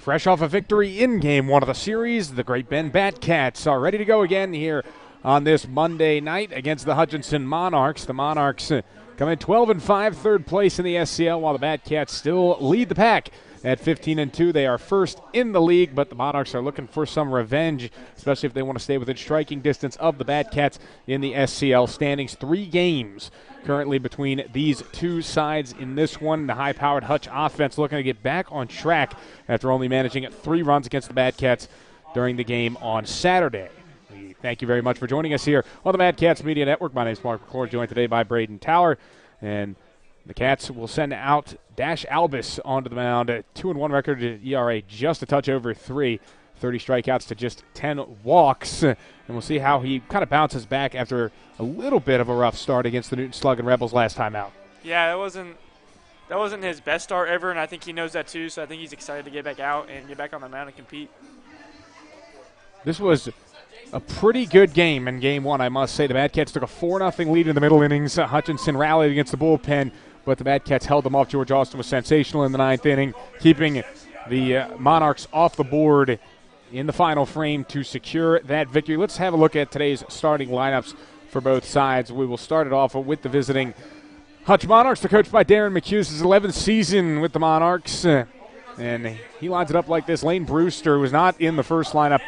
Fresh off a victory in Game 1 of the series, the Great Bend Batcats are ready to go again here on this Monday night against the Hutchinson Monarchs. The Monarchs come in 12-5, third place in the SCL, while the Batcats still lead the pack at 15-2. They are first in the league, but the Monarchs are looking for some revenge, especially if they want to stay within striking distance of the Batcats in the SCL standings. 3 games currently between these two sides in this one. The high-powered Hutch offense looking to get back on track after only managing 3 runs against the Batcats during the game on Saturday. We thank you very much for joining us here on the Mad Cats Media Network. My name is Mark McClure, joined today by Braden Tower, and the Cats will send out Dash Albus onto the mound. 2-1 record, ERA just a touch over 3. 30 strikeouts to just 10 walks. And we'll see how he kind of bounces back after a little bit of a rough start against the Newton Slug and Rebels last time out. Yeah, that wasn't his best start ever, and I think he knows that too, so I think he's excited to get back out and get back on the mound and compete. This was a pretty good game in Game 1, I must say. The Batcats took a 4-0 lead in the middle innings. Hutchinson rallied against the bullpen, but the Batcats held them off. George Austin was sensational in the 9th inning, keeping the Monarchs off the board in the final frame to secure that victory. Let's have a look at today's starting lineups for both sides. We will start it off with the visiting Hutch Monarchs. They're coached by Darren McHughes, his 11th season with the Monarchs. And he lines it up like this. Lane Brewster, who was not in the first lineup,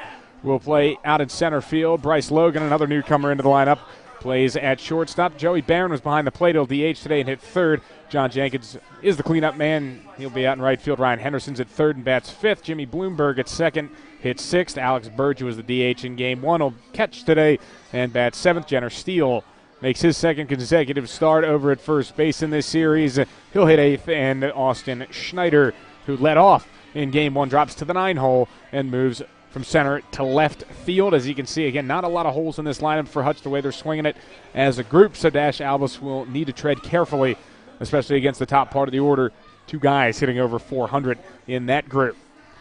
will play out in center field. Bryce Logan, another newcomer into the lineup, plays at shortstop. Joey Barron was behind the plate. He'll DH today and hit third. John Jenkins is the cleanup man. He'll be out in right field. Ryan Henderson's at third and bats fifth. Jimmy Bloomberg at second, hits sixth. Alex Burge, who was the DH in Game 1, will catch today and bats seventh. Jenner Steele makes his second consecutive start over at first base in this series. He'll hit eighth, and Austin Schneider, who led off in Game 1, drops to the 9 hole and moves from center to left field. As you can see, again, not a lot of holes in this lineup for Hutch, the way they're swinging it as a group, so Dash Albus will need to tread carefully, especially against the top part of the order. 2 guys hitting over 400 in that group.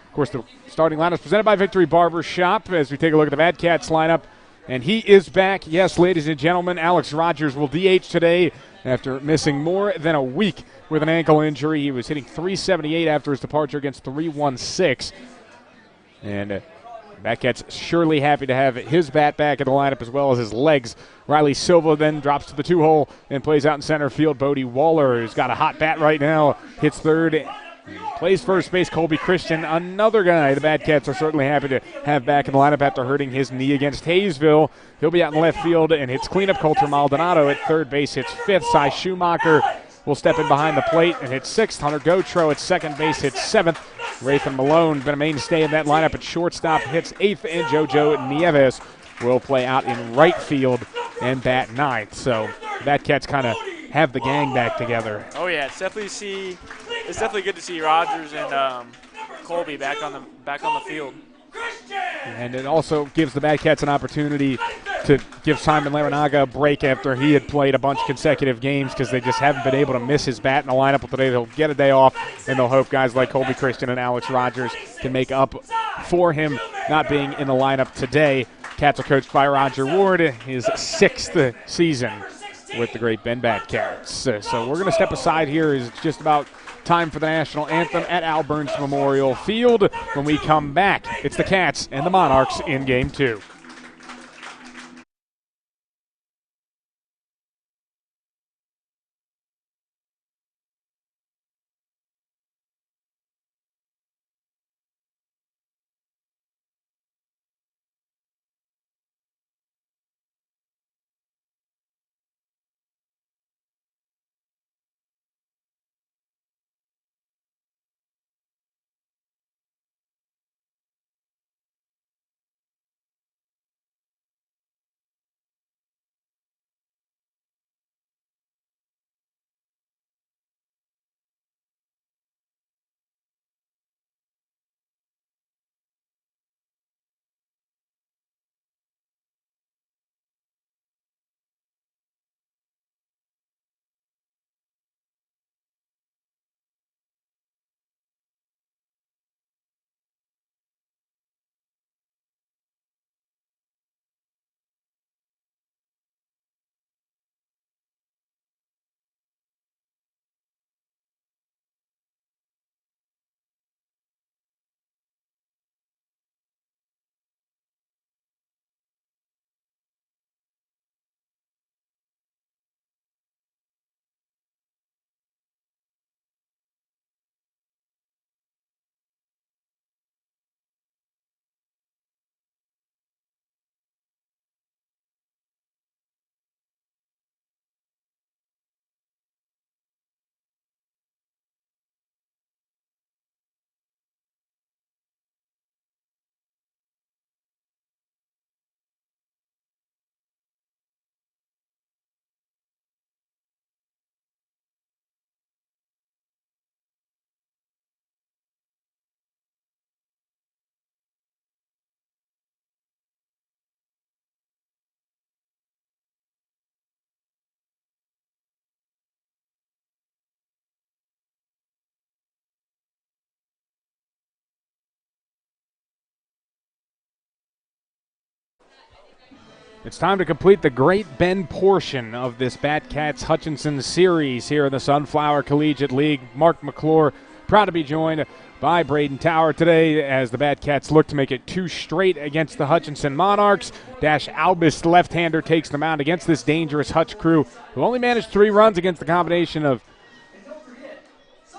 Of course, the starting lineup is presented by Victory Barber Shop as we take a look at the Mad Cats lineup. And he is back. Yes, ladies and gentlemen, Alex Rogers will DH today after missing more than a week with an ankle injury. He was hitting .378 after his departure against .316. And Batcats surely happy to have his bat back in the lineup as well as his legs. Riley Silva then drops to the 2 hole and plays out in center field. Bodie Waller, who's got a hot bat right now, hits third. Plays first base. Colby Christian, another guy the Batcats are certainly happy to have back in the lineup after hurting his knee against Hayesville. He'll be out in left field and hits cleanup. Coulter Maldonado at third base hits fifth. Cy Schumacher will step in behind the plate and hit sixth. Hunter Gotro at second base hits seventh. Rathan Malone, been a mainstay in that lineup at shortstop, hits eighth. And JoJo Nieves will play out in right field and bat ninth. So Batcats kind of have the gang back together. Oh yeah, it's definitely good to see Rogers and Colby back on the field. And it also gives the Batcats an opportunity to give Simon Larinaga a break after he had played a bunch of consecutive games because they just haven't been able to miss his bat in the lineup. But today they'll get a day off, and they'll hope guys like Colby Christian and Alex Rogers can make up for him not being in the lineup today. Cats are coached by Roger Ward, his 6th season with the Great Bend Batcats. So we're going to step aside here. It's just about time for the national anthem at Al Burns Memorial Field. When we come back, it's the Cats and the Monarchs in Game 2. It's time to complete the Great Bend portion of this Batcats Hutchinson series here in the Sunflower Collegiate League. Mark McClure proud to be joined by Braden Tower today as the Batcats look to make it 2 straight against the Hutchinson Monarchs. Dash Albus, left-hander, takes the mound against this dangerous Hutch crew who only managed 3 runs against the combination of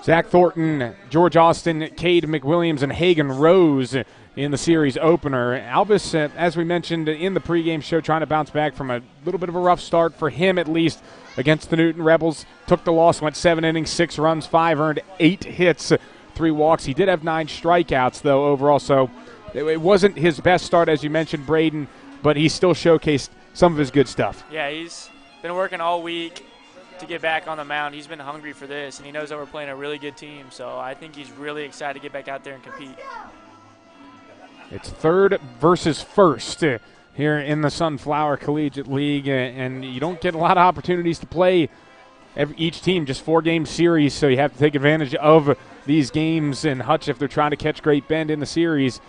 Zach Thornton, George Austin, Cade McWilliams, and Hagan Rose in the series opener. Albus, as we mentioned in the pregame show, trying to bounce back from a little bit of a rough start for him at least against the Newton Rebels. Took the loss, went 7 innings, 6 runs, 5 earned, 8 hits, 3 walks. He did have 9 strikeouts, though, overall, so it wasn't his best start, as you mentioned, Braden, but he still showcased some of his good stuff. Yeah, he's been working all week to get back on the mound. He's been hungry for this, and he knows that we're playing a really good team, so I think he's really excited to get back out there and compete. It's third versus first here in the Sunflower Collegiate League, and you don't get a lot of opportunities to play each team, just 4-game series, so you have to take advantage of these games. And Hutch, if they're trying to catch Great Bend in the series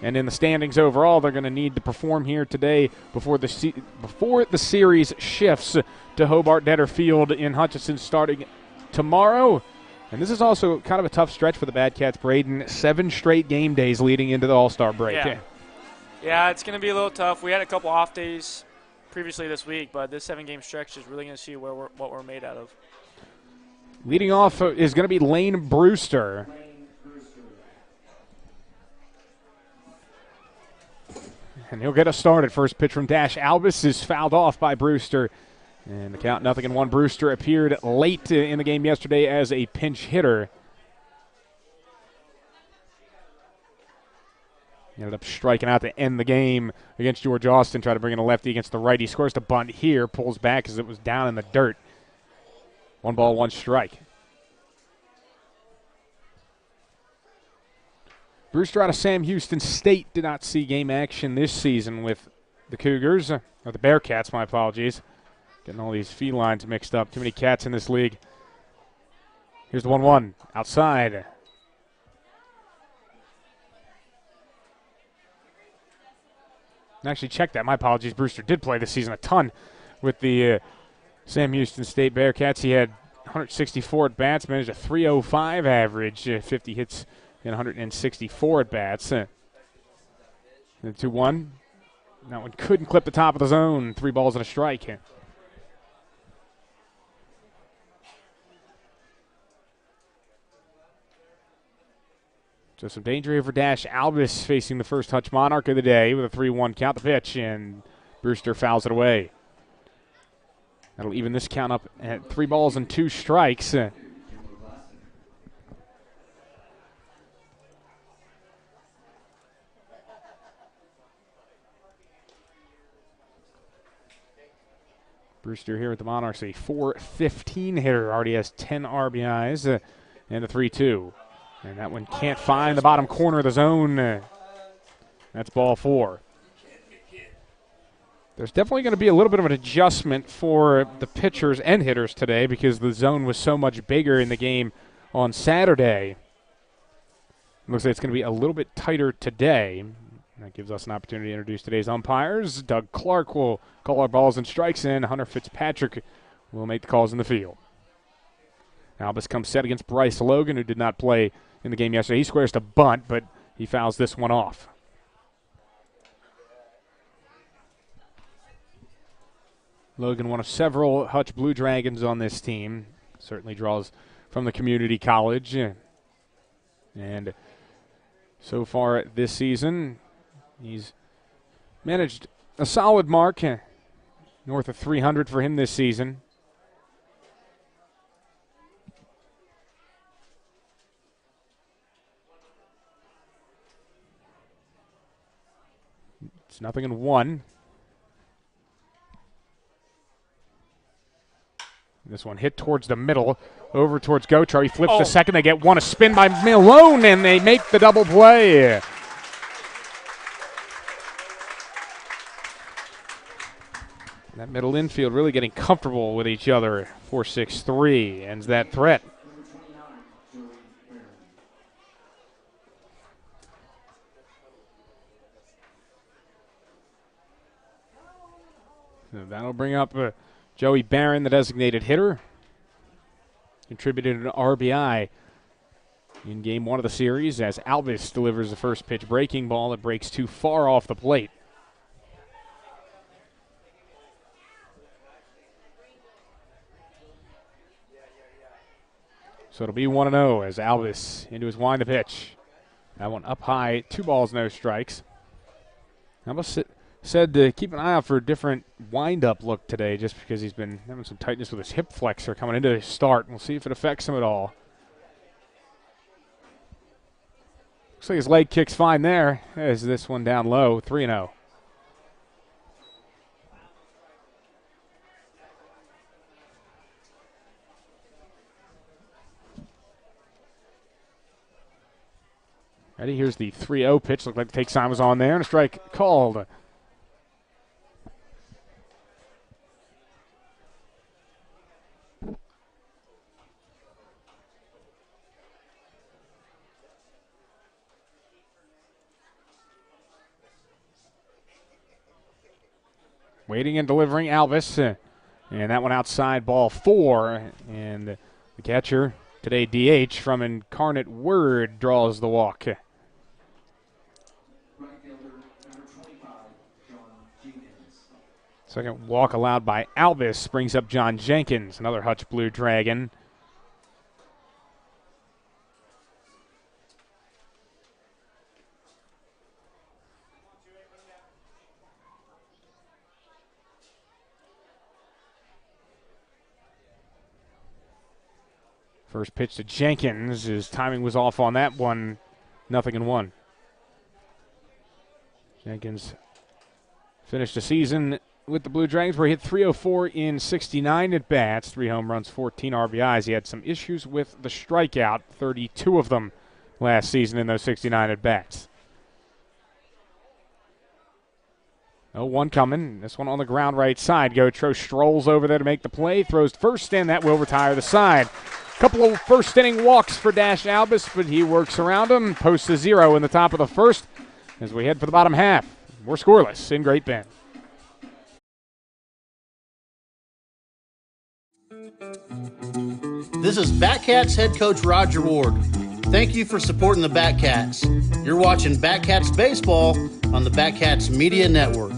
and in the standings overall, they're going to need to perform here today before the series shifts to Hobart Detter Field in Hutchinson starting tomorrow. And this is also kind of a tough stretch for the Batcats, Braden. 7 straight game days leading into the All-Star break. Yeah, it's going to be a little tough. We had a couple off days previously this week, but this 7-game stretch is really going to see what we're made out of. Leading off is going to be Lane Brewster. And he'll get us started. First pitch from Dash Albus is fouled off by Brewster. And the count 0-1. Brewster appeared late in the game yesterday as a pinch hitter. He ended up striking out to end the game against George Austin. Tried to bring in a lefty against the right. He scores the bunt here, pulls back as it was down in the dirt. 1 ball, 1 strike. Brewster out of Sam Houston State did not see game action this season with the Cougars, or the Bearcats, my apologies. Getting all these felines mixed up. Too many cats in this league. Here's the 1-1 outside. Actually, check that. My apologies. Brewster did play this season a ton with the Sam Houston State Bearcats. He had 164 at bats, managed a 305 average, 50 hits in 164 at bats. The 2-1. That one couldn't clip the top of the zone. 3 balls and a strike. So some danger here for Dash Albus facing the first Hutch Monarch of the day with a 3-1 count. The pitch, and Brewster fouls it away. That'll even this count up at 3 balls and 2 strikes. Brewster here with the Monarchs, a .415 hitter, already has 10 RBIs and a 3-2. And that one can't find the bottom corner of the zone. That's ball 4. There's definitely going to be a little bit of an adjustment for the pitchers and hitters today because the zone was so much bigger in the game on Saturday. Looks like it's going to be a little bit tighter today. That gives us an opportunity to introduce today's umpires. Doug Clark will call our balls and strikes in. Hunter Fitzpatrick will make the calls in the field. Albus comes set against Bryce Logan, who did not play in the game yesterday. He squares to bunt, but he fouls this one off. Logan, one of several Hutch Blue Dragons on this team, certainly draws from the community college. And so far this season, he's managed a solid mark, north of 300 for him this season. It's 0-1. This one hit towards the middle, over towards Gochar. He flips to second. They get one, a spin by Malone, and they make the double play. That middle infield really getting comfortable with each other. 4-6-3 ends that threat. So that'll bring up Joey Barron, the designated hitter. Contributed an RBI in game 1 of the series as Alvis delivers the first pitch breaking ball that breaks too far off the plate. So it'll be 1-0 as Alvis into his wind to pitch. That one up high, 2 balls, no strikes. Alvis said to keep an eye out for a different wind-up look today just because he's been having some tightness with his hip flexor coming into his start. We'll see if it affects him at all. Looks like his leg kick's fine there as this one down low, 3-0. Ready, here's the 3-0 pitch. Looked like the take sign was on there, and a strike called. Waiting and delivering, Alvis. And that one outside, ball 4. And the catcher, today DH from Incarnate Word, draws the walk. Second walk allowed by Alvis brings up John Jenkins, another Hutch Blue Dragon. First pitch to Jenkins. His timing was off on that one. 0-1. Jenkins finished the season with the Blue Dragons where he hit .304 in 69 at-bats, 3 home runs, 14 RBIs. He had some issues with the strikeout, 32 of them last season in those 69 at-bats. 0-1 coming. This one on the ground right side. Gotro strolls over there to make the play, throws first, and that will retire the side. Couple of first inning walks for Dash Albus, but he works around him, posts a 0 in the top of the first as we head for the bottom half. We're scoreless in Great Bend. This is Batcats head coach Roger Ward. Thank you for supporting the Batcats. You're watching Batcats baseball on the Batcats Media Network.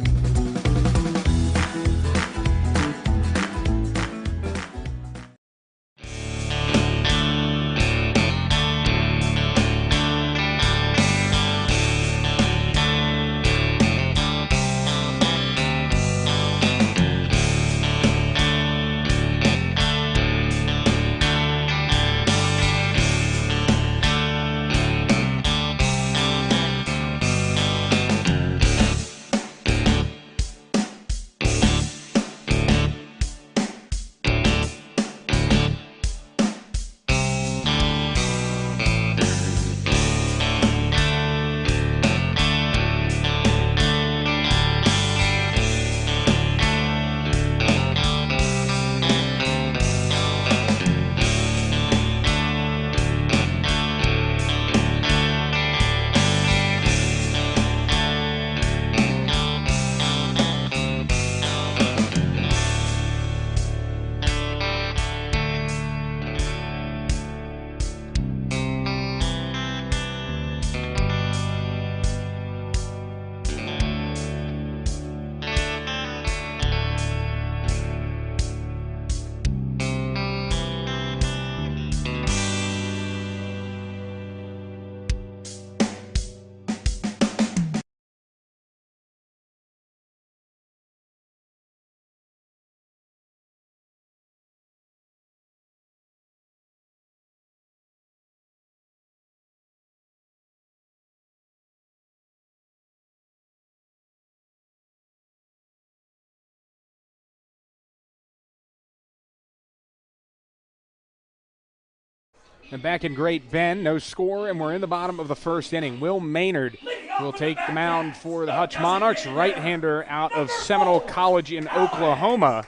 And back in Great Bend, no score, and we're in the bottom of the first inning. Will Maynard will take the mound for the Hutch Monarchs, right-hander out of Seminole College in Oklahoma.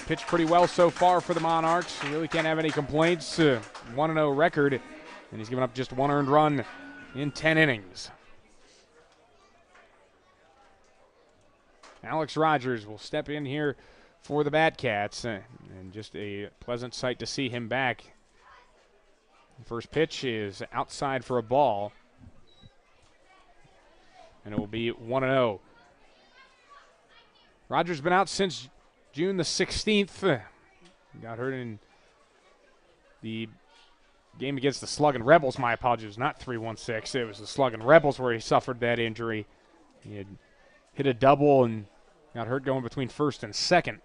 Pitched pretty well so far for the Monarchs. He really can't have any complaints. 1-0 record, and he's given up just 1 earned run in 10 innings. Alex Rogers will step in here for the Batcats, and just a pleasant sight to see him back. First pitch is outside for a ball, and it will be 1-0. Rogers been out since June the 16th. Got hurt in the game against the Sluggin' Rebels. My apologies, not 3-1-6. It was the Sluggin' Rebels where he suffered that injury. He had hit a double and got hurt going between first and second.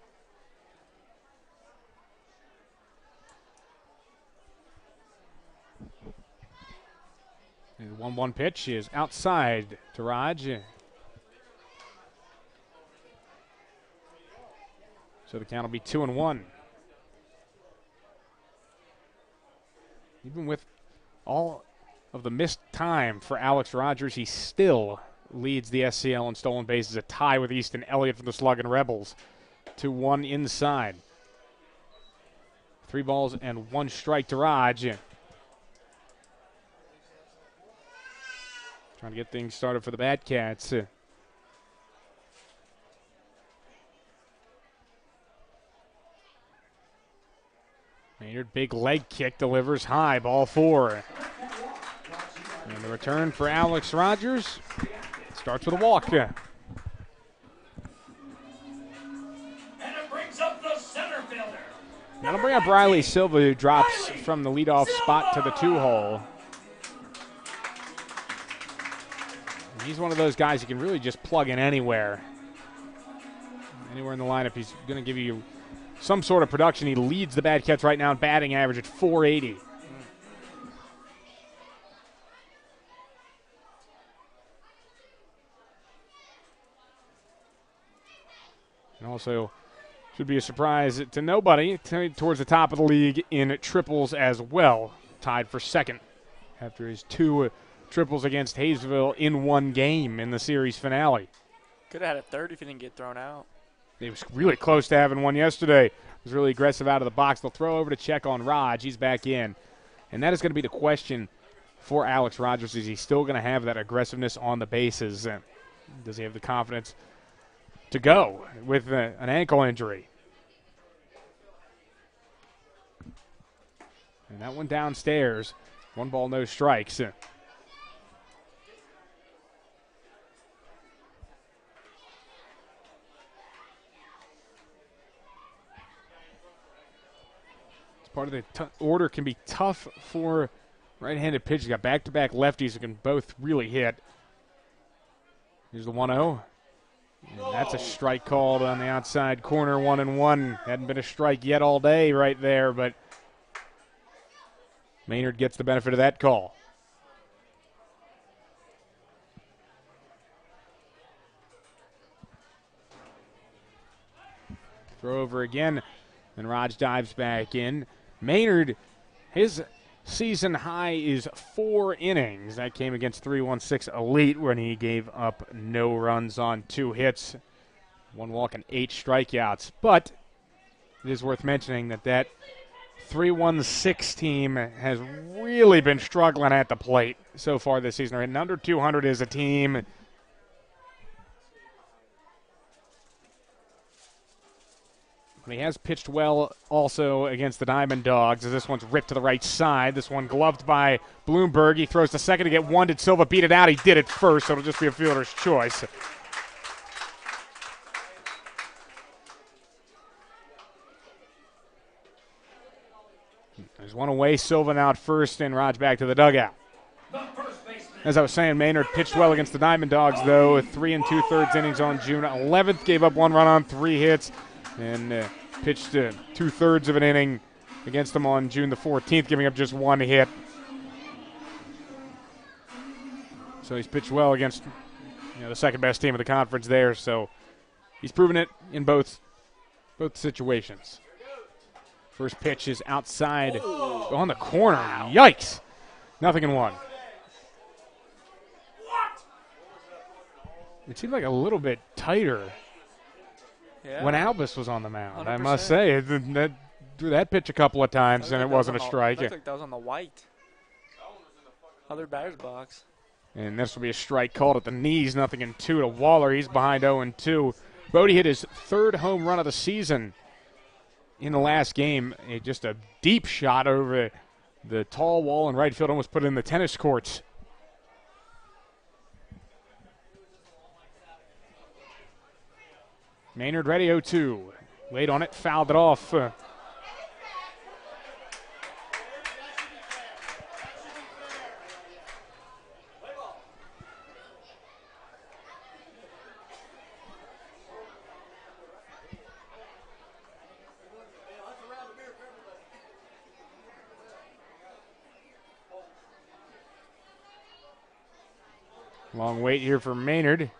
And the 1-1 pitch is outside to Raj. So the count will be 2-1. Even with all of the missed time for Alex Rogers, he still leads the SCL in stolen bases, a tie with Easton Elliott from the Sluggin' Rebels. 2-1 inside. 3 balls and 1 strike to Raj. Trying to get things started for the Batcats. Maynard, big leg kick, delivers high, ball 4. And the return for Alex Rogers starts with a walk. And it brings up the center fielder. That'll bring up Riley Silva, who drops from the leadoff spot to the 2-hole. He's one of those guys you can really just plug in anywhere. Anywhere in the lineup, he's going to give you some sort of production. He leads the Batcats right now in batting average at .480. And also, should be a surprise to nobody, towards the top of the league in triples as well. Tied for second after his 2 triples against Hayesville in 1 game in the series finale. Could have had a third if he didn't get thrown out. He was really close to having one yesterday. Was really aggressive out of the box. They'll throw over to check on Raj. He's back in. And that is going to be the question for Alex Rogers. Is he still going to have that aggressiveness on the bases? Does he have the confidence to go with an ankle injury? And that one downstairs. 1 ball, no strikes. Part of the order can be tough for right-handed pitchers. You got back-to-back lefties who can both really hit. Here's the 1-0. And that's a strike called on the outside corner, 1-1. Hadn't been a strike yet all day right there, but Maynard gets the benefit of that call. Throw over again, and Raj dives back in. Maynard, his season high is 4 innings. That came against 3-1-6 Elite when he gave up no runs on 2 hits, 1 walk and 8 strikeouts. But it is worth mentioning that 3-1-6 team has really been struggling at the plate so far this season. They're hitting under 200 as a team. He has pitched well also against the Diamond Dogs, as this one's ripped to the right side. This one gloved by Bloomberg. He throws to second to get 1. Did Silva beat it out? He did it first, so it'll just be a fielder's choice. There's 1 away. Silva now at first, and Raj back to the dugout. As I was saying, Maynard pitched well against the Diamond Dogs, though. 3 2/3 innings on June 11th. Gave up 1 run on 3 hits. And pitched 2/3 of an inning against them on June the 14th, giving up just 1 hit. So he's pitched well against the second best team of the conference there. So he's proven it in both situations. First pitch is outside on the corner. Yikes! 0-1. It seemed like a little bit tighter. Yeah. When Albus was on the mound, 100%. I must say. Threw that pitch a couple of times, and it wasn't a strike. Looked like that was on the white. Other batter's box. And this will be a strike called at the knees, 0-2 to Waller. He's behind 0-2 Bodie hit his 3rd home run of the season in the last game. Just a deep shot over the tall wall in right field, almost put it in the tennis courts. Maynard ready, 0-2. Laid on it, fouled it off. Long wait here for Maynard.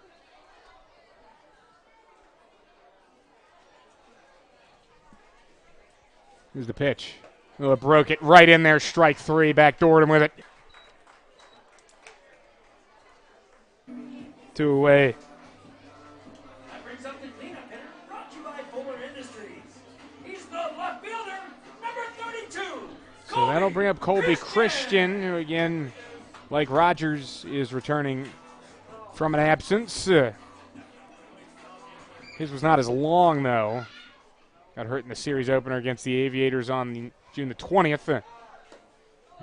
Here's the pitch. Oh, it broke it right in there. Strike 3. Backdoored him with it. 2 away. That brings up the cleanup hitter, brought to you by Fuller Industries. He's the left fielder, number 32. So that'll bring up Colby Christian, who again, like Rogers, is returning from an absence. His was not as long, though. Got hurt in the series opener against the Aviators on June the 20th.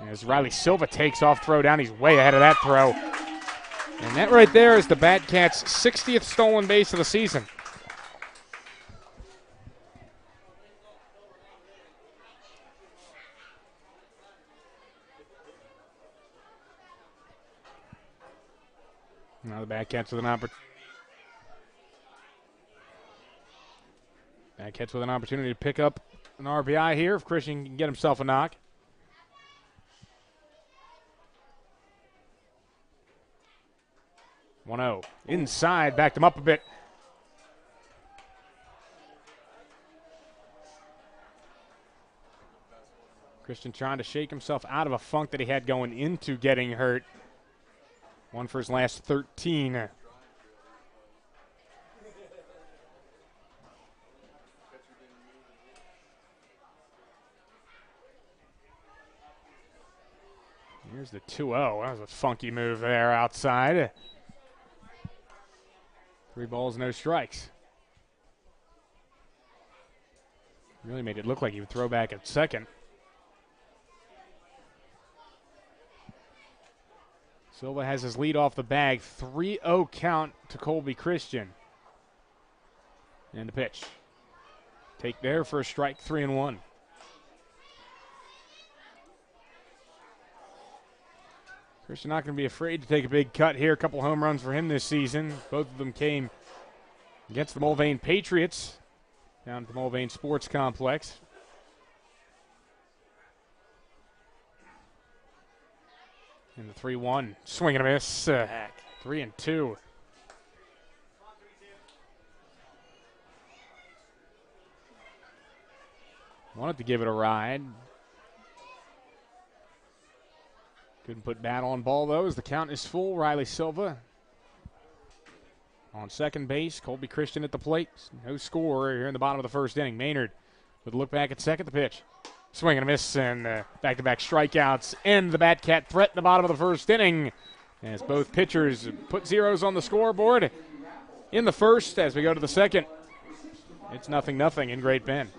As Riley Silva takes off, throw down, he's way ahead of that throw. And that right there is the Batcats' 60th stolen base of the season. Now the Batcats with an opportunity. Batcats with an opportunity to pick up an RBI here if Christian can get himself a knock. (1-0) inside, backed him up a bit. Christian trying to shake himself out of a funk that he had going into getting hurt. One for his last 13. Here's the 2-0. That was a funky move there outside. 3 balls, no strikes. Really made it look like he would throw back at second. Silva has his lead off the bag. 3-0 count to Colby Christian. And the pitch. Take there for a strike, 3-1. Christian not going to be afraid to take a big cut here. A couple home runs for him this season. Both of them came against the Mulvane Patriots down at the Mulvane Sports Complex. And the 3-1, swing and a miss. 3-2. Wanted to give it a ride. Couldn't put bat on ball, though, as the count is full. Riley Silva on second base. Colby Christian at the plate. No score here in the bottom of the first inning. Maynard with a look back at second. The pitch. Swing and a miss, and back-to-back strikeouts end the Batcat threat in the bottom of the first inning as both pitchers put zeros on the scoreboard in the first. As we go to the second, it's 0-0 in Great Bend.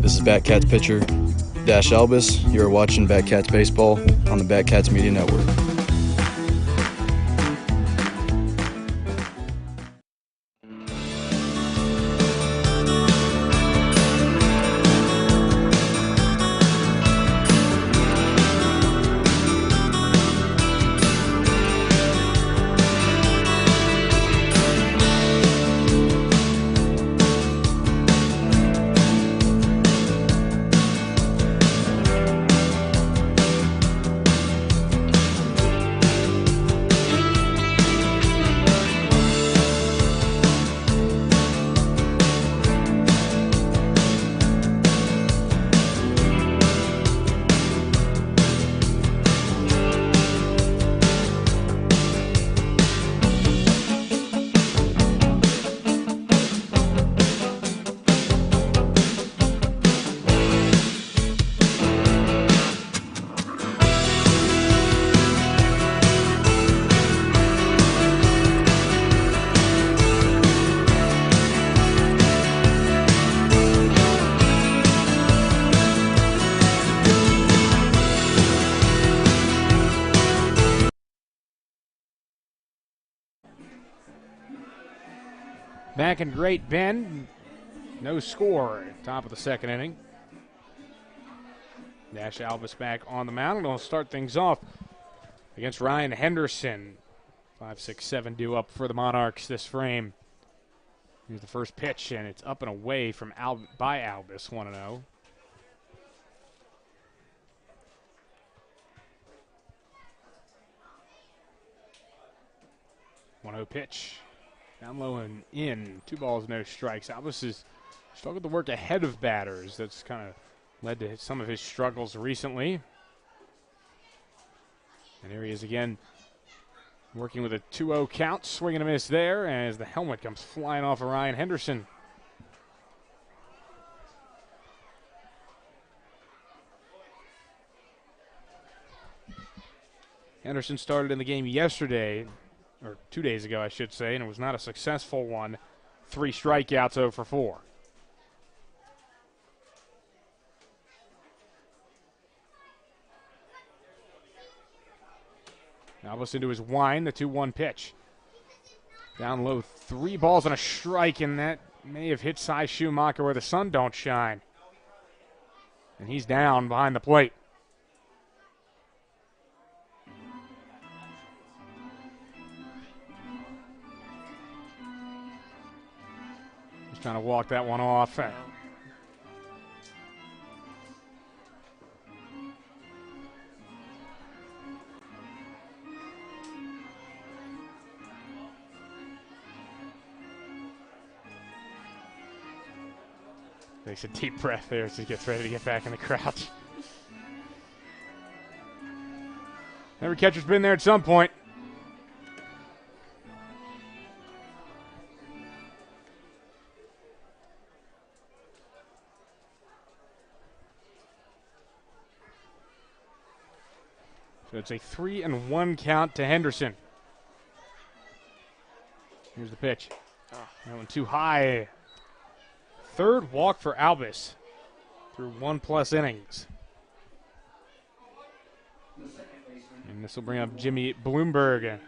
This is Batcats pitcher Dash Albus. You are watching Batcats baseball on the Batcats Media Network. back in Great Bend. No score at top of the second inning. Dash Albus back on the mound, and we'll start things off against Ryan Henderson. 5-6-7 due up for the Monarchs this frame. Here's the first pitch, and it's up and away from by Albus, 1-0. 1-0 pitch. Down low and in. 2 balls, no strikes. Albus has struggled to work ahead of batters. That's kind of led to some of his struggles recently. And here he is again, working with a 2-0 count. Swing and a miss there as the helmet comes flying off of Ryan Henderson. Henderson started in the game yesterday, or 2 days ago, I should say, and it was not a successful one. 3 strikeouts, 0 for 4. Albus into his wind, the 2-1 pitch. Down low, 3 balls and a strike, and that may have hit Cy Schumacher where the sun don't shine. And he's down behind the plate. Just trying to walk that one off. Takes a deep breath there as he gets ready to get back in the crouch. Every catcher's been there at some point. So it's a 3-1 count to Henderson. Here's the pitch. That one too high. 3rd walk for Albus through 1+ innings. And this will bring up Jimmy Bloomberg.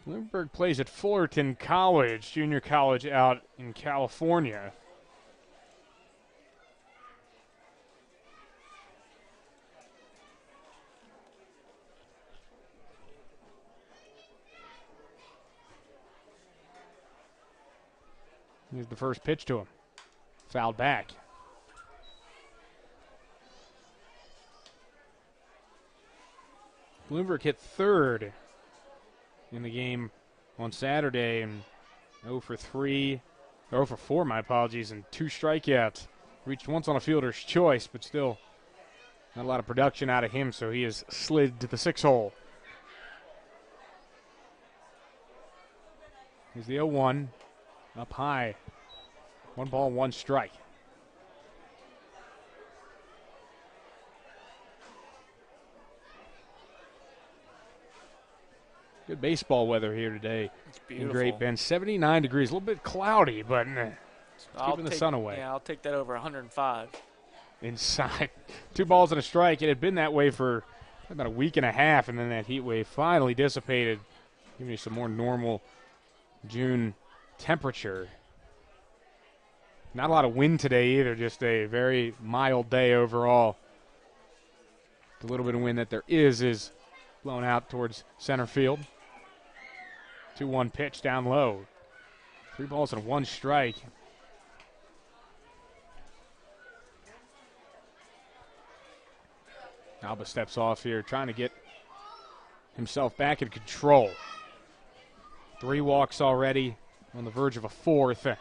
Bloomberg plays at Fullerton College, junior college out in California. Here's the first pitch to him. Fouled back. Bloomberg hit 3rd in the game on Saturday, and 0 for 4, my apologies, and 2 strikeouts. Reached once on a fielder's choice, but still not a lot of production out of him, so he has slid to the 6 hole. Here's the 0-1. Up high. 1 ball, 1 strike. Good baseball weather here today. It's beautiful. In Great Bend. 79 degrees. A little bit cloudy, but it's keeping the sun away. Yeah, I'll take that over 105. Inside. 2 balls and a strike. It had been that way for about a week and a half, and then that heat wave finally dissipated, giving you some more normal June temperature. Not a lot of wind today either, just a very mild day overall. The little bit of wind that there is blown out towards center field. 2-1 pitch down low. 3 balls and 1 strike. Alba steps off here, trying to get himself back in control. 3 walks already, on the verge of a 4th.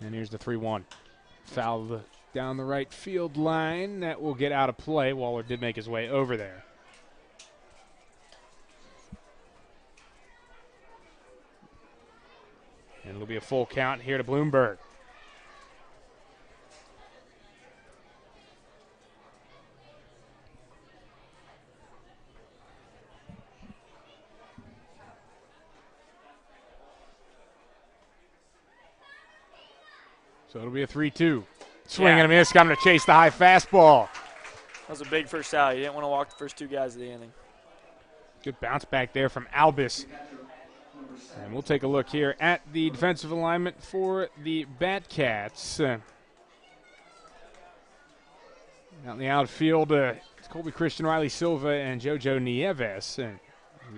And here's the 3-1. Foul down the right field line. That will get out of play. Waller did make his way over there. And it'll be a full count here to Bloomberg. So it'll be a 3-2. Swing and a miss. Got him to chase the high fastball. That was a big first out. You didn't want to walk the first 2 guys of the inning. Good bounce back there from Albus. And we'll take a look here at the defensive alignment for the Batcats. Out in the outfield, it's Colby Christian, Riley Silva, and JoJo Nieves. And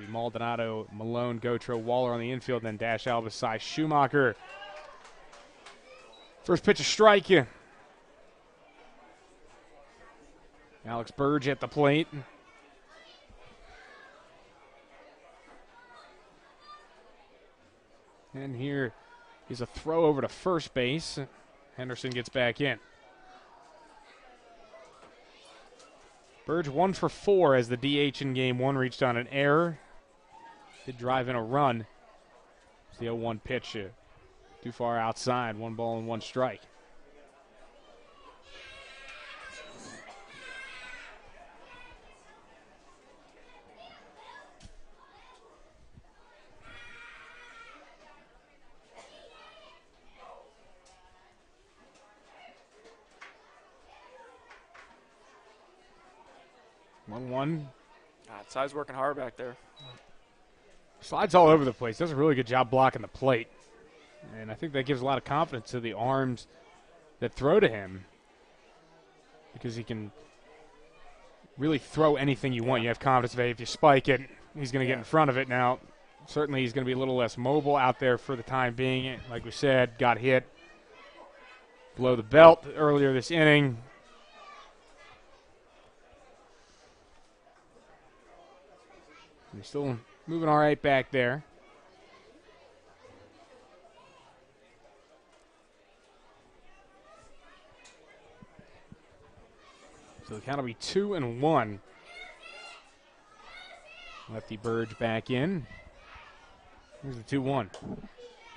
Maldonado, Malone, Gotro, Waller on the infield, then Dash Albus, Cy Schumacher. First pitch, a strike. Alex Burge at the plate. And here is a throw over to first base. Henderson gets back in. Burge 1 for 4 as the DH in game 1 reached on an error. Did drive in a run. It's the 0-1 pitch. Too far outside. 1 ball and 1 strike. One. Side's working hard back there. Slides all over the place. Does a really good job blocking the plate. And I think that gives a lot of confidence to the arms that throw to him, because he can really throw anything you want. You have confidence that if you spike it, he's going to get in front of it. Now, certainly he's going to be a little less mobile out there for the time being. Like we said, got hit below the belt earlier this inning. He's still moving all right back there. So the count will be 2-1. Lefty Burge back in. Here's the 2-1.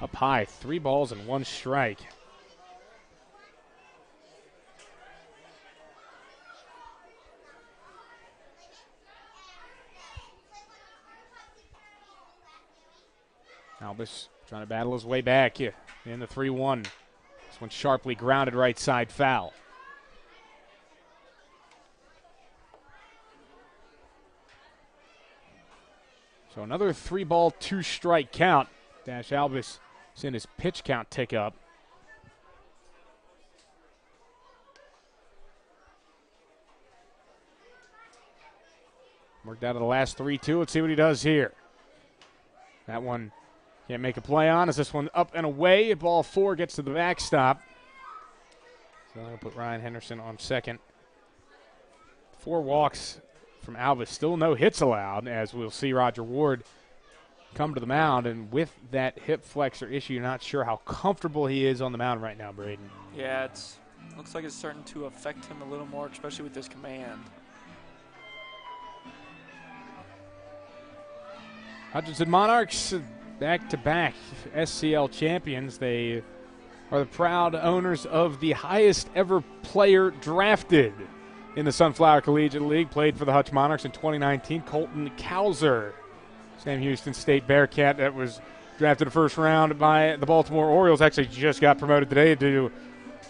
Up high, 3 balls and 1 strike. Albus trying to battle his way back in the 3-1. This one sharply grounded right side foul. So another 3-ball, 2-strike count. Dash Albus seeing his pitch count tick up. Worked out of the last 3-2. Let's see what he does here. That one can't make a play on. As this one up and away. Ball 4 gets to the backstop. So I'm going to put Ryan Henderson on second. 4 walks from Albus. Still no hits allowed, as we'll see Roger Ward come to the mound. And with that hip flexor issue, you're not sure how comfortable he is on the mound right now, Braden. Yeah, looks like it's starting to affect him a little more, especially with this command. Hutchinson Monarchs, back-to-back SCL champions. They are the proud owners of the highest ever player drafted in the Sunflower Collegiate League. Played for the Hutch Monarchs in 2019, Colton Cowser. Sam Houston State Bearcat that was drafted the first round by the Baltimore Orioles. Actually just got promoted today to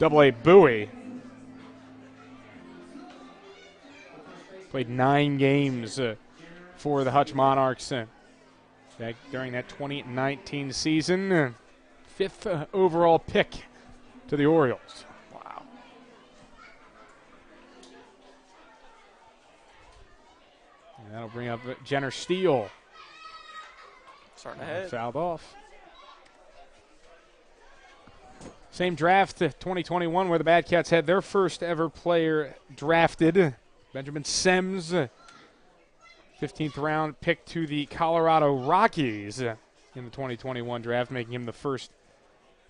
AA Bowie. Played 9 games for the Hutch Monarchs. Back during that 2019 season, 5th overall pick to the Orioles. Wow. And that'll bring up Jenner Steele. Starting ahead. Fouled off. Same draft, 2021, where the Batcats had their first ever player drafted. Benjamin Sims. 15th round pick to the Colorado Rockies in the 2021 draft, making him the first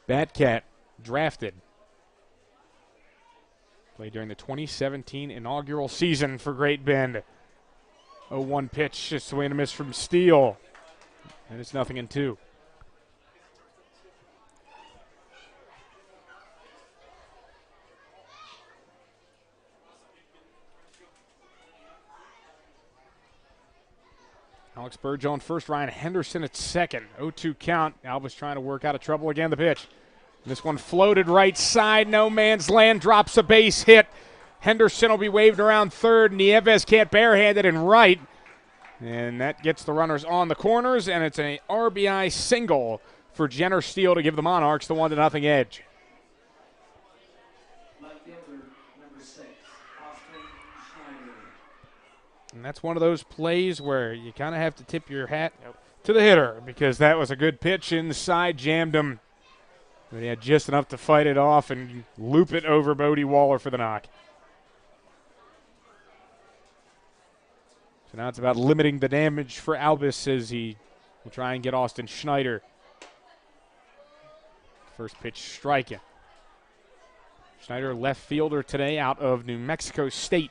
Batcat drafted. Played during the 2017 inaugural season for Great Bend. 0-1 pitch, just swing and a miss from Steele. And it's 0-2. Alex Burge on first, Ryan Henderson at second. 0-2 count. Albus trying to work out of trouble again. The pitch. This one floated right side. No man's land. Drops a base hit. Henderson will be waved around third. Nieves can't barehand it in right. And that gets the runners on the corners, and it's an RBI single for Jenner Steele to give the Monarchs the 1-0 edge. And that's one of those plays where you kind of have to tip your hat to the hitter, because that was a good pitch inside, jammed him. But he had just enough to fight it off and loop it over Bodie Waller for the knock. So now it's about limiting the damage for Albus as he will try and get Austin Schneider. First pitch striking. Schneider, left fielder today out of New Mexico State.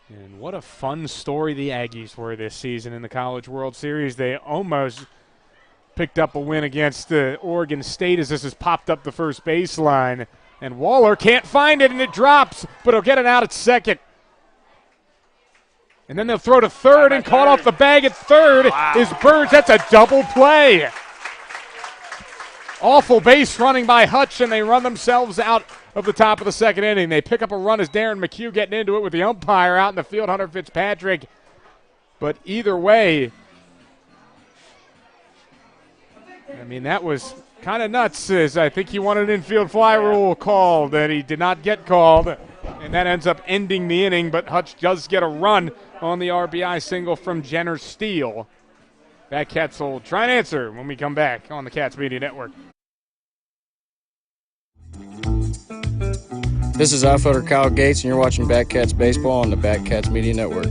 And what a fun story the Aggies were this season in the College World Series. They almost picked up a win against Oregon State as this has popped up the first baseline. And Waller can't find it, and it drops, but he'll get it out at second. And then they'll throw to third, and caught off the bag at third is Burns. That's a double play. Awful base running by Hutch, and they run themselves out of the top of the second inning. They pick up a run as Darren McHugh getting into it with the umpire out in the field, Hunter Fitzpatrick. But either way, I mean, that was kind of nuts, as I think he wanted an infield fly rule called that he did not get called. And that ends up ending the inning, but Hutch does get a run on the RBI single from Jenner Steele. That Cats will try and answer when we come back on the Cats Media Network. This is outfielder Kyle Gates, and you're watching Batcats Baseball on the Batcats Media Network.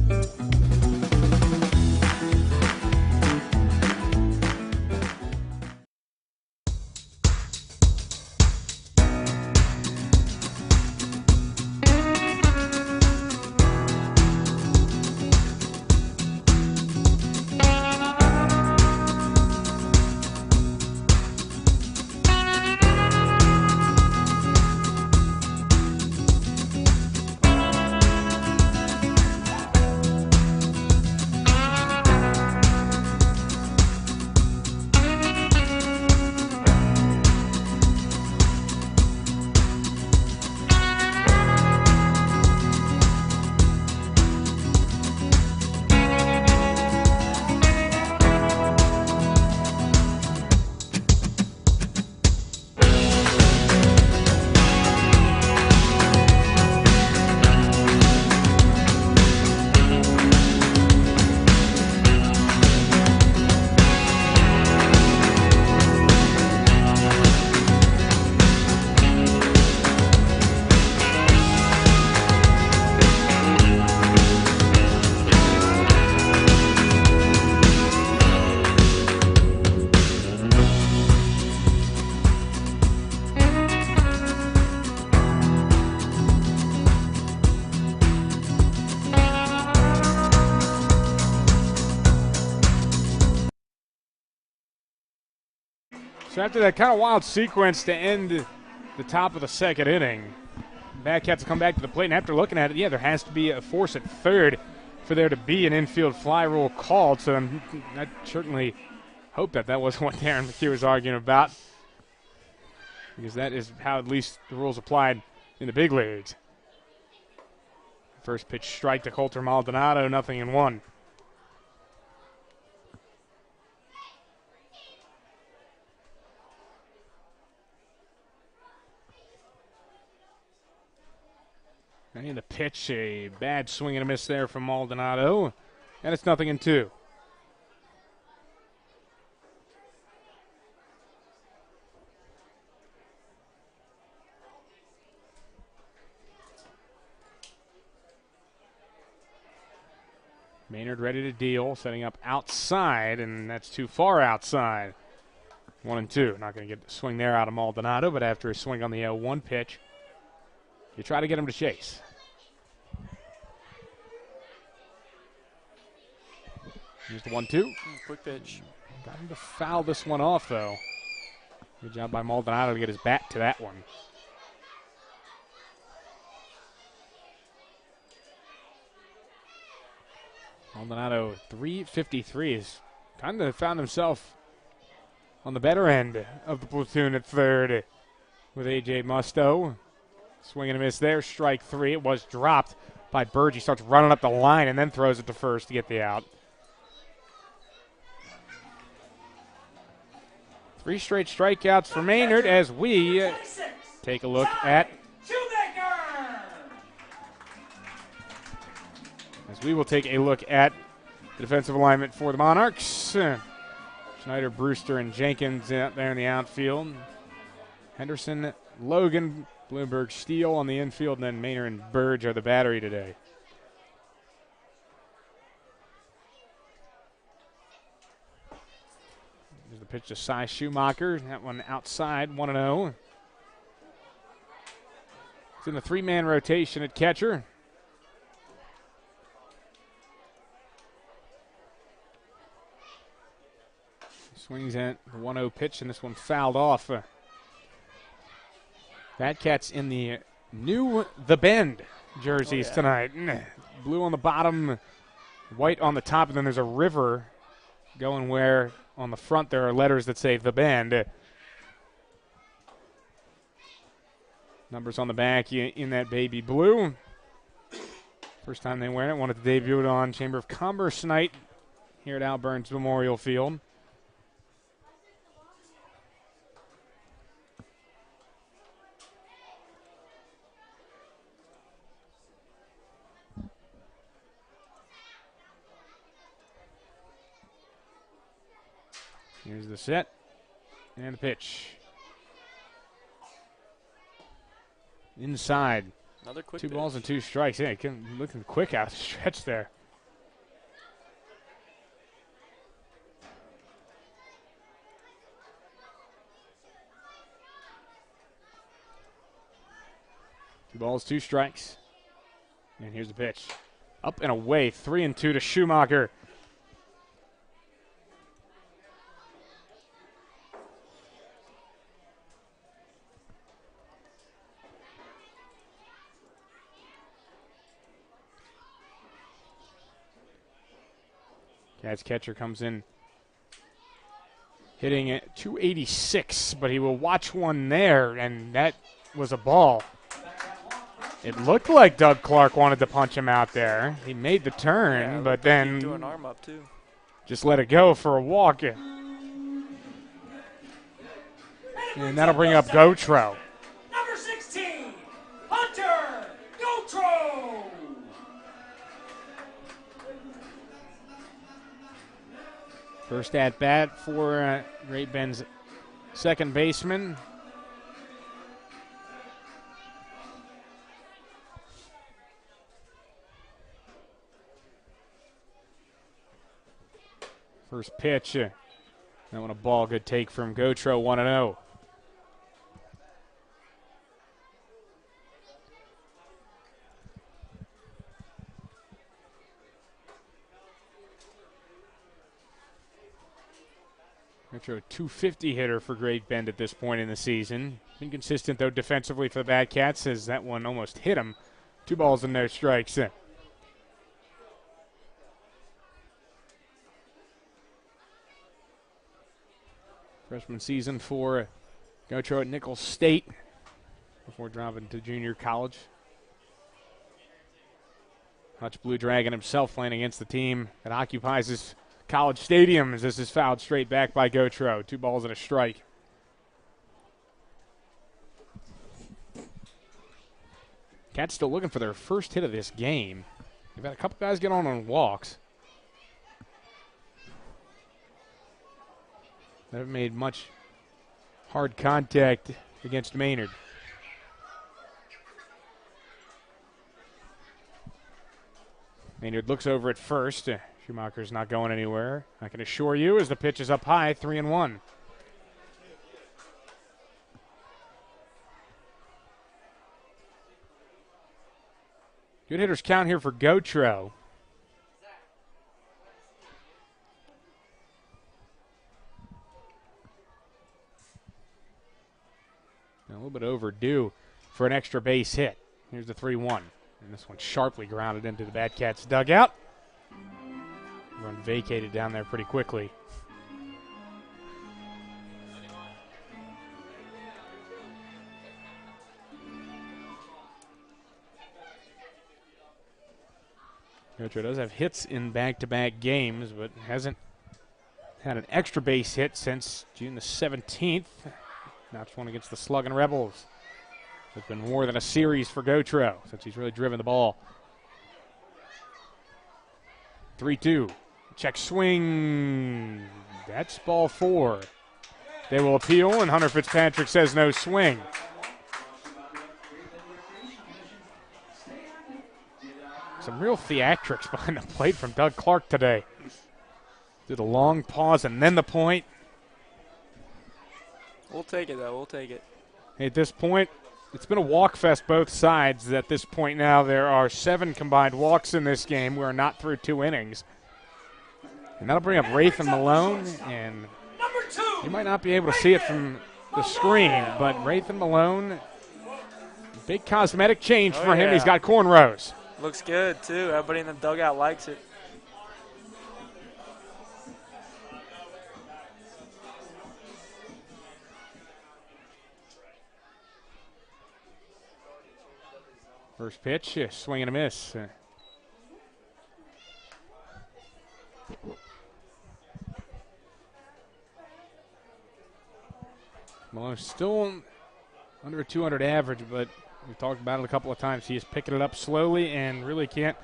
So after that kind of wild sequence to end the top of the second inning, Batcats come back to the plate, and after looking at it, yeah, there has to be a force at third for there to be an infield fly rule called. So I certainly hope that wasn't what Darren McHugh was arguing about, because that is how at least the rules applied in the big leagues. First pitch strike to Colter Maldonado, 0-1. And the pitch, a bad swing and a miss there from Maldonado, and it's 0-2. Maynard ready to deal, setting up outside, and that's too far outside. 1-2. Not going to get the swing there out of Maldonado, but after a swing on the 0-1 pitch, you try to get him to chase. Here's the 1-2. Quick pitch. Got him to foul this one off, though. Good job by Maldonado to get his bat to that one. Maldonado, 353, has kind of found himself on the better end of the platoon at third with A.J. Musto. Swing and a miss there. Strike 3. It was dropped by Burge. He starts running up the line and then throws it to first to get the out. 3 straight strikeouts for Maynard as we take a look at. As we will take a look at the defensive alignment for the Monarchs. Schneider, Brewster, and Jenkins out there in the outfield. Henderson, Logan, Bloomberg, Steele on the infield, and then Maynard and Burge are the battery today. There's the pitch to Cy Schumacher. That one outside, 1-0. It's in the 3-man rotation at catcher. Swings at the 1-0 pitch, and this one fouled off. Batcats in the new The Bend jerseys tonight. Blue on the bottom, white on the top, and then there's a river going where on the front there are letters that say The Bend. Numbers on the back in that baby blue. First time they wear it. Wanted to debut it on Chamber of Commerce night here at Al Burns Memorial Field. Here's the set and the pitch. Inside. Another quick 2 pitch. balls and 2 strikes. Yeah, looking quick out of the stretch there. Two balls, 2 strikes. And here's the pitch. Up and away, 3-2 to Schumacher. Cats catcher comes in hitting at 286, but he will watch one there, and that was a ball. It looked like Doug Clark wanted to punch him out there. He made the turn, but then he threw an arm up too. Just let it go for a walk. And that'll bring up Gotro. Number 16, Hunter Gotro. First at bat for Great Bend's second baseman. First pitch. That one a ball. Good take from Gotro, 1-0. Metro 250 hitter for Great Bend at this point in the season. Been consistent, though, defensively for the Batcats, as that one almost hit him. 2 balls and no strikes. Freshman season for Gotro at Nicholls State before dropping to junior college. Hutch Blue Dragon himself playing against the team that occupies his college stadium as this is fouled straight back by Gotro. 2 balls and a strike. Cats still looking for their first hit of this game. They've had a couple guys get on walks. They haven't made much hard contact against Maynard. Maynard looks over at first. Schumacher's not going anywhere. I can assure you as the pitch is up high, 3-1. Good hitters count here for Gotro. A little bit overdue for an extra base hit. Here's the 3-1. And this one sharply grounded into the Batcats' dugout. Run vacated down there pretty quickly. Gocho does have hits in back-to-back games, but hasn't had an extra base hit since June the 17th. Notched one against the Sluggin' Rebels. It's been more than a series for Gotro since he's really driven the ball. 3-2. Check swing. That's ball 4. They will appeal, and Hunter Fitzpatrick says no swing. Some real theatrics behind the plate from Doug Clark today. Did a long pause and then the point. We'll take it, though. We'll take it. At this point, it's been a walk fest both sides. At this point now, there are 7 combined walks in this game. We're not through 2 innings. And that'll bring up Raith and Malone, and you might not be able to see it from the screen, but Raith and Malone, big cosmetic change for him. Yeah. He's got cornrows. Looks good, too. Everybody in the dugout likes it. First pitch, swing and a miss. Malone still under a 200 average, but we've talked about it a couple of times. He is picking it up slowly and really can't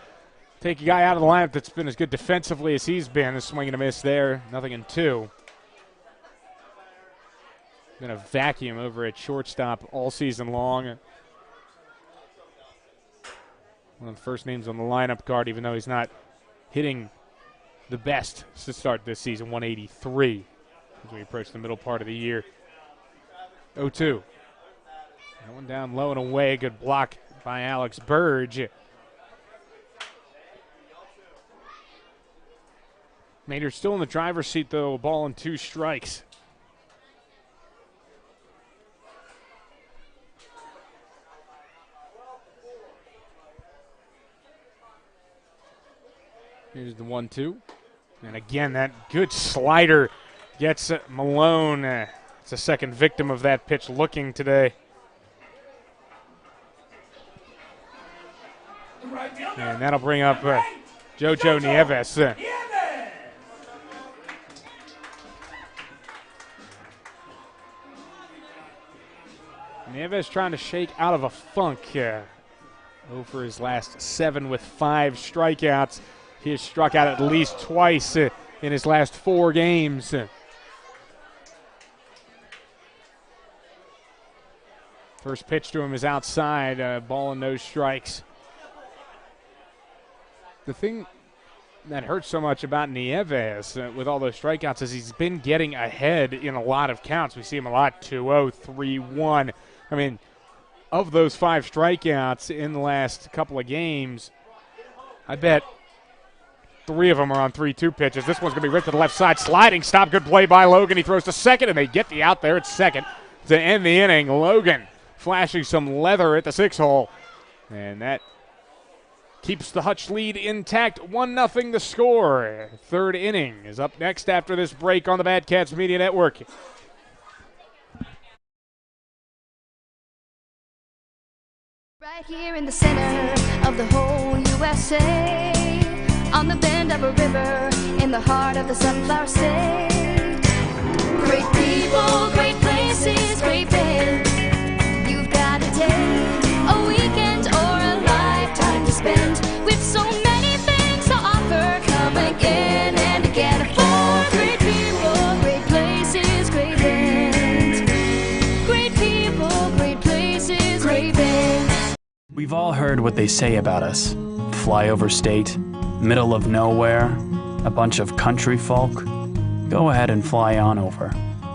take a guy out of the lineup that's been as good defensively as he's been. A swing and a miss there, nothing in 2. Been a vacuum over at shortstop all season long. One of the first names on the lineup card, even though he's not hitting the best to start this season, 183 as we approach the middle part of the year. 0-2. That one down low and away. Good block by Alex Burge. Maynard still in the driver's seat, though. A ball and 2 strikes. Here's the 1-2. And again, that good slider gets Malone. It's a second victim of that pitch looking today. And that'll bring up Jojo Nieves. Nieves trying to shake out of a funk over his last 7 with 5 strikeouts. He has struck out at least twice in his last 4 games. First pitch to him is outside, ball and no strikes. The thing that hurts so much about Nieves with all those strikeouts is he's been getting ahead in a lot of counts. We see him a lot, 2-0, 3-1. I mean, of those 5 strikeouts in the last couple of games, I bet 3 of them are on 3-2 pitches. This one's going to be ripped to the left side. Sliding stop. Good play by Logan. He throws to second, and they get the out there at second to end the inning. Logan flashing some leather at the 6-hole. And that keeps the Hutch lead intact. 1-0 the score. 3rd inning is up next after this break on the Bad Cats Media Network. Right here in the center of the whole USA, on the bend of a river, in the heart of the Sunflower State. Great people, great places, great band. You've got a day, a weekend, or a lifetime to spend with so many things to offer. Come again and again for great people, great places, great band. Great people, great places, great band. We've all heard what they say about us. Flyover state, middle of nowhere, a bunch of country folk. Go ahead and fly on over.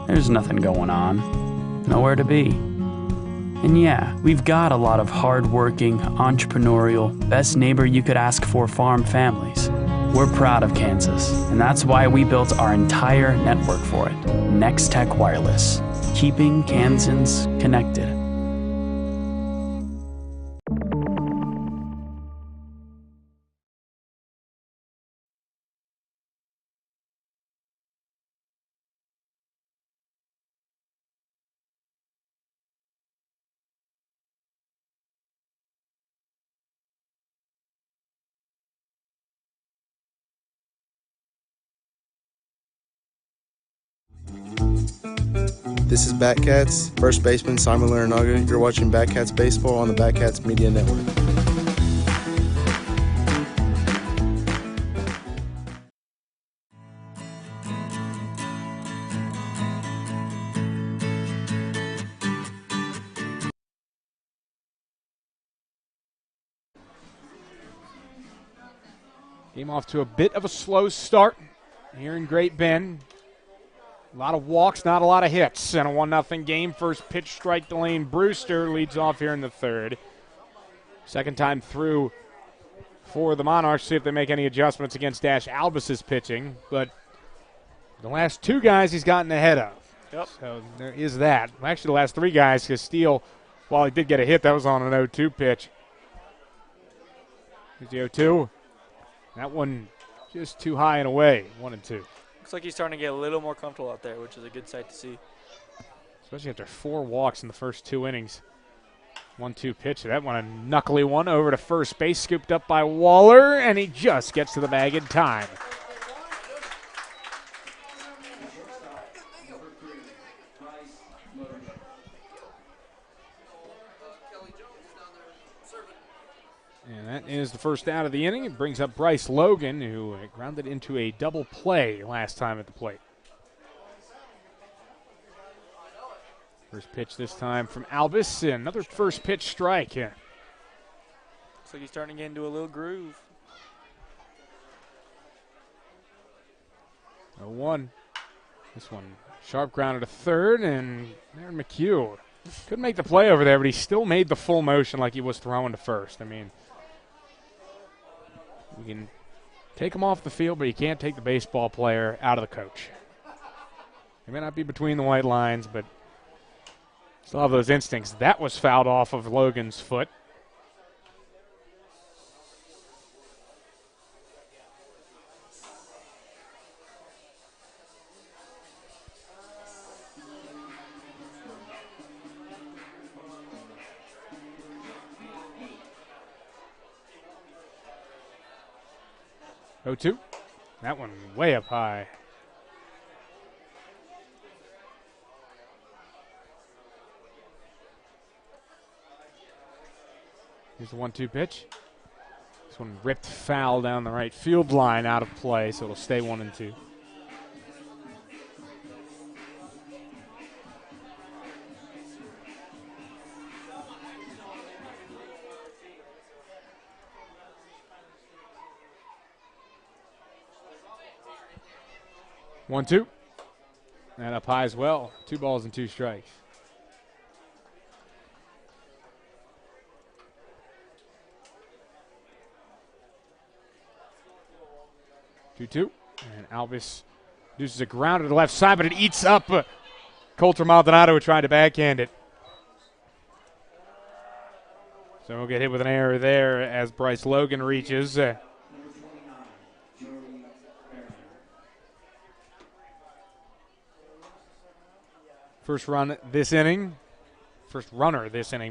There's nothing going on. Nowhere to be. And yeah, we've got a lot of hard-working, entrepreneurial, best neighbor you could ask for farm families. We're proud of Kansas, and that's why we built our entire network for it. Next Tech Wireless, keeping Kansans connected. This is Batcats, first baseman Simon Larinaga. You're watching Batcats Baseball on the Batcats Media Network. Game off to a bit of a slow start here in Great Bend. A lot of walks, not a lot of hits, and a 1-0 game. First pitch strike to Lane Brewster leads off here in the third. Second time through for the Monarchs, see if they make any adjustments against Dash Albus's pitching. But the last two guys he's gotten ahead of. Yep. So there is that. Actually, the last three guys, because Steele, while he did get a hit, that was on an 0-2 pitch. Here's the 0-2. That one just too high and away, 1-2. Looks like he's starting to get a little more comfortable out there, which is a good sight to see. Especially after 4 walks in the first 2 innings. 1-2 pitch. That one, a knuckly one over to first base, scooped up by Waller, and he just gets to the bag in time. And that is the first out of the inning. It brings up Bryce Logan, who grounded into a double play last time at the plate. First pitch this time from Albus. Another first pitch strike. Yeah. Looks like he's starting to get into a little groove. 0-1. This one sharp grounded to third, and there McHugh. Couldn't make the play over there, but he still made the full motion like he was throwing to first. I mean, you can take him off the field, but you can't take the baseball player out of the coach. He may not be between the white lines, but still have those instincts. That was fouled off of Logan's foot. Oh, 2. That one way up high. Here's the 1-2 pitch. This one ripped foul down the right field line, out of play, so it'll stay 1-2. One, 2. And up high as well. 2 balls and 2 strikes. Two. And Albus uses a grounder to the left side, but it eats up Coulter Maldonado, who tried to backhand it. So we'll get hit with an error there as Bryce Logan reaches. First runner this inning,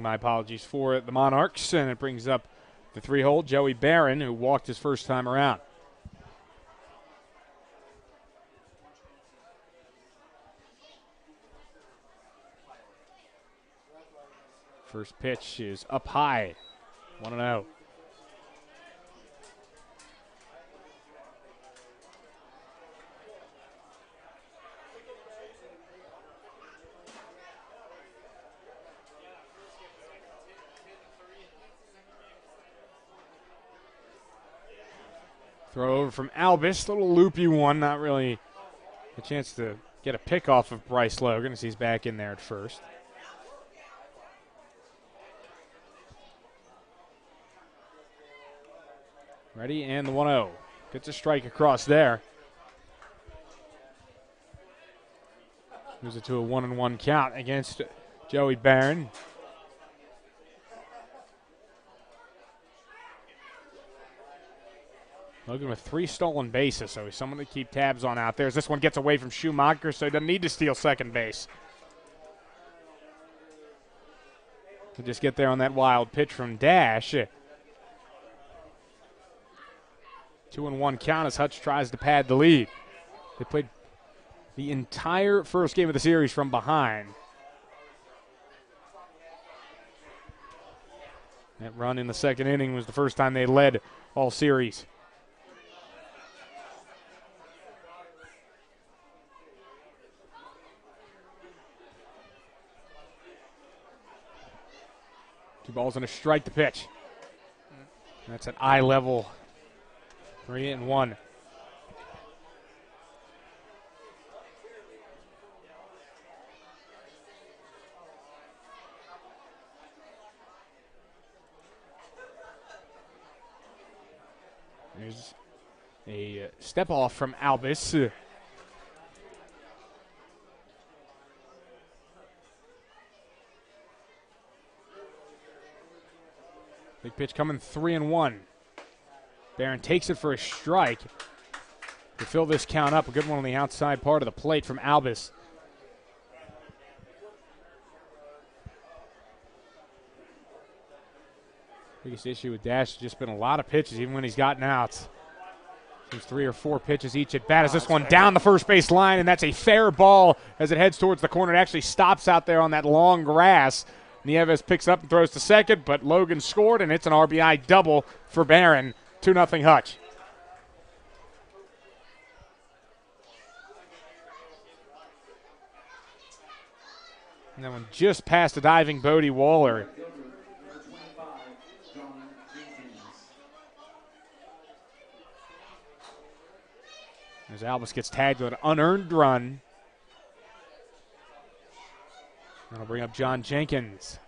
my apologies, for the Monarchs, and it brings up the 3-hole, Joey Barron, who walked his first time around. First pitch is up high, 1-0. Throw over from Albus, little loopy one, not really a chance to get a pick off of Bryce Logan as he's back in there at first. Ready, and the 1-0. Gets a strike across there. Moves it to a 1-1 count against Joey Barron. Logan with 3 stolen bases, so he's someone to keep tabs on out there. As this one gets away from Schumacher, so he doesn't need to steal second base. He'll just get there on that wild pitch from Dash. 2-1 count as Hutch tries to pad the lead. They played the entire first game of the series from behind. That run in the second inning was the first time they led all series. Two balls and a strike to pitch. That's an eye level. 3-1. There's a step off from Albus. Big pitch coming, 3-1. Barron takes it for a strike to fill this count up. A good one on the outside part of the plate from Albus. Biggest issue with Dash has just been a lot of pitches, even when he's gotten outs. Seems 3 or 4 pitches each at bat as this one down the first base line, and that's a fair ball as it heads towards the corner. It actually stops out there on that long grass. Nieves picks up and throws to second, but Logan scored, and it's an RBI double for Barron. 2-0 Hutch. And that one just past the diving Bodie Waller. As Albus gets tagged with an unearned run. That'll bring up John Jenkins.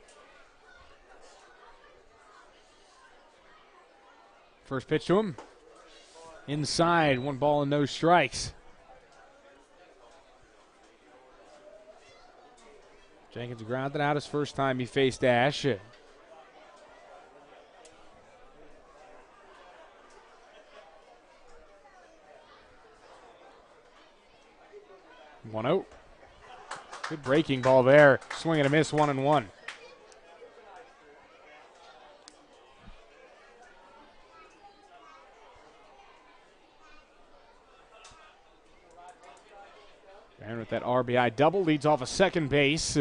First pitch to him. Inside, 1 ball and no strikes. Jenkins grounded out his first time he faced Ash. 1-0. Good breaking ball there. Swing and a miss, 1-1. Barron with that RBI double leads off a second base.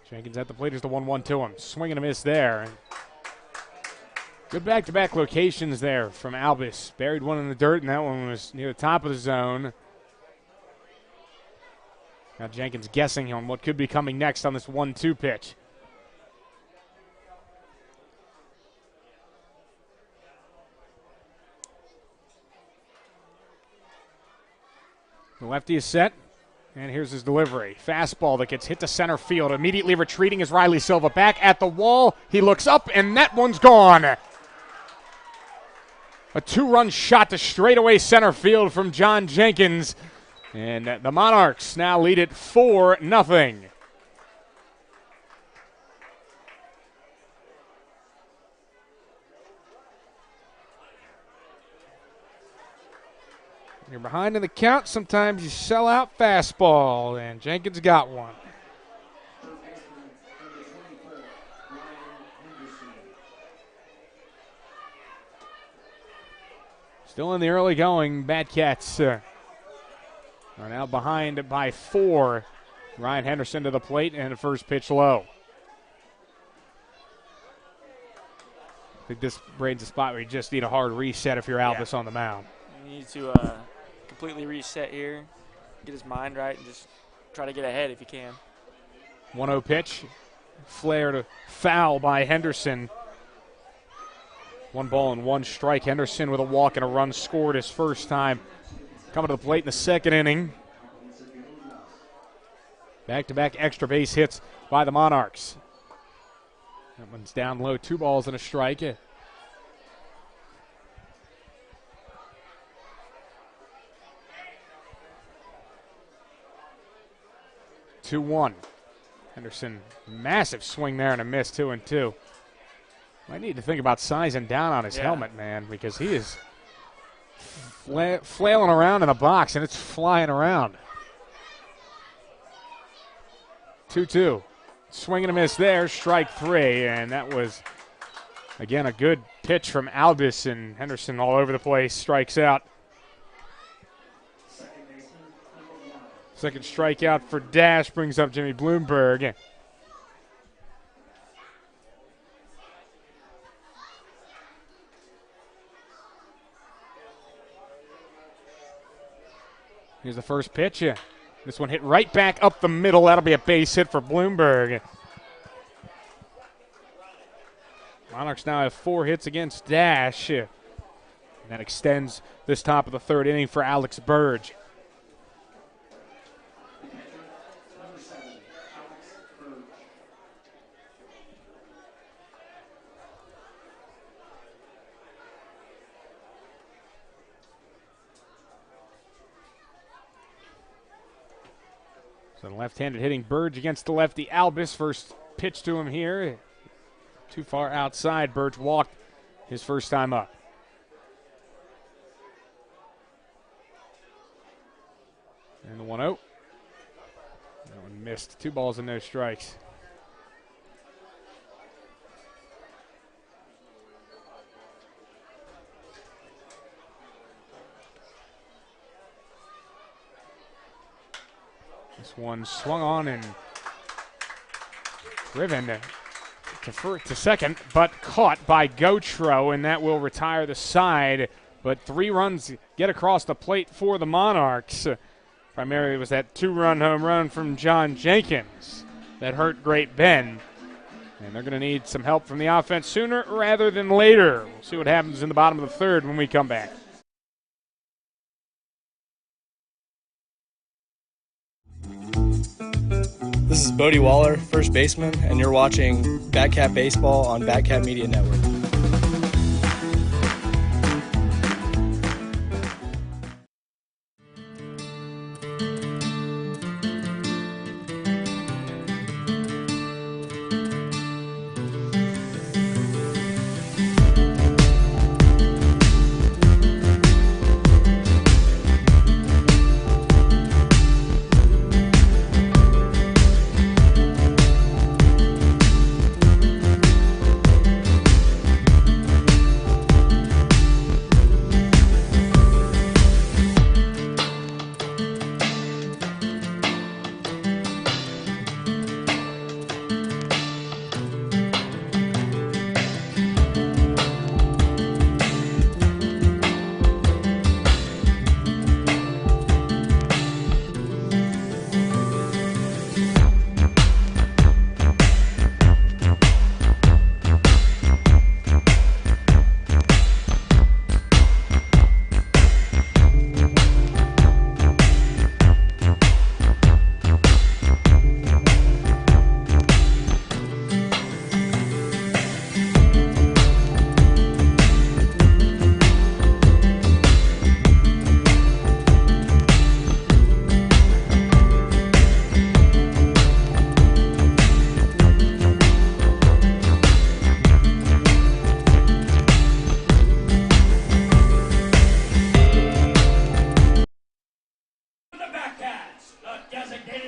Jenkins at the plate as the 1-1 to him. Swing and a miss there. Good back-to-back locations there from Albus. Buried one in the dirt, and that one was near the top of the zone. Now Jenkins guessing on what could be coming next on this 1-2 pitch. The lefty is set, and here's his delivery. Fastball that gets hit to center field. Immediately retreating is Riley Silva. Back at the wall. He looks up, and that one's gone. A 2-run shot to straightaway center field from John Jenkins. And the Monarchs now lead it 4-0. You're behind in the count. Sometimes you sell out fastball, and Jenkins got one. Still in the early going, Batcats are now behind by 4. Ryan Henderson to the plate and the first pitch low. I think this Braden's a spot where you just need a hard reset if you're Albus on the mound. You need to completely reset here, get his mind right, and just try to get ahead if you can. 1-0 pitch. Flare to foul by Henderson. 1 ball and 1 strike. Henderson with a walk and a run scored his first time coming to the plate in the second inning. Back-to-back extra base hits by the Monarchs. That one's down low. 2 balls and a strike. 2-1. Henderson, massive swing there and a miss, 2-2. Might need to think about sizing down on his helmet, man, because he is flailing around in the box and it's flying around. 2-2. Swing and a miss there, strike 3, and that was, again, a good pitch from Albus, and Henderson all over the place, strikes out. Second strikeout for Dash brings up Jimmy Bloomberg. Here's the first pitch. This one hit right back up the middle. That'll be a base hit for Bloomberg. Monarchs now have 4 hits against Dash. And that extends this top of the third inning for Alex Burge. So the left-handed hitting Burge against the lefty Albus. First pitch to him here. Too far outside. Burge walked his first time up. And the 1-0. That one missed. 2 balls and no strikes. This one swung on and driven to second, but caught by Gotro, and that will retire the side. But 3 runs get across the plate for the Monarchs. Primarily was that 2-run home run from John Jenkins that hurt Great Bend. And they're going to need some help from the offense sooner rather than later. We'll see what happens in the bottom of the third when we come back. This is Bodie Waller, first baseman, and you're watching Batcat Baseball on Batcat Media Network.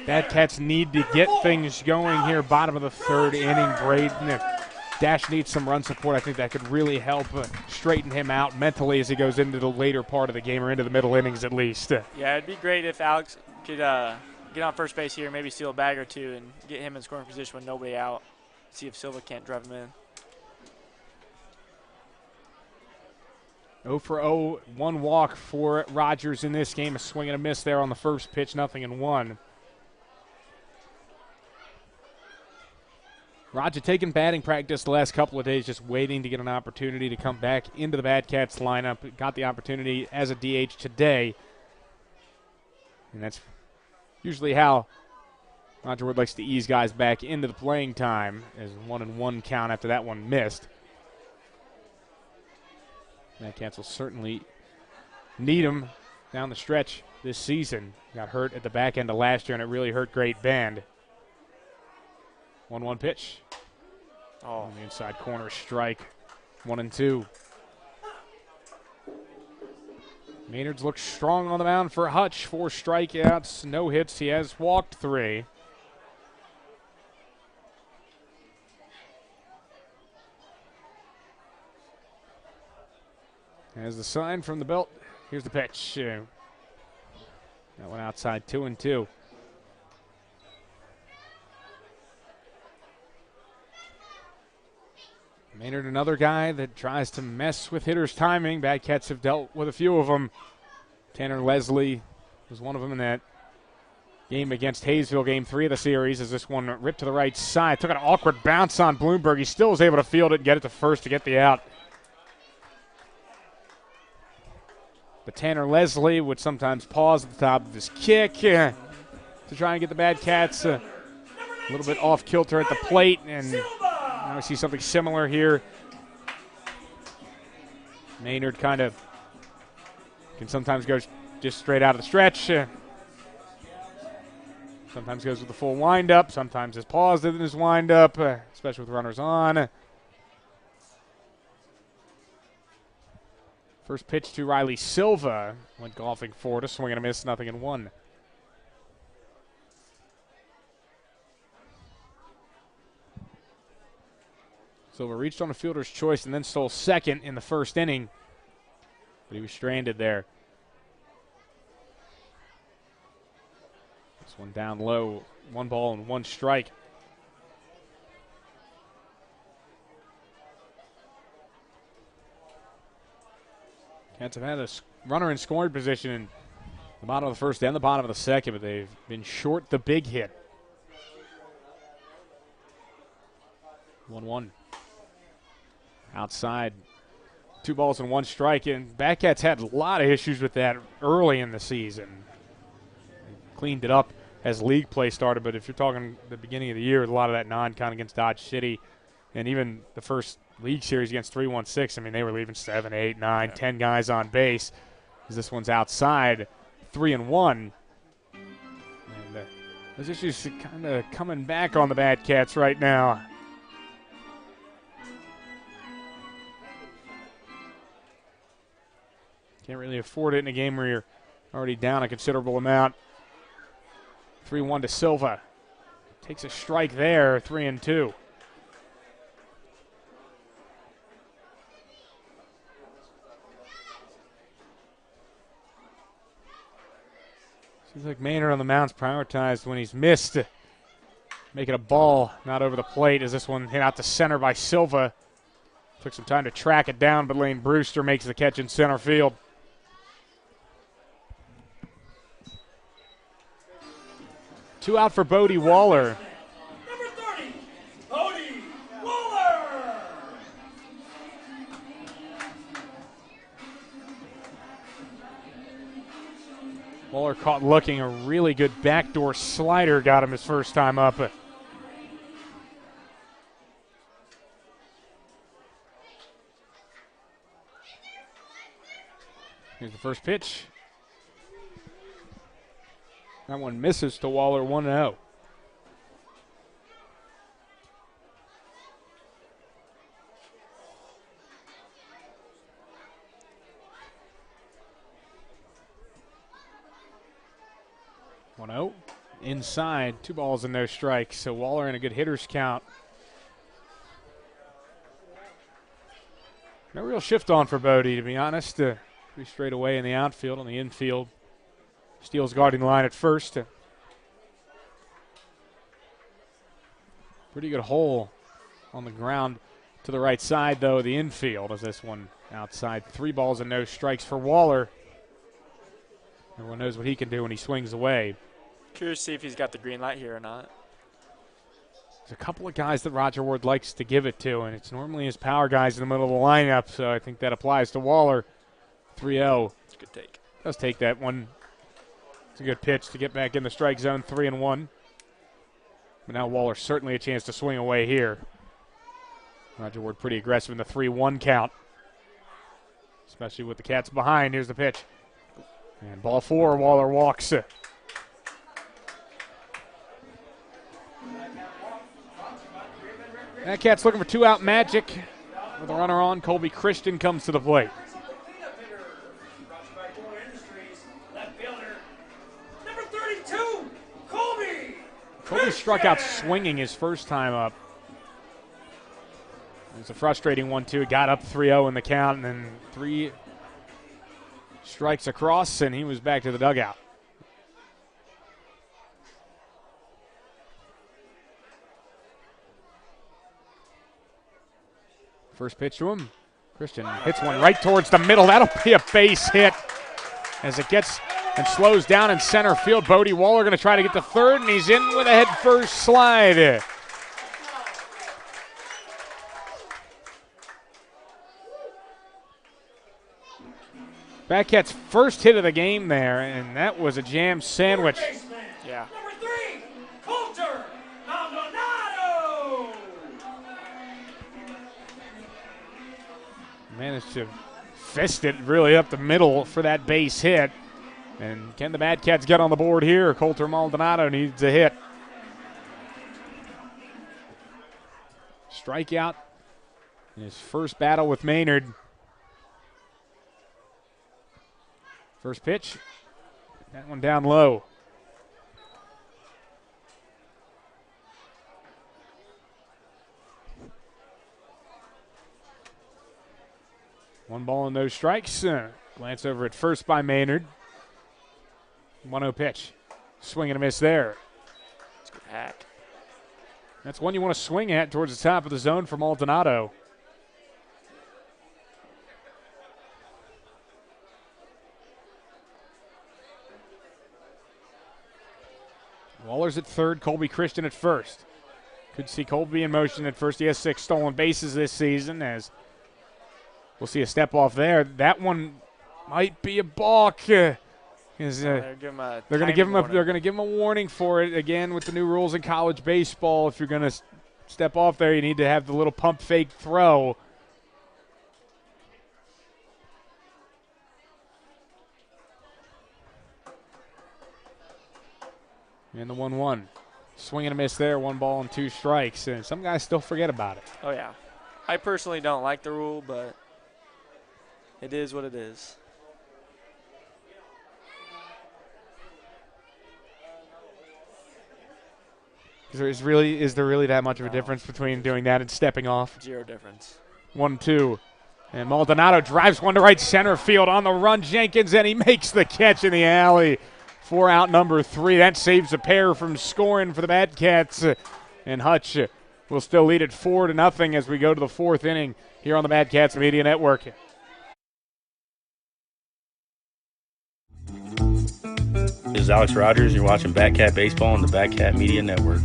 Batcats need to get things going here, bottom of the third inning. Braden, if Dash needs some run support, I think that could really help straighten him out mentally as he goes into the later part of the game, or into the middle innings at least. Yeah, it'd be great if Alex could get on first base here, maybe steal a bag or two, and get him in scoring position with nobody out. See if Silva can't drive him in. 0 for 0, 1 walk for Rogers in this game. A swing and a miss there on the first pitch, 0-1. Roger taking batting practice the last couple of days, just waiting to get an opportunity to come back into the Batcats lineup. Got the opportunity as a DH today. And that's usually how Roger Wood likes to ease guys back into the playing time, as 1-1 count after that one missed. Batcats will certainly need him down the stretch this season. Got hurt at the back end of last year, and it really hurt Great Bend. 1-1 pitch. Oh, on the inside corner, strike. 1-2. Maynard's looked strong on the mound for Hutch. 4 strikeouts, no hits. He has walked 3. As the sign from the belt, here's the pitch. That one outside, 2-2. Maynard, another guy that tries to mess with hitters' timing. Bad Cats have dealt with a few of them. Tanner Leslie was one of them in that game against Hayesville, game 3 of the series, as this one ripped to the right side. Took an awkward bounce on Bloomberg. He still was able to field it and get it to first to get the out. But Tanner Leslie would sometimes pause at the top of his kick to try and get the Bad Cats a little bit off kilter at the plate, and now we see something similar here. Maynard kind of can sometimes go just straight out of the stretch. Sometimes goes with the full windup. Sometimes is paused in his windup, especially with runners on. First pitch to Riley Silva. Went golfing for to swing and a miss, 0-1. Silva reached on a fielder's choice and then stole second in the first inning, but he was stranded there. This one down low, 1 ball and 1 strike. Cats have had a runner in scoring position in the bottom of the first and the bottom of the second, but they've been short the big hit. 1-1. Outside, 2 balls and 1 strike, and Bad Cats had a lot of issues with that early in the season. They cleaned it up as league play started, but if you're talking the beginning of the year, a lot of that non-con against Dodge City, and even the first league series against 316, I mean, they were leaving 7, 8, 9, 10 guys on base. As this one's outside, 3-1. And those issues are kind of coming back on the Bad Cats right now. Can't really afford it in a game where you're already down a considerable amount. 3-1 to Silva. Takes a strike there, 3-2. Seems like Maynard on the mound's prioritized when he's missed. Make it a ball, not over the plate, as this one hit out to center by Silva. Took some time to track it down, but Lane Brewster makes the catch in center field. Two out for Bodie Waller. Number 30, Bodie Waller. Waller caught looking. A really good backdoor slider got him his first time up. Here's the first pitch. That one misses to Waller, 1-0. Inside, 2 balls and no strikes. So Waller in a good hitter's count. No real shift on for Bodie, to be honest. Pretty straight away in the outfield, on the infield. Steals guarding the line at first. Pretty good hole on the ground to the right side, though, the infield, as this one outside. 3 balls and no strikes for Waller. Everyone knows what he can do when he swings away. Curious to see if he's got the green light here or not. There's a couple of guys that Roger Ward likes to give it to, and it's normally his power guys in the middle of the lineup, so I think that applies to Waller. 3-0. It's a good take. Does take that one. It's a good pitch to get back in the strike zone, 3-1. But now Waller certainly a chance to swing away here. Roger Ward pretty aggressive in the 3-1 count, especially with the Cats behind. Here's the pitch. And ball 4, Waller walks. That Cats looking for 2-out magic. With a runner on, Colby Christian comes to the plate. Colby struck out swinging his first time up. It was a frustrating 1-2. Got up 3-0 in the count, and then 3 Strikes across, and he was back to the dugout. First pitch to him. Christian hits one right towards the middle. That'll be a base hit as it gets and slows down in center field. Bodie Waller going to try to get to third, and he's in with a head-first slide. Batcats' first hit of the game there, and that was a jam sandwich. Yeah. Number 3, Coulter Maldonado. Managed to fist it really up the middle for that base hit. And can the Batcats get on the board here? Coulter Maldonado needs a hit. Strikeout in his first battle with Maynard. First pitch, that one down low. One ball and no strikes. Glance over at first by Maynard. 1-0 pitch. Swing and a miss there. It's a good hack. That's one you want to swing at towards the top of the zone for Maldonado. Waller's at third, Colby Christian at first. Could see Colby in motion at first. He has 6 stolen bases this season, as we'll see a step off there. That one might be a balk. They're going to give him a warning for it again with the new rules in college baseball. If you're going to step off there, you need to have the little pump fake throw. And the 1-1. Swing and a miss there, 1 ball and 2 strikes. And some guys still forget about it. Oh, yeah. I personally don't like the rule, but it is what it is. Is there really that much of a difference between doing that and stepping off? 0 difference. 1-2. And Maldonado drives one to right center field on the run. Jenkins, and he makes the catch in the alley. 4 out, number 3. That saves a pair from scoring for the Batcats. And Hutch will still lead it 4-0 as we go to the 4th inning here on the Batcats Media Network. This is Alex Rogers. You're watching Batcat Baseball on the Batcat Media Network.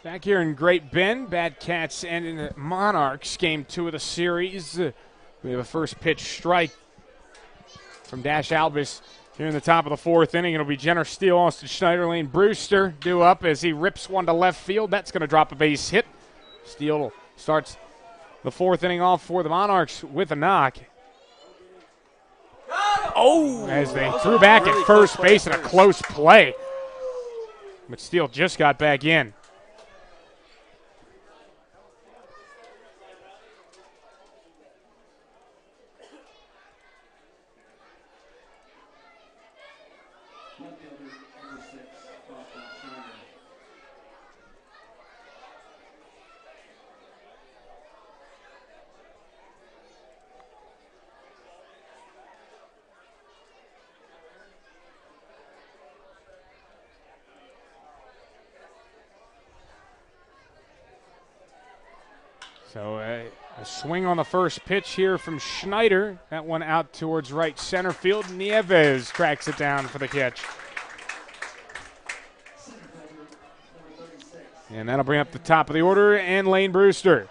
Back here in Great Bend, Batcats and the Monarchs, game 2 of the series. We have a first pitch strike from Dash Albus Here in the top of the fourth inning, it'll be Jenner Steele, Austin Schneider, Lane Brewster due up as he rips one to left field. That's going to drop a base hit. Steele starts the fourth inning off for the Monarchs with a knock. Oh! As they threw back at first base in a close play. But Steele just got back in. So a swing on the first pitch here from Schneider. That one out towards right center field. Nieves tracks it down for the catch. And that'll bring up the top of the order and Lane Brewster.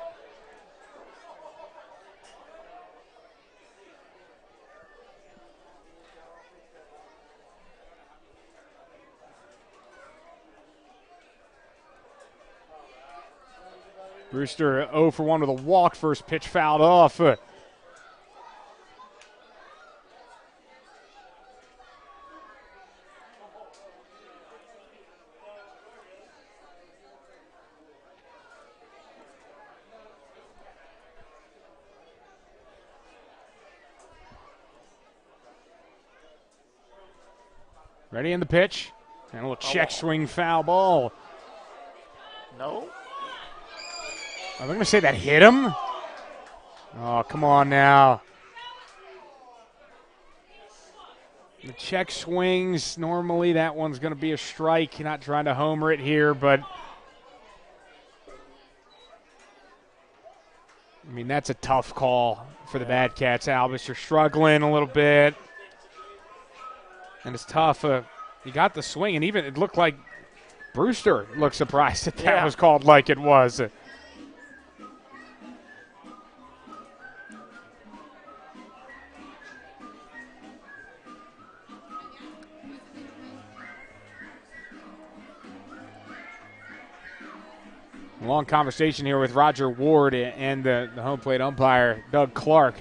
Brewster 0 for 1 with a walk. First pitch fouled off. Ready in the pitch. And a little check swing foul ball. No. I'm going to say that hit him. Oh, come on now. The check swings, normally that one's going to be a strike. You're not trying to homer it here, but I mean, that's a tough call for the Bad Cats. Albus, you're struggling a little bit, and it's tough. You got the swing, and even it looked like Brewster looked surprised that was called like it was. Long conversation here with Roger Ward and the home plate umpire, Doug Clark.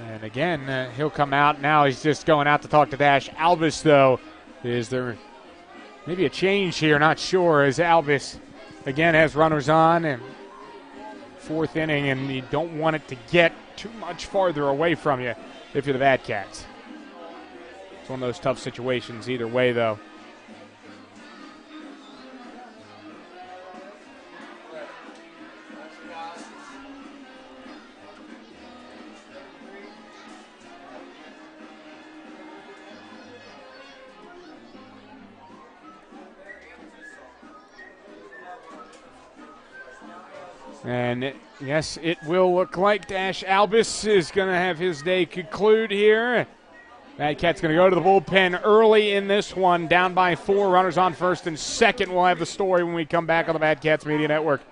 And again, he'll come out. Now he's just going out to talk to Dash Albus, though. Is there maybe a change here? Not sure, as Albus again has runners on and fourth inning, and you don't want it to get too much farther away from you if you're the Bad Cats. It's one of those tough situations either way, though. And yes, it will look like Dash Albus is going to have his day conclude here. Bad Cat's going to go to the bullpen early in this one, down by 4, runners on first and second. We'll have the story when we come back on the Bad Cats Media Network.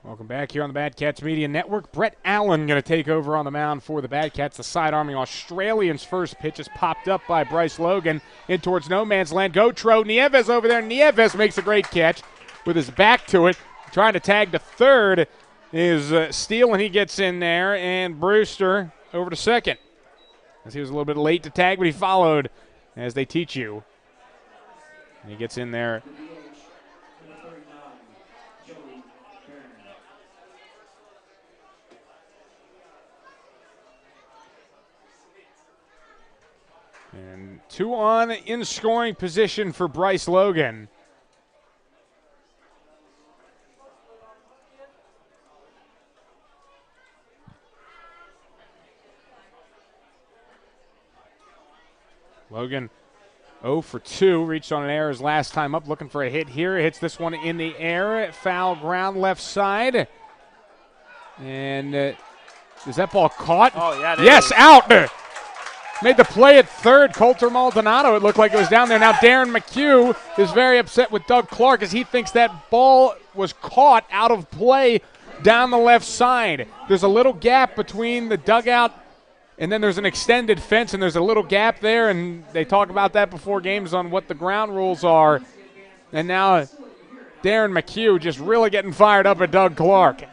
Welcome back here on the Bad Cats Media Network. Brett Allen going to take over on the mound for the Bad Cats. The side-arming Australians' first pitch is popped up by Bryce Logan in towards no man's land. Gotro, Nieves over there. Nieves makes a great catch with his back to it. Trying to tag to third is Steele, and he gets in there. And Brewster over to second. As he was a little bit late to tag, but he followed, as they teach you. And he gets in there. And 2 on in scoring position for Bryce Logan. Logan 0 for 2, reached on an error his last time up, looking for a hit here. Hits this one in the air, foul ground left side. And is that ball caught? Oh, yeah. Yes, out. Made the play at third. Coulter Maldonado, it looked like it was down there. Now Darren McHugh is very upset with Doug Clark as he thinks that ball was caught out of play down the left side. There's a little gap between the dugout and then there's an extended fence, and there's a little gap there, and they talk about that before games on what the ground rules are. And now Darren McHugh just really getting fired up at Doug Clark.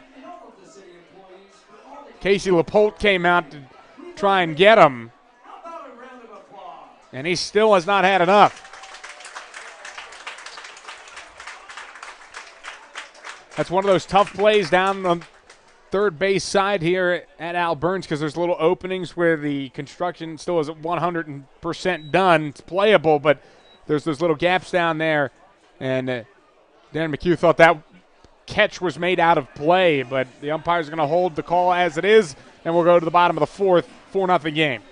Casey LaPolte came out to try and get him, and he still has not had enough. That's one of those tough plays down the third base side here at Al Burns because there's little openings where the construction still isn't 100% done. It's playable, but there's those little gaps down there. And Darren McHugh thought that catch was made out of play, but the umpire's going to hold the call as it is, and we'll go to the bottom of the fourth, 4-0 game.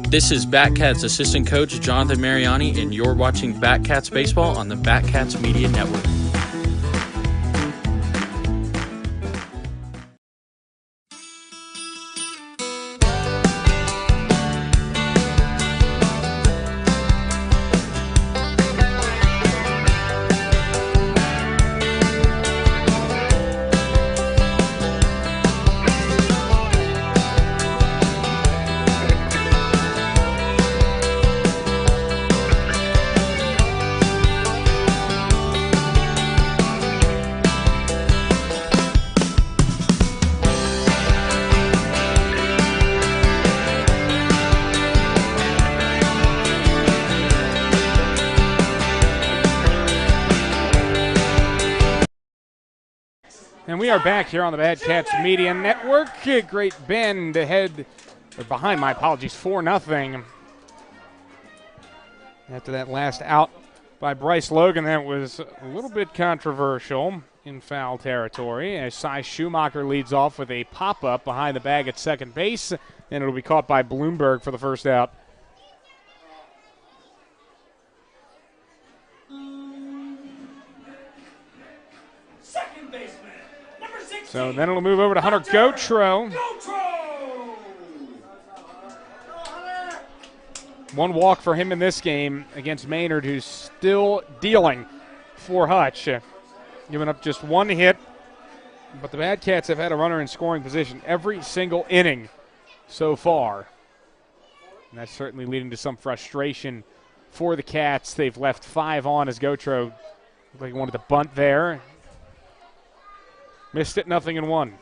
This is Batcats assistant coach Jonathan Mariani, and you're watching Batcats Baseball on the Batcats Media Network. And we are back here on the Bad Cats Media Network. Great bend ahead, or behind, my apologies, 4-0. After that last out by Bryce Logan, that was a little bit controversial in foul territory. As Cy Schumacher leads off with a pop-up behind the bag at second base, and it'll be caught by Bloomberg for the first out. So then it'll move over to Hunter Gotro. One walk for him in this game against Maynard, who's still dealing for Hutch. Giving up just one hit, but the Bad Cats have had a runner in scoring position every single inning so far. And that's certainly leading to some frustration for the Cats. They've left 5 on as Gotro looked like he wanted to bunt there. Missed it, 0-1.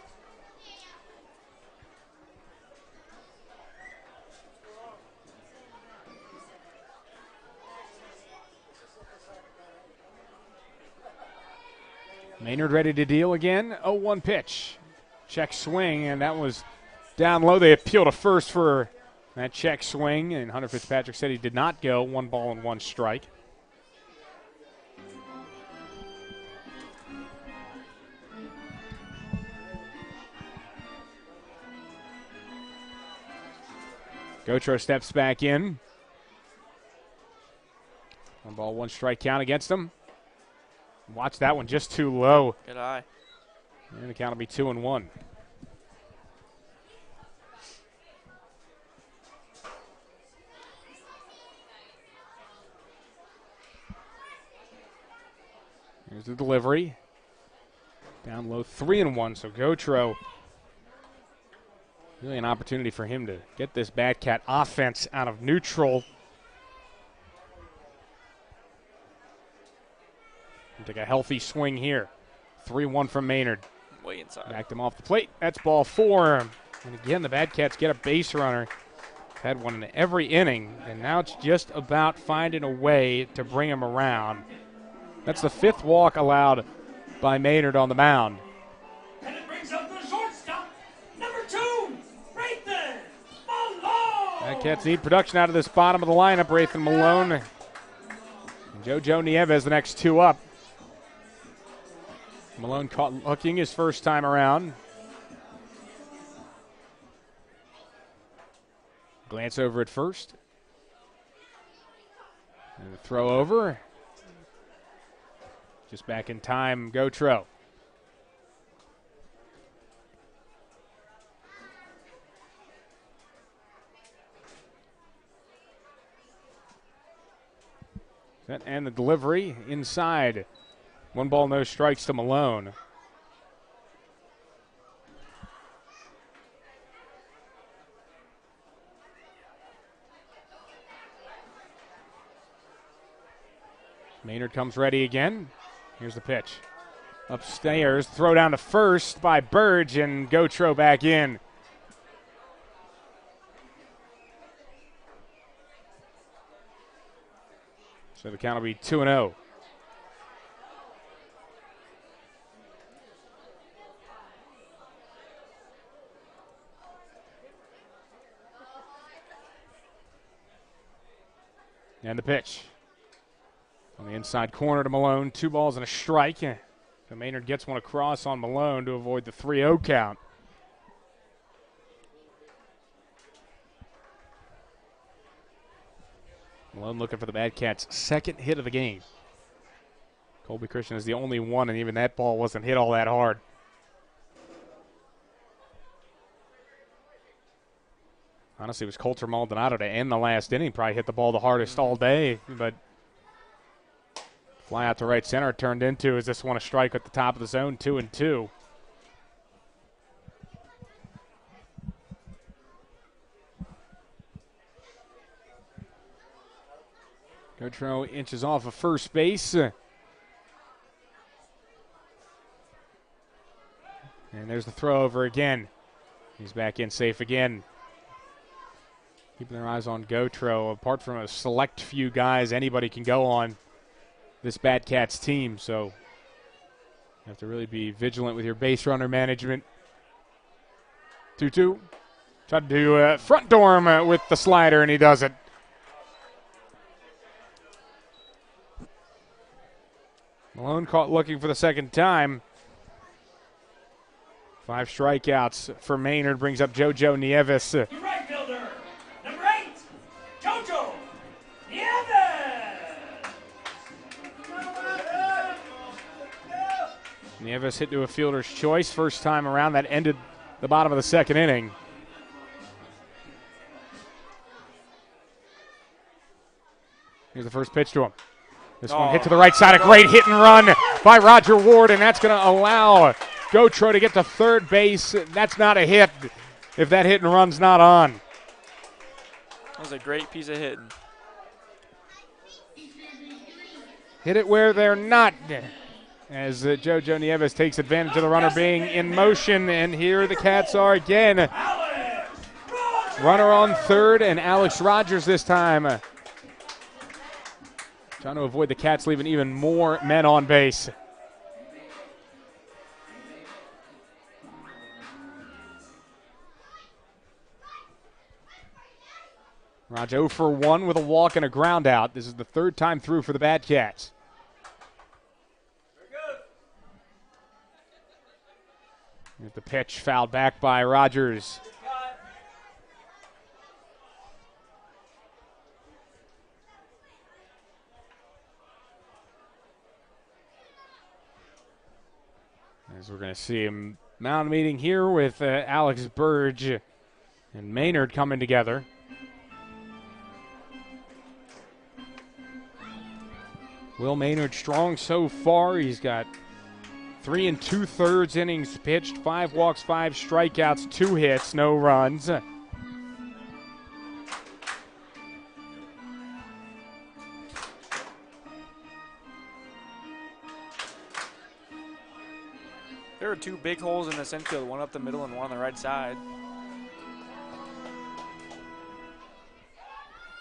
Maynard ready to deal again. 0-1 pitch. Check swing, and that was down low. They appealed to first for that check swing, and Hunter Fitzpatrick said he did not go. 1 ball and 1 strike. Gotro steps back in. 1 ball, 1 strike count against him. Watch that one, just too low. Good eye. And the count will be 2-1. There's the delivery. Down low, 3-1. So Gautreaux, really an opportunity for him to get this Batcat offense out of neutral. And take a healthy swing here. 3-1 from Maynard. Way inside. Backed him off the plate. That's ball 4. And again, the Batcats get a base runner. Had one in every inning, and now it's just about finding a way to bring him around. That's the 5th walk allowed by Maynard on the mound. And it brings up the shortstop, number 2, Rathan Malone. Batcats need production out of this bottom of the lineup. Rathan Malone and JoJo Nieves, the next 2 up. Malone caught hooking his first time around. Glance over at first. And the throw over. Just back in time, Gautreaux. And the delivery inside. 1 ball, no strikes to Malone. Maynard comes ready again. Here's the pitch. Upstairs, throw down to first by Burge, and Gautreaux back in. So the count will be 2-0. And the pitch. On the inside corner to Malone, 2 balls and a strike. So Maynard gets one across on Malone to avoid the 3-0 count. Malone looking for the Batcats' 2nd hit of the game. Colby Christian is the only one, and even that ball wasn't hit all that hard. Honestly, it was Coulter Maldonado to end the last inning. Probably hit the ball the hardest all day, but fly out to right center turned into is this one a strike at the top of the zone, 2-2. Gautreaux inches off of first base. And there's the throw over again. He's back in safe again. Keeping their eyes on Gautreaux. Apart from a select few guys, anybody can go on this Batcats team, so you have to really be vigilant with your base runner management. 2-2. Tried to do front dorm with the slider, and he does it. Malone caught looking for the 2nd time. 5 strikeouts for Maynard brings up JoJo Nieves. The right fielder, number 8, JoJo Nieves. Nieves hit to a fielder's choice first time around. That ended the bottom of the 2nd inning. Here's the first pitch to him. This one hit to the right side. A great hit and run by Roger Ward, and that's going to allow Gautreaux to get to third base. That's not a hit if that hit and run's not on. That was a great piece of hitting. Hit it where they're not, as JoJo Nieves takes advantage of the runner being in motion, and here the Cats are again. Runner on third, and Alex Rogers this time. Trying to avoid the Cats leaving even more men on base. Raj 0 for 1 with a walk and a ground out. This is the 3rd time through for the Batcats. Here's the pitch, fouled back by Rogers. As we're going to see a mound meeting here with Alex Burge and Maynard coming together. Will Maynard strong so far. He's got 3 2/3 innings pitched, 5 walks, 5 strikeouts, 2 hits, no runs. There are 2 big holes in this infield, one up the middle and one on the right side.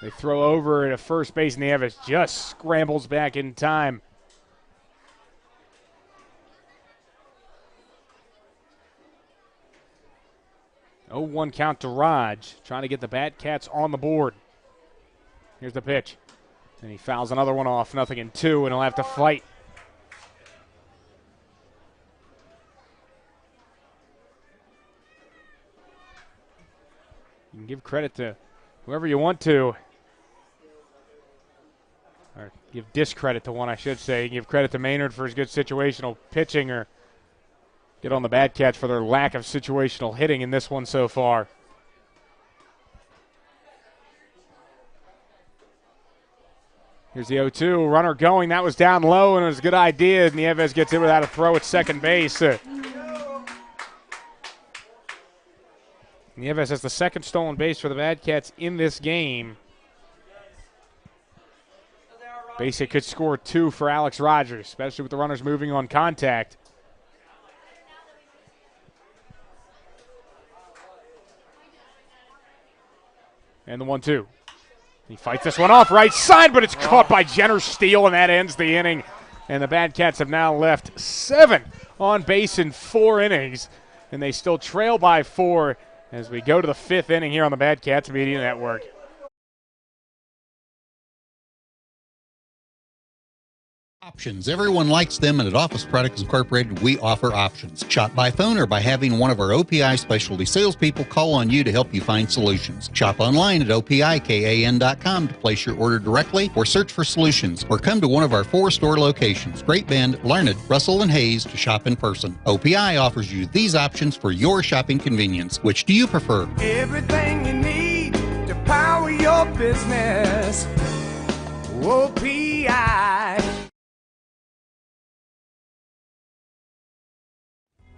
They throw over at first base, and Nieves just scrambles back in time. Oh, 1 count to Raj, trying to get the Batcats on the board. Here's the pitch. And he fouls another one off, 0-2, and he'll have to fight. You can give credit to whoever you want to. Or give discredit to one, I should say. You can give credit to Maynard for his good situational pitching, or get on the Batcats for their lack of situational hitting in this one so far. Here's the 0-2. Runner going. That was down low, and it was a good idea. Nieves gets in without a throw at second base. Nieves has the second stolen base for the Batcats in this game. Base hit could score 2 for Alex Rogers, especially with the runners moving on contact. And the 1-2. He fights this one off right side, but it's caught by Jenner Steele, and that ends the inning. And the Batcats have now left 7 on base in 4 innings, and they still trail by 4 as we go to the 5th inning here on the Batcats Media Network. Options. Everyone likes them, and at Office Products Incorporated, we offer options. Shop by phone or by having one of our OPI specialty salespeople call on you to help you find solutions. Shop online at OPIKAN.com to place your order directly or search for solutions, or come to one of our 4 store locations, Great Bend, Larned, Russell, and Hayes, to shop in person. OPI offers you these options for your shopping convenience. Which do you prefer? Everything you need to power your business. OPI.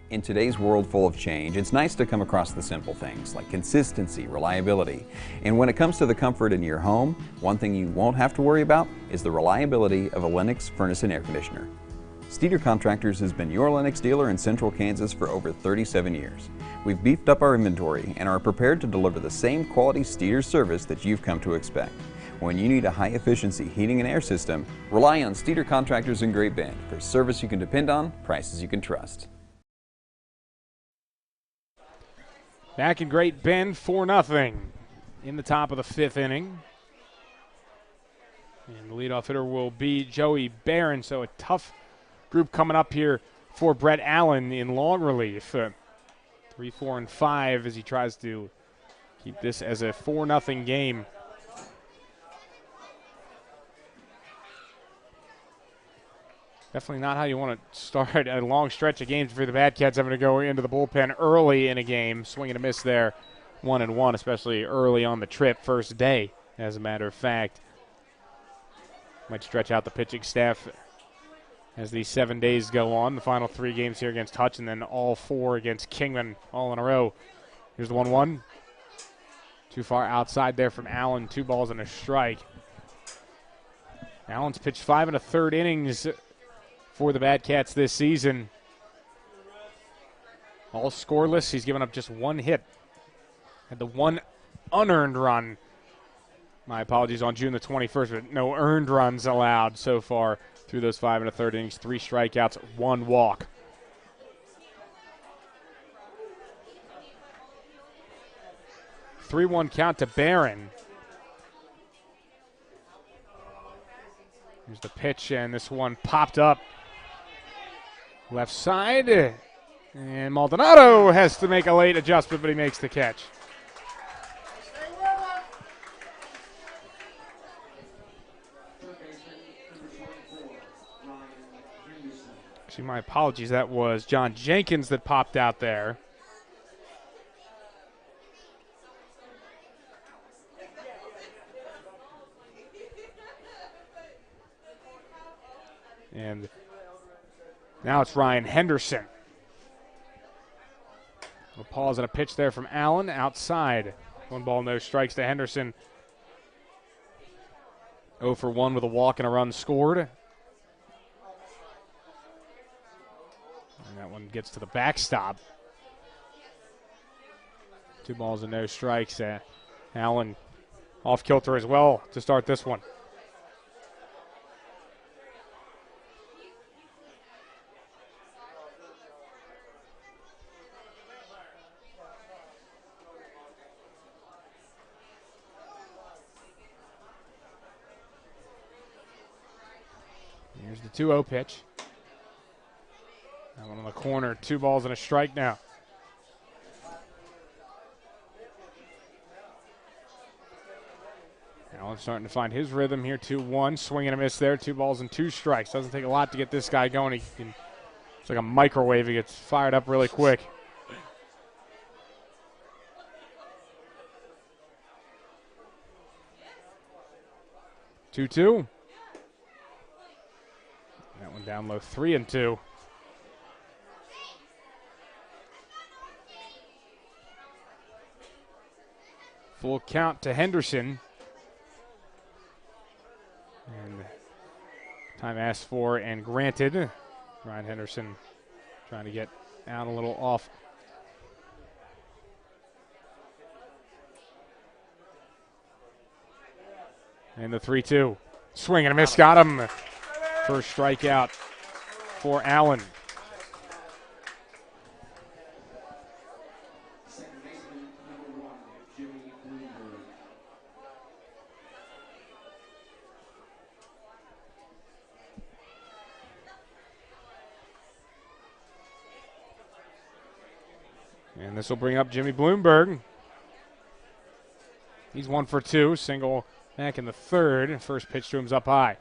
In today's world full of change, it's nice to come across the simple things like consistency, reliability. And when it comes to the comfort in your home, one thing you won't have to worry about is the reliability of a Lennox furnace and air conditioner. Steeder Contractors has been your Lennox dealer in Central Kansas for over 37 years. We've beefed up our inventory and are prepared to deliver the same quality Steeder service that you've come to expect. When you need a high-efficiency heating and air system, rely on Steeder Contractors in Great Bend for service you can depend on, prices you can trust. Back in Great Bend, 4-0 in the top of the 5th inning. And the leadoff hitter will be Joey Barron, so a tough group coming up here for Brett Allen in long relief. 3, 4, and 5 as he tries to keep this as a 4-0 game. Definitely not how you want to start a long stretch of games for the Batcats, having to go into the bullpen early in a game. Swing and a miss there, 1-1, especially early on the trip, first day, as a matter of fact. Might stretch out the pitching staff as these 7 days go on. The final 3 games here against Hutchinson, then all 4 against Kingman, all in a row. Here's the 1-1. Too far outside there from Allen, 2 balls and a strike. Allen's pitched 5 1/3 innings for the Batcats this season. All scoreless. He's given up just 1 hit. Had the 1 unearned run. My apologies, on June the 21st, but no earned runs allowed so far through those 5 1/3 innings. 3 strikeouts, 1 walk. The 3-1 count to Barron. Here's the pitch, and this one popped up. Left side, and Maldonado has to make a late adjustment, but he makes the catch. Actually, my apologies, that was John Jenkins that popped out there. Now it's Ryan Henderson. A pause and a pitch there from Allen outside. 1 ball, no strikes to Henderson. 0 for 1 with a walk and a run scored. And that one gets to the backstop. 2 balls and no strikes. Allen off kilter as well to start this one. Here's the 2-0 pitch. That one on the corner, 2 balls and a strike now. Allen starting to find his rhythm here, 2-1. Swing and a miss there, 2 balls and 2 strikes. Doesn't take a lot to get this guy going. It's like a microwave. He gets fired up really quick. Two. That one down low, 3-2. Full count to Henderson. And time asked for and granted. Ryan Henderson trying to get out a little off. And the 3-2. Swing and a miss, got him. First strikeout for Allen. And this will bring up Jimmy Bloomberg. He's 1 for 2, single back in the third. First pitch to him's up high.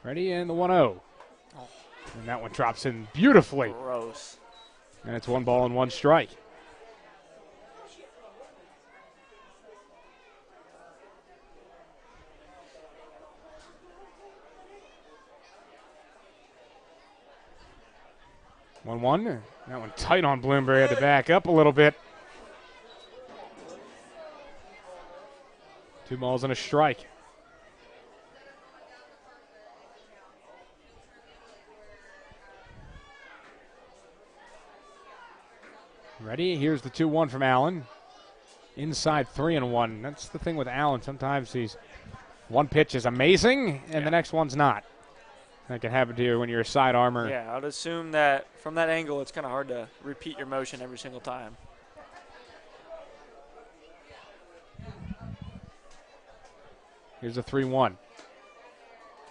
Ready, and the 1-0. And that one drops in beautifully. Gross. And it's 1 ball and 1 strike. One. That one tight on Bloomberg. Had to back up a little bit. 2 balls and a strike. Ready? Here's the 2-1 from Allen. Inside 3-1. That's the thing with Allen. Sometimes one pitch is amazing and the next one's not. That can happen to you when you're a side armor. Yeah, I would assume that from that angle it's kind of hard to repeat your motion every single time. Here's a 3-1.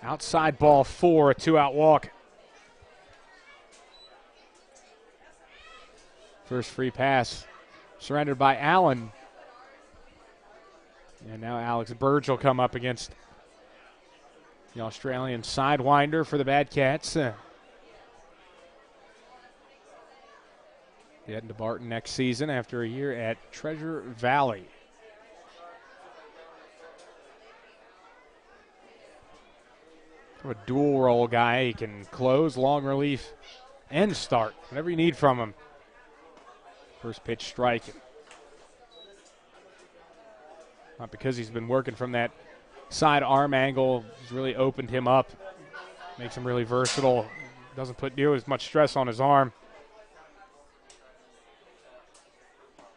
Outside ball 4, a 2-out walk. First free pass surrendered by Allen. And now Alex Burge will come up against the Australian sidewinder for the Bad Cats. Heading to Barton next season after a year at Treasure Valley. A dual role guy. He can close, long relief, and start. Whatever you need from him. First pitch strike. Not because he's been working from that side arm angle. He's really opened him up. Makes him really versatile. Doesn't put nearly as much stress on his arm.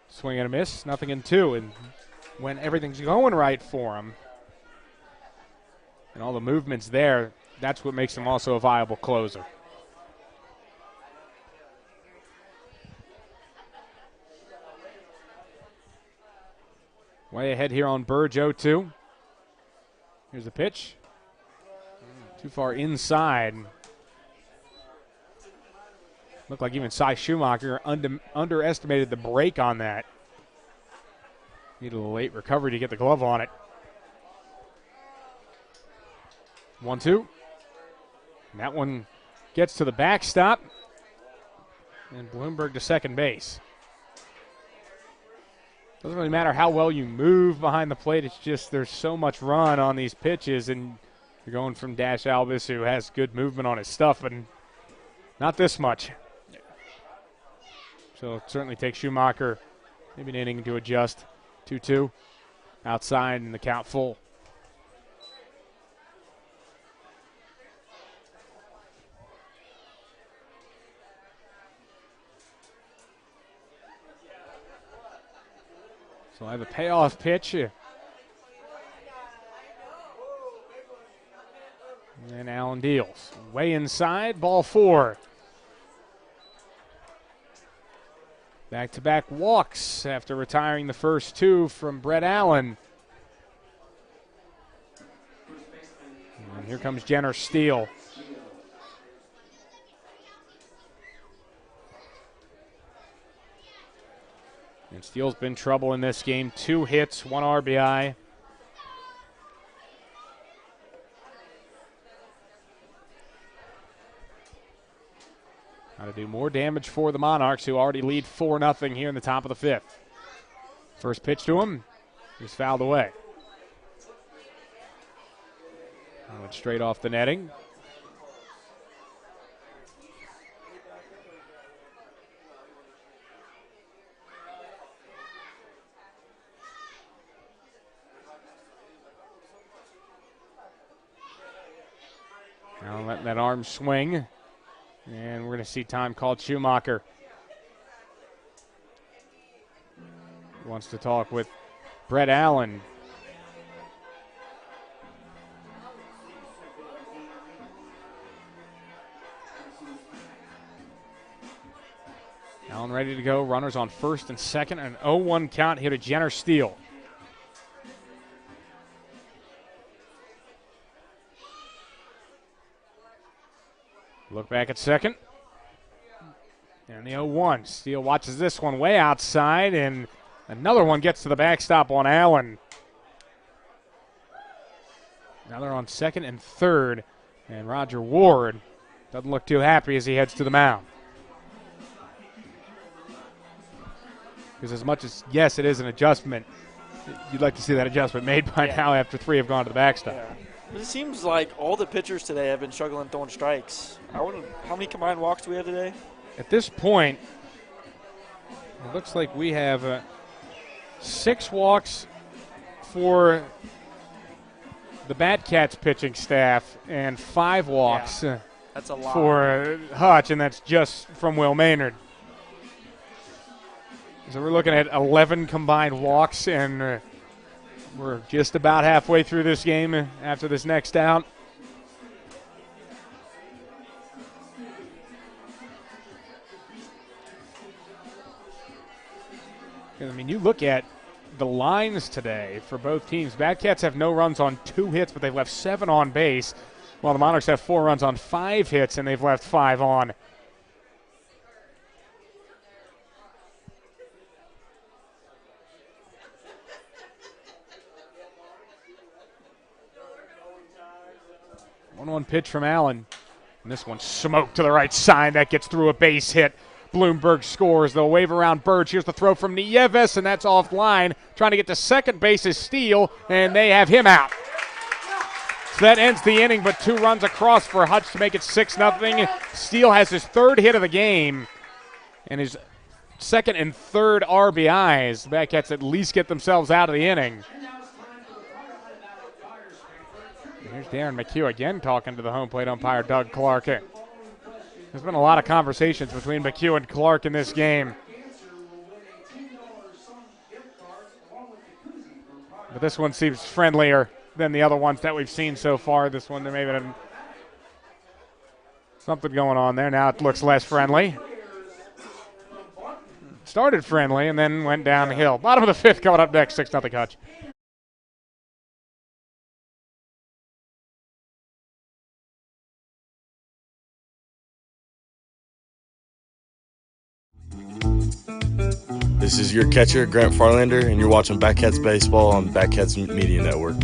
Swing and a miss. Nothing in 2. And when everything's going right for him and all the movements there, that's what makes him also a viable closer. Way ahead here on Burge, 0-2. Here's the pitch. Too far inside. Looked like even Cy Schumacher underestimated the break on that. Needed a late recovery to get the glove on it. 1-2. And that one gets to the backstop. and Bloomberg to second base. Doesn't really matter how well you move behind the plate. It's just there's so much run on these pitches, and you're going from Dash Albus, who has good movement on his stuff, and not this much. So it certainly takes Schumacher maybe an inning to adjust. 2-2 outside and the count full. So I have a payoff pitch. And Allen deals. Way inside, ball 4. Back-to-back walks after retiring the first 2 from Brett Allen. And here comes Jenner Steele. And Steele's been trouble in this game. 2 hits, 1 RBI. Got to do more damage for the Monarchs, who already lead 4-0 here in the top of the 5th. First pitch to him is fouled away. Went straight off the netting. Now letting that arm swing. And we're going to see time called Schumacher. Wants to talk with Brett Allen. Allen ready to go. Runners on first and second. An 0-1 count here to Jenner Steele. Look back at second. And the 0-1. Steele watches this one way outside, and another one gets to the backstop on Allen. Now they're on second and third, and Roger Ward doesn't look too happy as he heads to the mound. Because as much as, yes, it is an adjustment, you'd like to see that adjustment made by now after 3 have gone to the backstop. Yeah. It seems like all the pitchers today have been struggling throwing strikes. How many combined walks do we have today? At this point, it looks like we have 6 walks for the Batcats pitching staff and 5 walks that's a lot. For Hutch, and that's just from Will Maynard. So we're looking at 11 combined walks, and we're just about halfway through this game after this next out. I mean, you look at the lines today for both teams. Batcats have no runs on 2 hits, but they've left 7 on base, while the Monarchs have 4 runs on 5 hits, and they've left 5 on. One pitch from Allen. And this one smoked to the right side. That gets through a base hit. Bloomberg scores. They'll wave around Birch. Here's the throw from Nieves, and that's offline. Trying to get to second base is Steele, and they have him out. So that ends the inning, but 2 runs across for Hutch to make it 6-0. Steele has his 3rd hit of the game and his 2nd and 3rd RBIs. The Batcats at least get themselves out of the inning. Here's Darren McHugh again talking to the home plate umpire, Doug Clark. There's been a lot of conversations between McHugh and Clark in this game. But this one seems friendlier than the other ones that we've seen so far. This one, there may have been something going on there. Now it looks less friendly. Started friendly and then went downhill. Bottom of the 5th coming up next, 6-0 Hutch. This is your catcher, Grant Farlander, and you're watching Batcats Baseball on Batcats Media Network.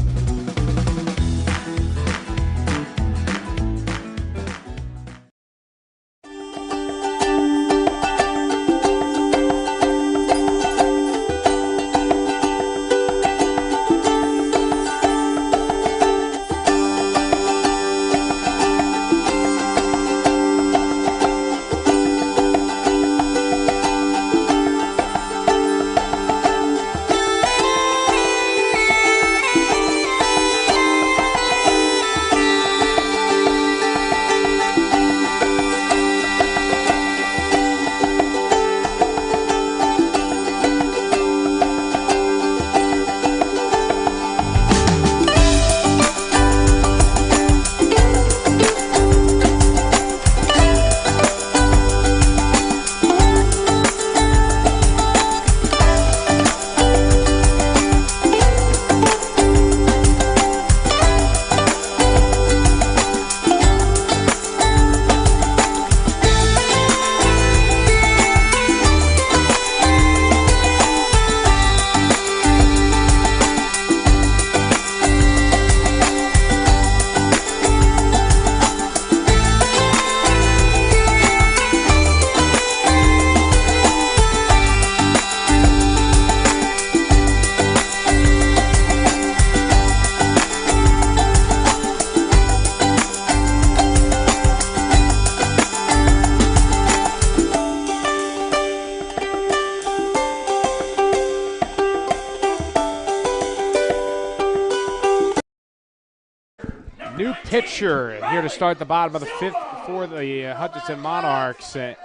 new pitcher here to start the bottom of the fifth for the Hutchinson Monarchs. It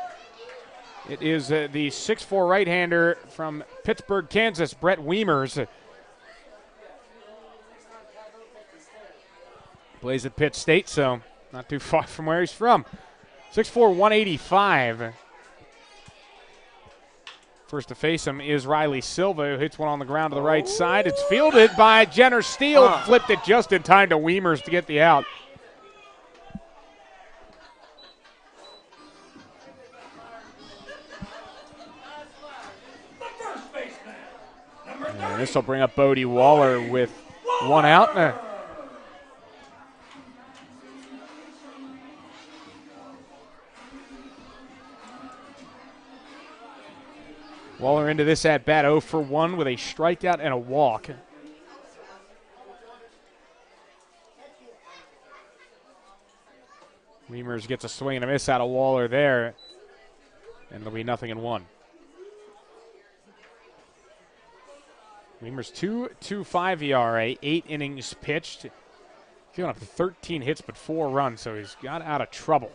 is the 6'4" right-hander from Pittsburgh, Kansas, Brett Wiemers. Plays at Pitt State, so not too far from where he's from. 6'4", 185. First to face him is Riley Silva, who hits one on the ground to the right side. It's fielded by Jenner Steele. Flipped it just in time to Wiemers to get the out. And this will bring up Bodie Waller with one out. Waller into this at-bat 0 for 1 with a strikeout and a walk. Wiemers gets a swing and a miss out of Waller there, and it'll be 0-1. Wiemers 2.25 ERA, 8 innings pitched. Giving up 13 hits but 4 runs, so he's got out of trouble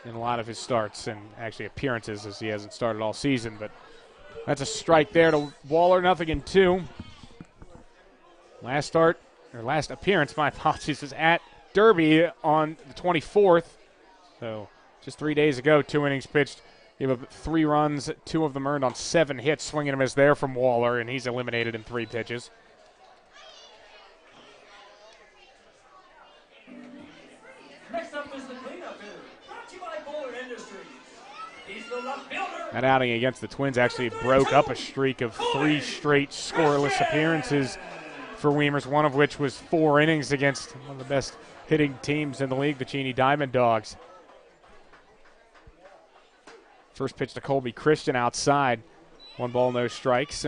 in a lot of his starts and actually appearances, as he hasn't started all season. But that's a strike there to Waller, 0-2. Last appearance, my apologies, is at Derby on the 24th. So just 3 days ago, 2 innings pitched. Gave up 3 runs, 2 of them earned on 7 hits. Swinging and a miss there from Waller, and he's eliminated in 3 pitches. Next up is the cleanup hitter, brought to you by Bowler Industries. He's the left fielder. That outing against the Twins actually broke up a streak of 3 straight scoreless appearances for Wiemers, one of which was 4 innings against one of the best hitting teams in the league, the Cheney Diamond Dogs. First pitch to Colby Christian outside. 1 ball, no strikes.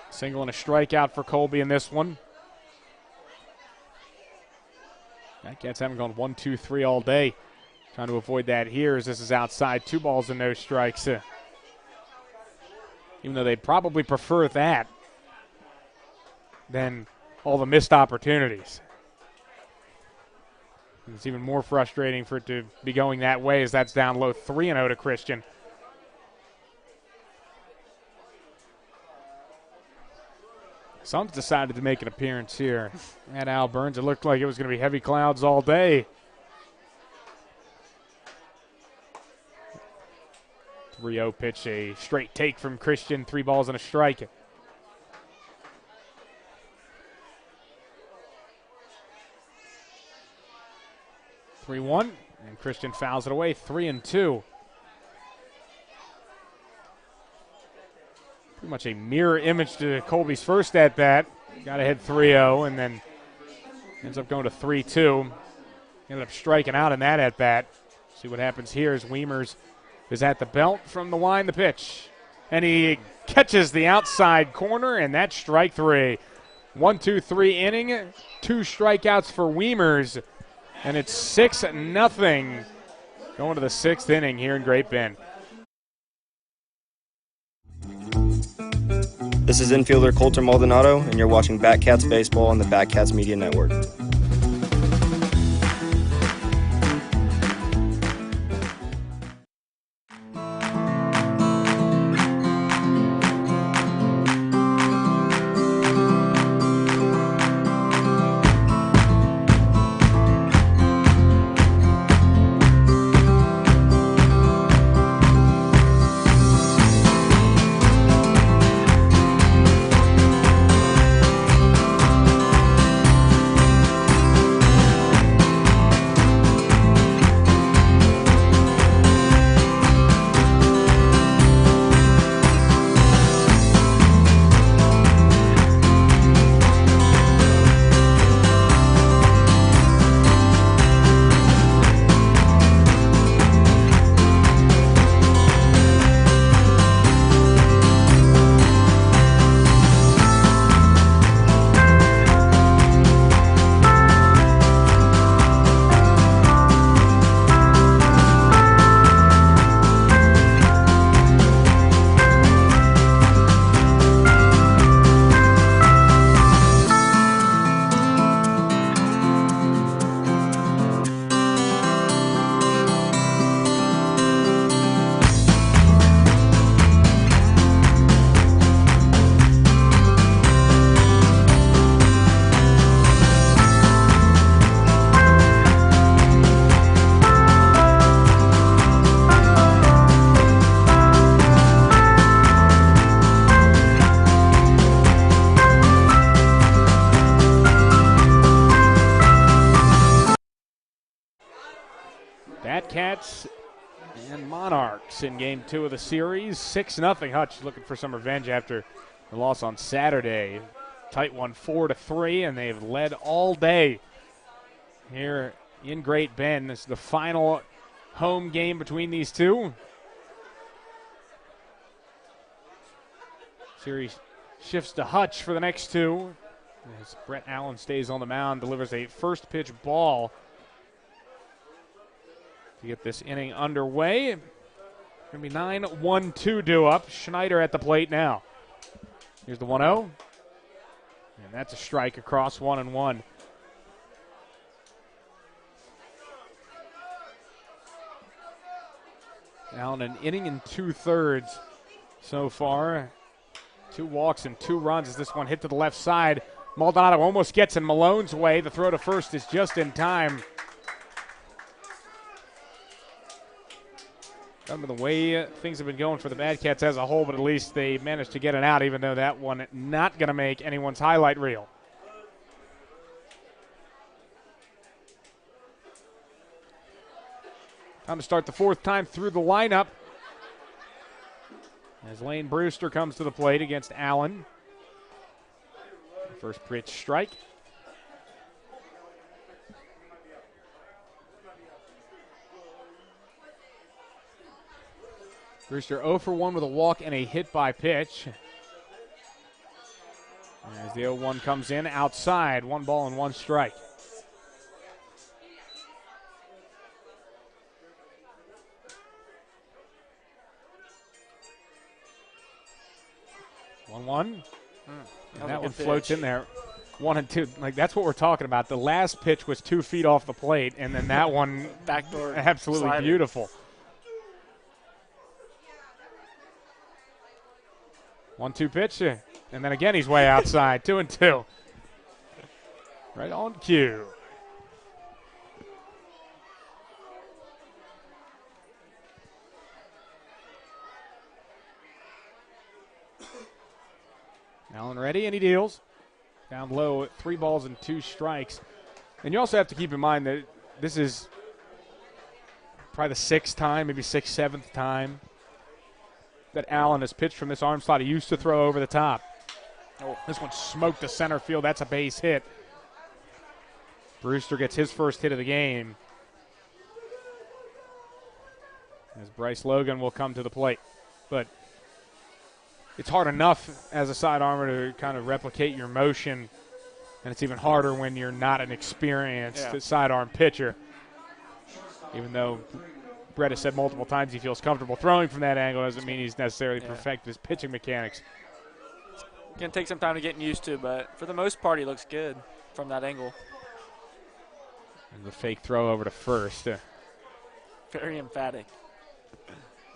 Single and a strikeout for Colby in this one. Cats haven't gone 1, 2, 3 all day. Trying to avoid that here as this is outside. 2 balls and no strikes. Even though they'd probably prefer that than all the missed opportunities. It's even more frustrating for it to be going that way as that's down low. 3-0 to Christian. Suns decided to make an appearance here at Al Burns. It looked like it was going to be heavy clouds all day. 3-0 pitch, a straight take from Christian. 3 balls and a strike. (3-1), and Christian fouls it away. 3-2. Pretty much a mirror image to Colby's first at bat. Got ahead 3-0, and then ends up going to 3-2. Ended up striking out in that at bat. See what happens here as Wiemers is at the belt from the line. The pitch, and he catches the outside corner, and that's strike 3. 1-2-3 inning. 2 strikeouts for Wiemers. And it's 6-0 going to the 6th inning here in Great Bend. This is infielder Colter Maldonado, and you're watching Batcats Baseball on the Batcats Media Network. Cats and Monarchs in game 2 of the series. 6-0. Hutch looking for some revenge after the loss on Saturday. Tight one, 4-3, and they've led all day here in Great Bend. This is the final home game between these two. Series shifts to Hutch for the next two. As Brett Allen stays on the mound, delivers a first pitch ball to get this inning underway. Going to be 9-1-2 due up. Schneider at the plate now. Here's the 1-0. And that's a strike across 1-1. Allen an inning and 2/3 so far. 2 walks and 2 runs as this one hit to the left side. Maldonado almost gets in Malone's way. The throw to first is just in time. I don't know the way things have been going for the Bad Cats as a whole, but at least they managed to get it out, even though that one not going to make anyone's highlight reel. Time to start the 4th time through the lineup as Lane Brewster comes to the plate against Allen. First pitch strike. Brewster 0 for 1 with a walk and a hit by pitch. As the 0-1 comes in outside, 1 ball and 1 strike. One. And that one floats in there. 1 and 2. Like, that's what we're talking about. The last pitch was 2 feet off the plate, and then that one backdoor absolutely slider. Beautiful. 1-2 pitch, and then again he's way outside. 2-2. Right on cue. Allen ready, and he deals. Down low, 3 balls and 2 strikes. And you also have to keep in mind that this is probably the 6th time, maybe 6th, 7th time that Allen has pitched from this arm slot. He used to throw over the top. Oh, this one smoked the center field. That's a base hit. Brewster gets his first hit of the game. As Bryce Logan will come to the plate. But it's hard enough as a side armor to kind of replicate your motion, and it's even harder when you're not an experienced sidearm pitcher. Even though Brett has said multiple times he feels comfortable throwing from that angle, doesn't mean he's necessarily perfected his pitching mechanics. It's going to take some time to get used to, but for the most part he looks good from that angle. And the fake throw over to first. Very emphatic.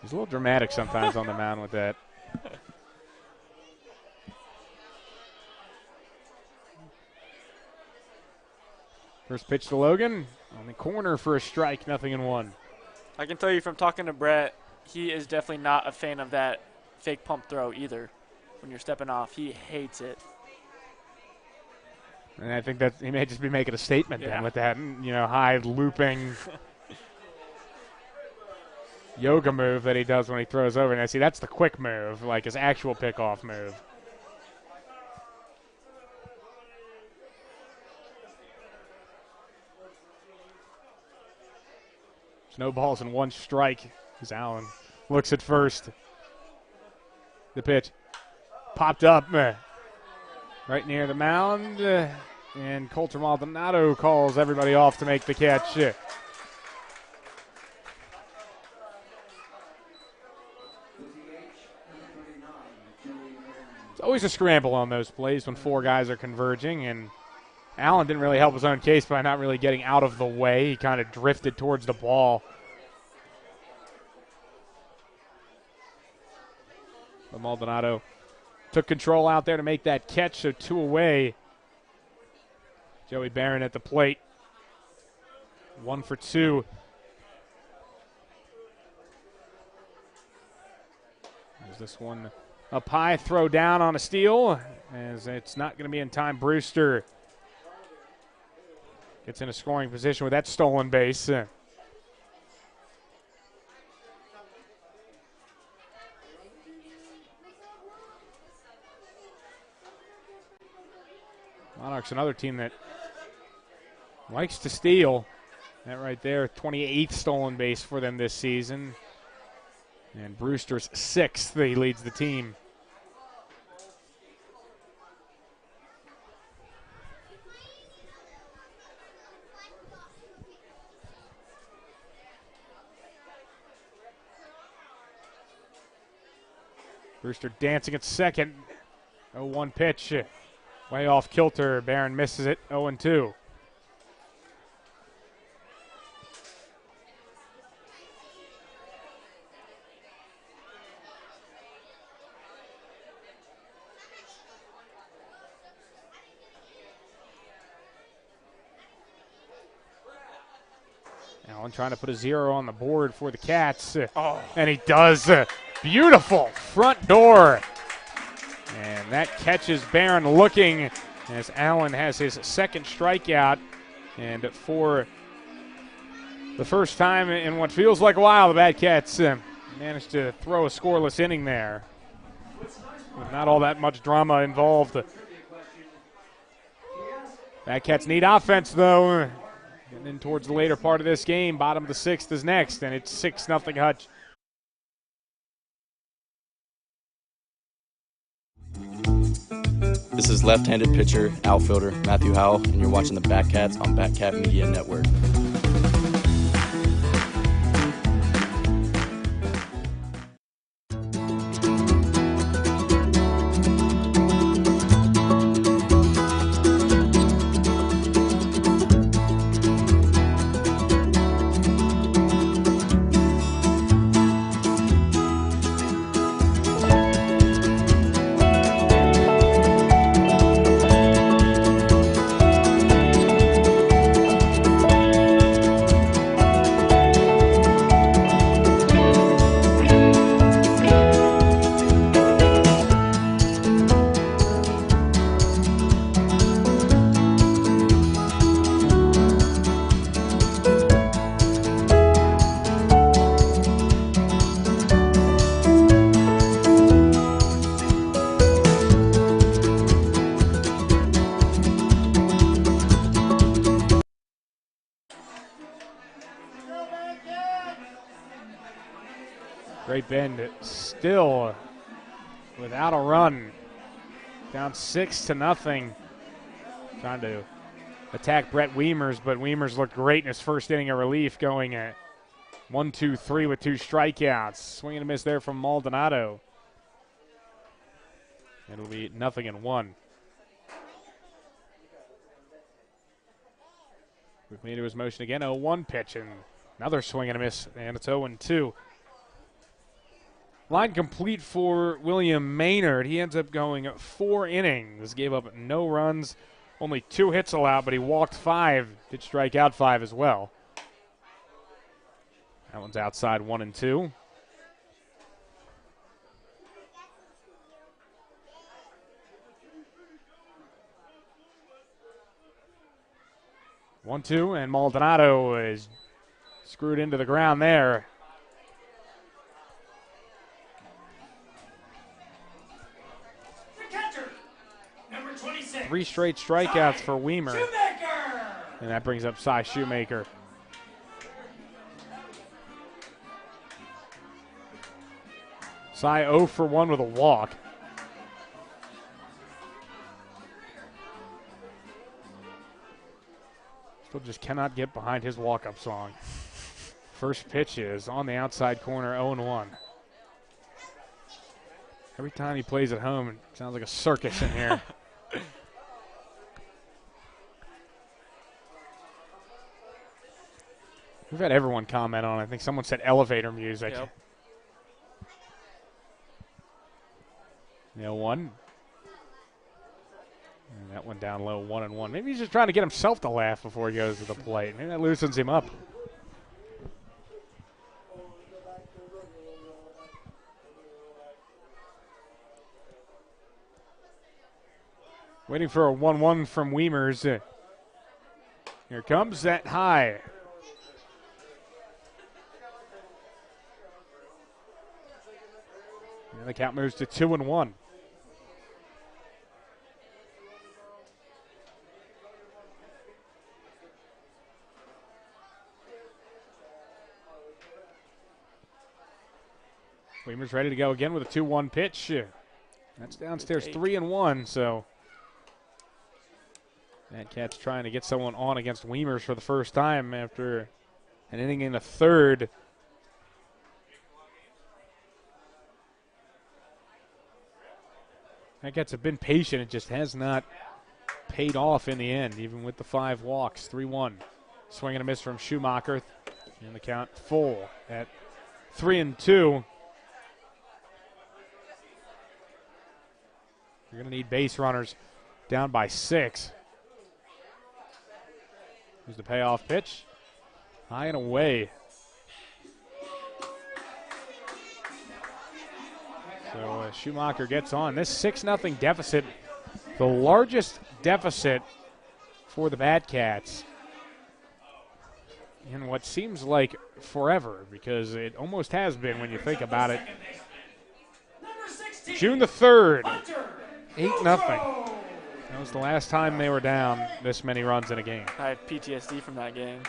He's a little dramatic sometimes on the mound with that. First pitch to Logan on the corner for a strike, 0-1. I can tell you from talking to Brett, he is definitely not a fan of that fake pump throw either. When you're stepping off, he hates it. And I think that he may just be making a statement then with that, high looping yoga move that he does when he throws over. And I see that's the quick move, like his actual pickoff move. No balls and 1 strike as Allen looks at first. The pitch popped up right near the mound, and Colter Maldonado calls everybody off to make the catch. It's always a scramble on those plays when 4 guys are converging, and Allen didn't really help his own case by not really getting out of the way. He kind of drifted towards the ball. But Maldonado took control out there to make that catch, so 2 away. Joey Barron at the plate. 1 for 2. There's this one up high, throw down on a steal, as it's not going to be in time. Brewster gets in a scoring position with that stolen base. Monarchs, another team that likes to steal. That right there, 28th stolen base for them this season. And Brewster's 6th. He leads the team. Brewster dancing at second. 0-1 pitch. Way off kilter. Barron misses it. 0-2. Allen trying to put a 0 on the board for the Cats. And he does. Beautiful front door. And that catches Barron looking as Allen has his second strikeout. And for the first time in what feels like a while, the Bad Cats managed to throw a scoreless inning there. With not all that much drama involved. Bad Cats need offense, though. And then towards the later part of this game, bottom of the 6th is next, and it's 6-0 Hutch. This is left-handed pitcher, outfielder Matthew Howell, and you're watching the Bat Cats on Bat Cat Media Network. Great Bend still without a run. Down 6-0. Trying to attack Brett Wiemers, but Wiemers looked great in his first inning of relief, going at 1-2-3 with 2 strikeouts. Swing and a miss there from Maldonado. It'll be 0-1. Quickly into his motion again. 0-1 pitch and another swing and a miss, and it's 0-2. Line complete for William Maynard. He ends up going 4 innings. Gave up no runs, only 2 hits allowed, but he walked 5. Did strike out 5 as well. That one's outside 1-2. One, two, and Maldonado is screwed into the ground there. The catcher, number 26. 3 straight strikeouts for Weimer. Shoemaker. And that brings up Cy Shoemaker. Cy 0 for 1 with a walk. Still just cannot get behind his walk-up song. First pitch is on the outside corner, 0-1. Every time he plays at home, it sounds like a circus in here. We've had everyone comment on it. I think someone said elevator music. Yep. 0-1. And that one down low, 1-1. Maybe he's just trying to get himself to laugh before he goes to the plate. Maybe that loosens him up. Waiting for a 1-1 from Wiemers. Here comes that high. And the count moves to 2-1. Weimer's ready to go again with a 2-1 pitch. That's downstairs 3-1, so Cat's trying to get someone on against Weimer's for the first time after an inning in the third. Cats have been patient. It just has not paid off in the end, even with the 5 walks. 3-1. Swing and a miss from Schumacher. And the count full at 3-2. You're going to need base runners down by 6. Here's the payoff pitch. High and away. So Schumacher gets on. This 6-0 deficit, the largest deficit for the Batcats in what seems like forever, because it almost has been when you think about it. June the 3rd, 8-0. That was the last time they were down this many runs in a game. I had PTSD from that game.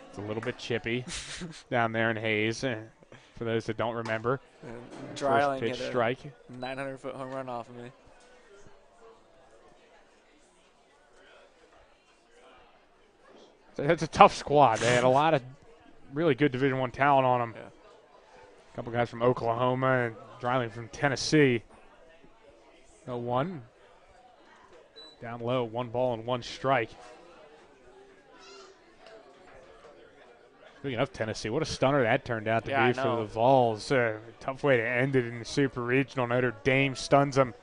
It's a little bit chippy down there in Hayes, for those that don't remember. Dryling First pitch hit strike. 900-foot home run off of me. That's a tough squad. They had a lot of really good Division I talent on them. Yeah. A couple guys from Oklahoma and Dryling from Tennessee. 0-1. Down low, 1 ball and 1 strike. Speaking of Tennessee, what a stunner that turned out to be for the Vols. Tough way to end it in the Super Regional. Notre Dame stuns them.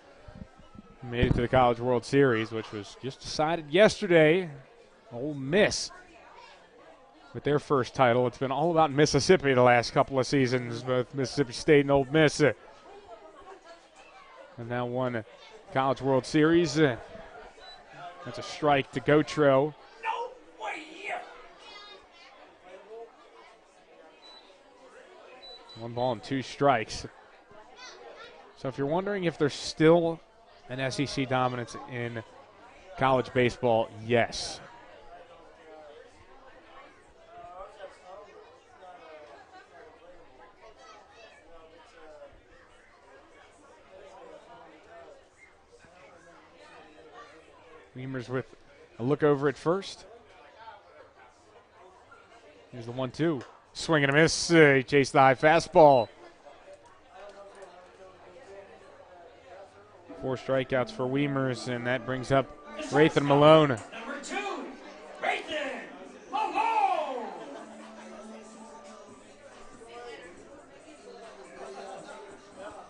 Made it to the College World Series, which was just decided yesterday. Ole Miss with their first title. It's been all about Mississippi the last couple of seasons, both Mississippi State and Ole Miss. And now won College World Series. That's a strike to Gotro. 1 ball and 2 strikes. So if you're wondering if there's still an SEC dominance in college baseball, yes. Weimer's with a look over at first. Here's the 1-2. Swing and a miss. He chased the high fastball. 4 strikeouts for Weimer's, and that brings up Rathan Malone. Number 2, Rathan Malone.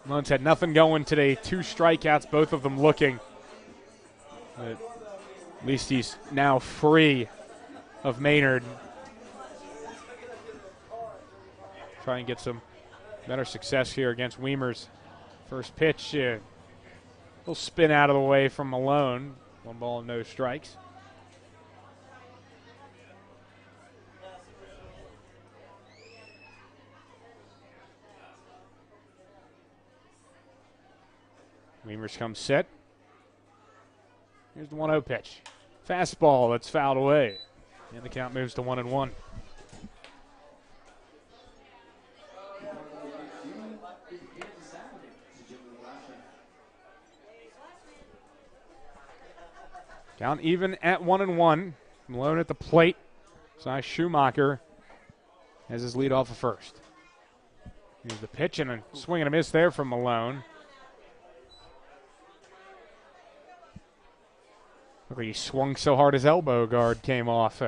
Malone's had nothing going today. 2 strikeouts, both of them looking. But at least he's now free of Maynard. Try and get some better success here against Weimer's. First pitch, little spin out of the way from Malone. 1 ball and no strikes. Weimer's comes set. Here's the 1-0 pitch. Fastball that's fouled away. And the count moves to 1-1. Count even at 1-1. Malone at the plate. Cy Schumacher has his lead off of first. Here's the pitch and a swing and a miss there from Malone. Look like he swung so hard his elbow guard came off.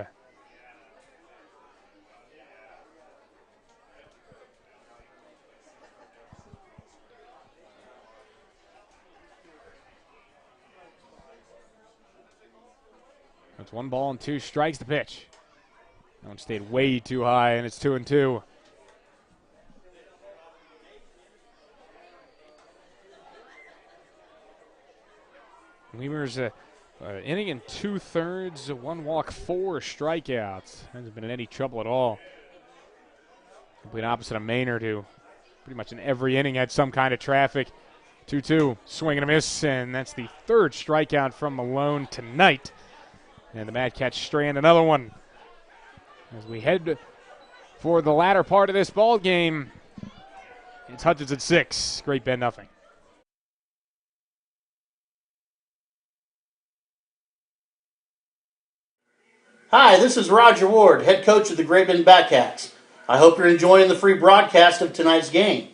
That's 1 ball and 2 strikes. The pitch. That one stayed way too high, and it's 2-2. Weimer's inning in 2/3, 1 walk, 4 strikeouts. Hasn't been in any trouble at all. Complete opposite of Maynard, who pretty much in every inning had some kind of traffic. 2-2, swing and a miss, and that's the 3rd strikeout from Malone tonight. And the Mad Cats strand another one as we head for the latter part of this ball game. It's Hutchinson 6, Great Bend nothing. Hi, this is Roger Ward, head coach of the Great Bend Batcats. I hope you're enjoying the free broadcast of tonight's game.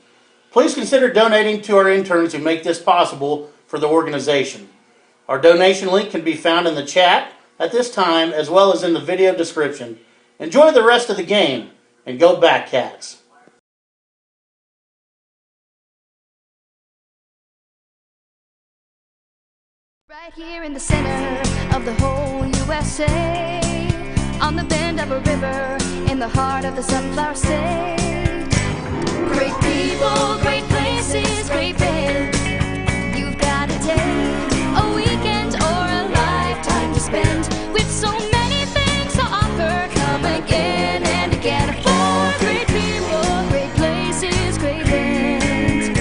Please consider donating to our interns who make this possible for the organization. Our donation link can be found in the chat at this time as well as in the video description. Enjoy the rest of the game and go Batcats. Right here in the center of the whole USA, on the bend of a river, in the heart of the sunflower state. Great people, great places, great Bend. You've got a day, a weekend, or a lifetime to spend with so many things to offer. Come again and again for great people, great places, great Bend.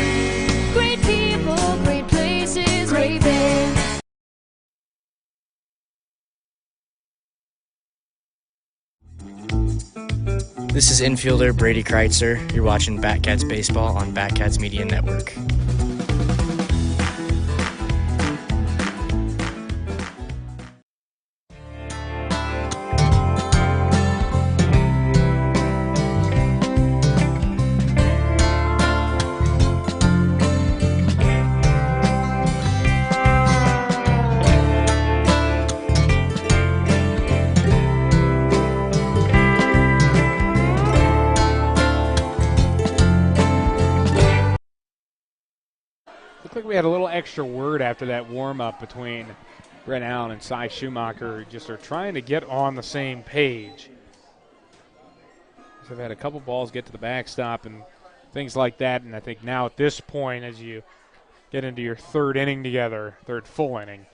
Great people, great places, great Bend. This is infielder Brady Kreitzer. You're watching Batcats Baseball on Batcats Media Network. Looked like we had a little extra word after that warm-up between Brett Allen and Cy Schumacher. Just are trying to get on the same page. They've had a couple balls get to the backstop and things like that, and I think now at this point, as you get into your third inning together, third full inning,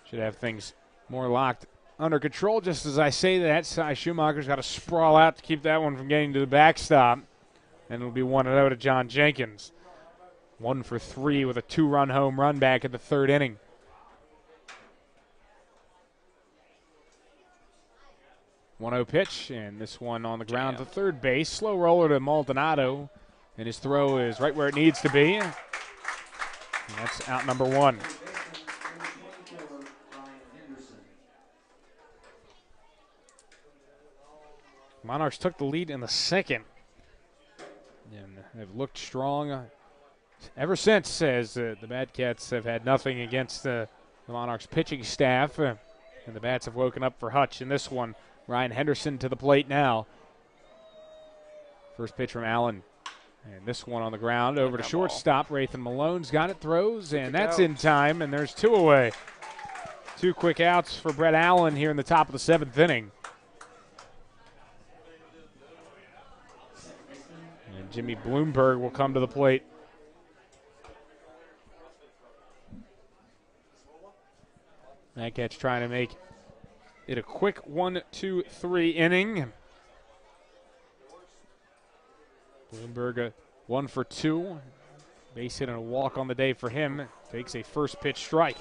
should have things more locked under control. Just as I say that, Cy Schumacher's got to sprawl out to keep that one from getting to the backstop, and it'll be 1-0 to John Jenkins. 1 for 3 with a 2-run home run back in the third inning. One-0 pitch, and this one on the ground to third base. Slow roller to Maldonado, and his throw is right where it needs to be. And that's out number 1. Monarchs took the lead in the second, and have looked strong ever since, as the Batcats have had nothing against the Monarchs pitching staff, and the Bats have woken up for Hutch in this one. Ryan Henderson to the plate now. First pitch from Allen. And this one on the ground over to shortstop. Rathan Malone's got it, throws, and that's in time, and there's 2 away. 2 quick outs for Brett Allen here in the top of the 7th inning. And Jimmy Bloomberg will come to the plate. Batcats trying to make it a quick 1-2-3 inning. Bloomberg 1 for 2. Base hit and a walk on the day for him. Takes a first pitch strike.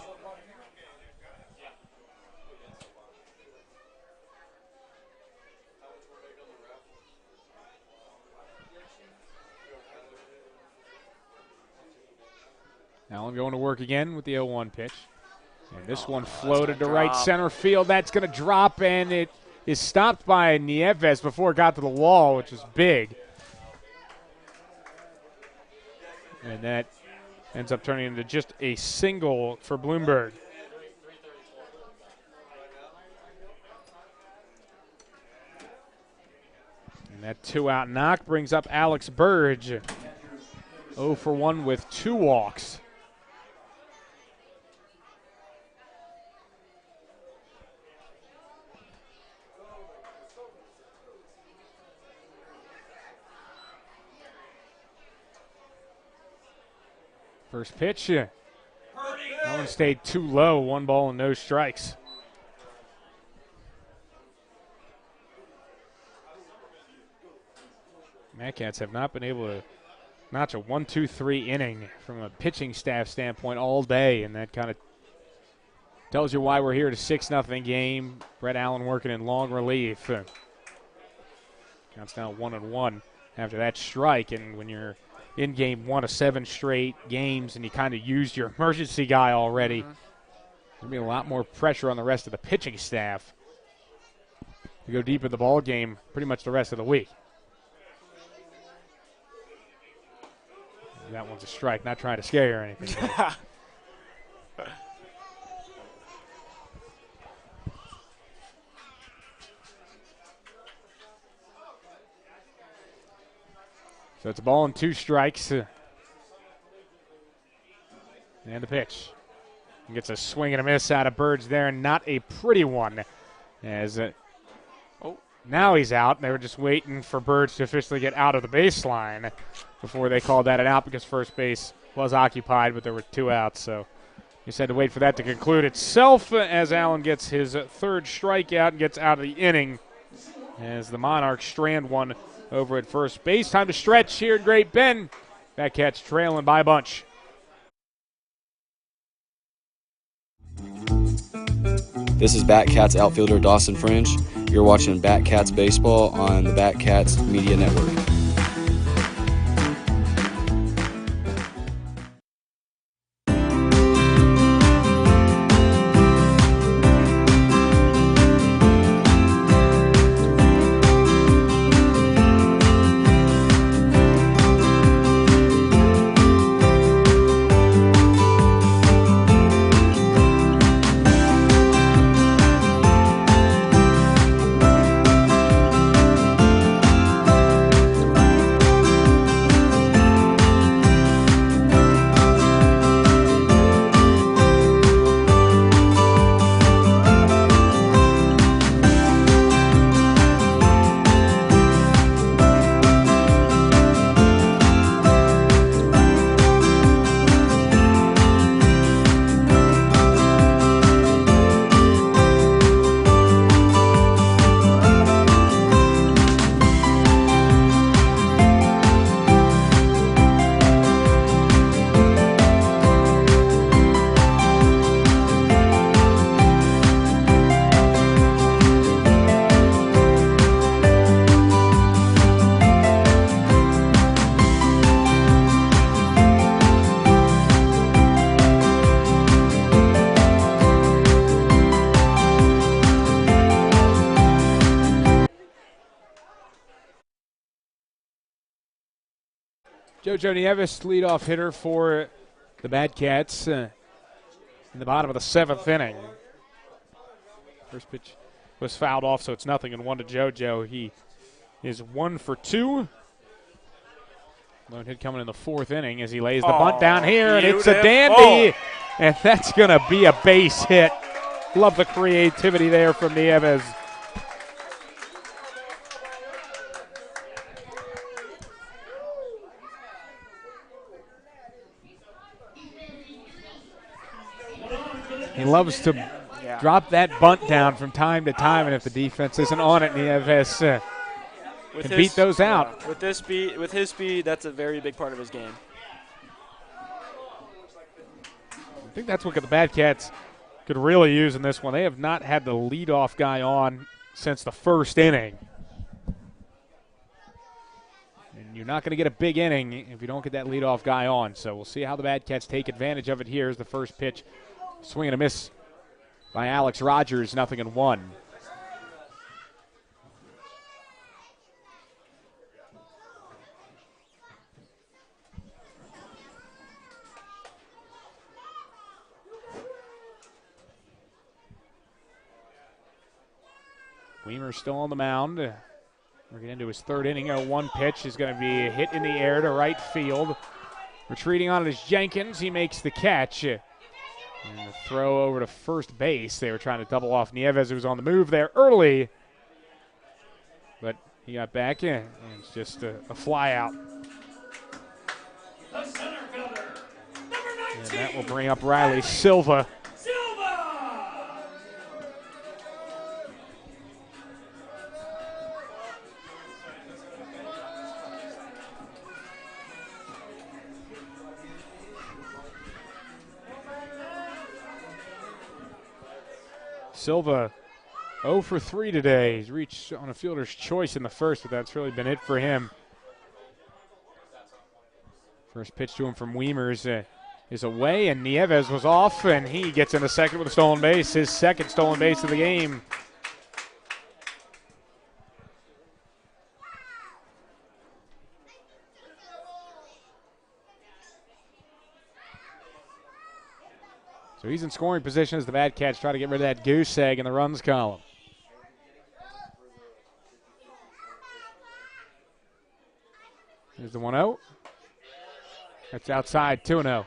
Allen going to work again with the 0-1 pitch. And this one floated to right center field. That's going to drop, and it is stopped by Nieves before it got to the wall, which is big. And that ends up turning into just a single for Bloomberg. And that 2-out knock brings up Alex Burge. 0 for 1 with 2 walks. First pitch, that one stayed too low, 1 ball and no strikes. Batcats have not been able to notch a 1-2-3 inning from a pitching staff standpoint all day, and that kind of tells you why we're here at a 6-0 game. Brett Allen working in long relief. Counts now 1-1 after that strike. And when you're in game 1 of 7 straight games and you kind of used your emergency guy already, there's going to be a lot more pressure on the rest of the pitching staff to go deep in the ball game pretty much the rest of the week. That one's a strike, not trying to scare you or anything. So it's a ball and 2 strikes. And the pitch. He gets a swing and a miss out of Birds there, and not a pretty one. As now he's out. They were just waiting for Birds to officially get out of the baseline before they called that an out because first base was occupied, but there were 2 outs. So you just had to wait for that to conclude itself as Allen gets his 3rd strikeout and gets out of the inning as the Monarchs strand one over at first base. Time to stretch here in Great Bend. Batcats trailing by a bunch. This is Batcats outfielder Dawson Fringe. You're watching Batcats baseball on the Batcats Media Network. JoJo Nieves, leadoff hitter for the Batcats in the bottom of the 7th inning. First pitch was fouled off, so it's 0-1 to JoJo. He is 1 for 2. Lone hit coming in the 4th inning as he lays the bunt down here, and it's a dandy. And that's going to be a base hit. Love the creativity there from Nieves. He loves to drop that bunt down from time to time, and if the defense isn't on it, Nieves can beat those out. Yeah. With his speed, that's a very big part of his game. I think that's what the Batcats could really use in this one. They have not had the leadoff guy on since the 1st inning. And you're not going to get a big inning if you don't get that leadoff guy on. So we'll see how the Batcats take advantage of it here as the first pitch. Swing and a miss by Alex Rogers, 0-1. Weimer's still on the mound. We're getting into his 3rd inning. 0-1 pitch is going to be hit in the air to right field. Retreating on it is Jenkins. He makes the catch. And the throw over to first base. They were trying to double off Nieves, who was on the move there early. But he got back in, and it's just a fly out. The center fielder, number 19. And that will bring up Riley Silva. Silva 0 for 3 today. He's reached on a fielder's choice in the first, but that's really been it for him. First pitch to him from Weimers is away, and Nieves was off, and he gets into second with a stolen base, his second stolen base of the game. So he's in scoring position as the Bad Cats try to get rid of that goose egg in the runs column. Here's the 1-0. That's outside, 2-0.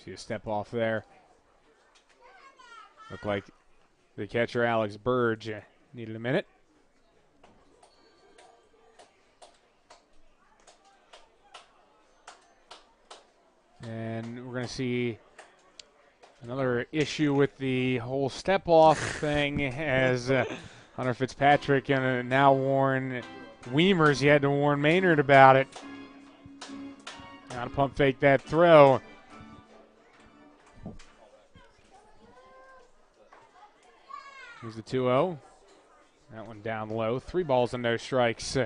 See a step off there. Looked like the catcher, Alex Burge, needed a minute. And we're going to see another issue with the whole step-off thing as Hunter Fitzpatrick and now warn Weimers. He had to warn Maynard about it. Got to pump fake that throw. Here's the 2-0. That one down low. 3 balls and no strikes.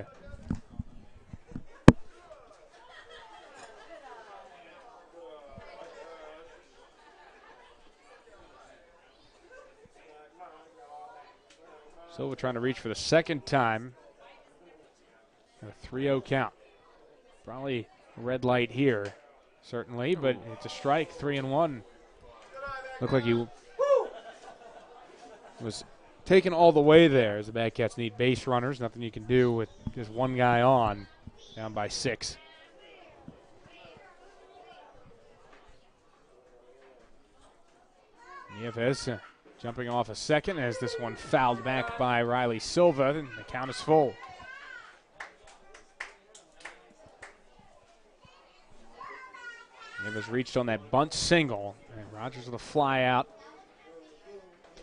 So we're trying to reach for the second time. A 3-0 count. Probably a red light here, certainly, but it's a strike, 3-1. Looked like he was taken all the way there as the Bad Cats need base runners. Nothing you can do with just one guy on, down by 6. Nieves jumping off a second as this one fouled back by Riley Silva, and the count is full. Nieves reached on that bunt single, and Rogers with a fly out.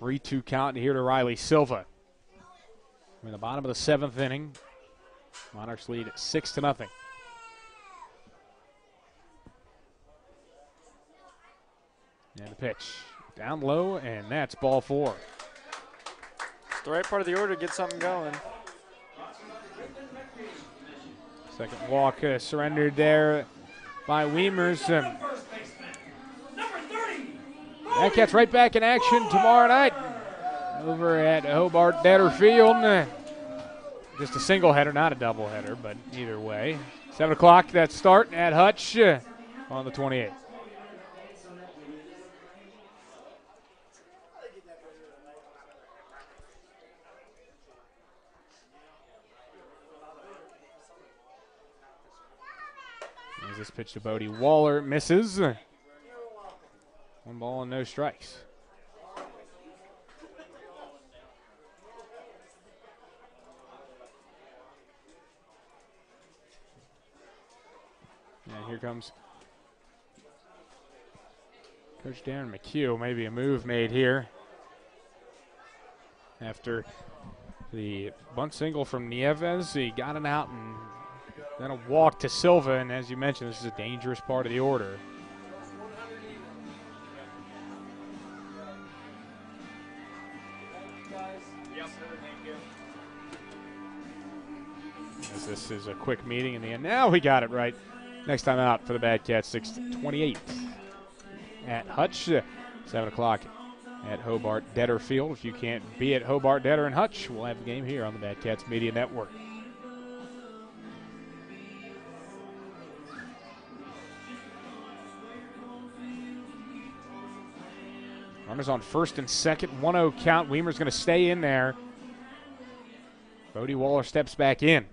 3-2 count here to Riley Silva. We're in the bottom of the 7th inning. Monarchs lead at 6-0. And the pitch down low, and that's ball 4. It's the right part of the order to get something going. Second walk surrendered there by Weimers. That Cats right back in action tomorrow night over at Hobart Detter Field. Just a single header, not a double header, but either way. 7 o'clock, that start at Hutch on the 28th. As this pitch to Bodie Waller misses. 1 ball and no strikes. And here comes Coach Darren McHugh. Maybe a move made here after the bunt single from Nieves. He got it out and then a walk to Silva. And as you mentioned, this is a dangerous part of the order. As this is a quick meeting in the end. Now we got it right. Next time out for the Bad Cats, 6:28 at Hutch. 7 o'clock at Hobart Detter Field. If you can't be at Hobart Detter and Hutch, we'll have the game here on the Bad Cats Media Network. Runners on first and second, 1-0 count. Weimer's going to stay in there. Bodie Waller steps back in.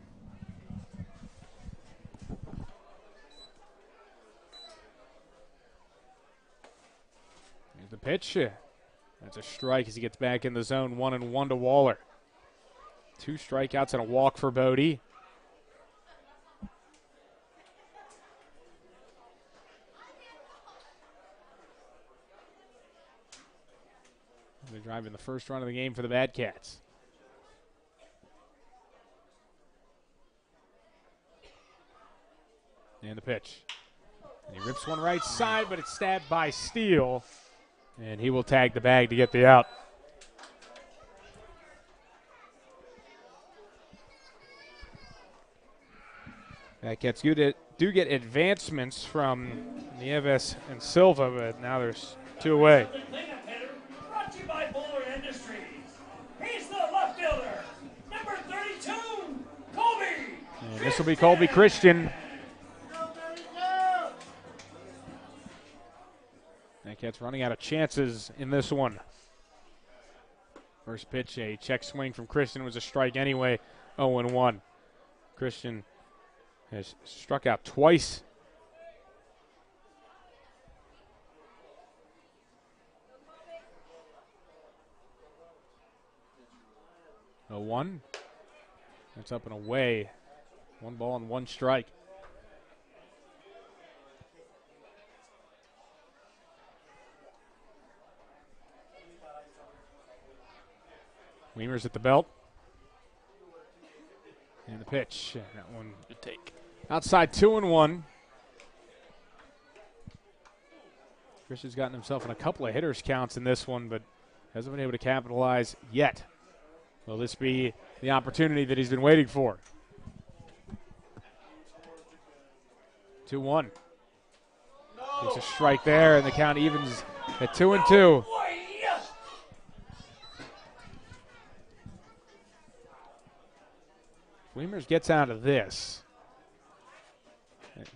Here's the pitch. That's a strike as he gets back in the zone. 1-1 to Waller. 2 strikeouts and a walk for Bodie. They're driving the first run of the game for the Bad Cats. And the pitch. And he rips one right side, but it's stabbed by Steele. And he will tag the bag to get the out. Bad Cats do get advancements from Nieves and Silva, but now there's 2 away. Brought to you by Bowler Industries. He's the left fielder, number 32, Colby. And this will be Colby Christian. Bad Cats running out of chances in this one. First pitch, a check swing from Christian, was a strike anyway, 0-1. Christian has struck out twice. A 1. That's up and away. 1 ball and 1 strike. Weimer's at the belt. And the pitch. That one good take. Outside 2-1. Christian's gotten himself in a couple of hitters counts in this one, but hasn't been able to capitalize yet. Will this be the opportunity that he's been waiting for? 2-1. Takes a strike there, and the count evens at 2-2. Weimer's gets out of this.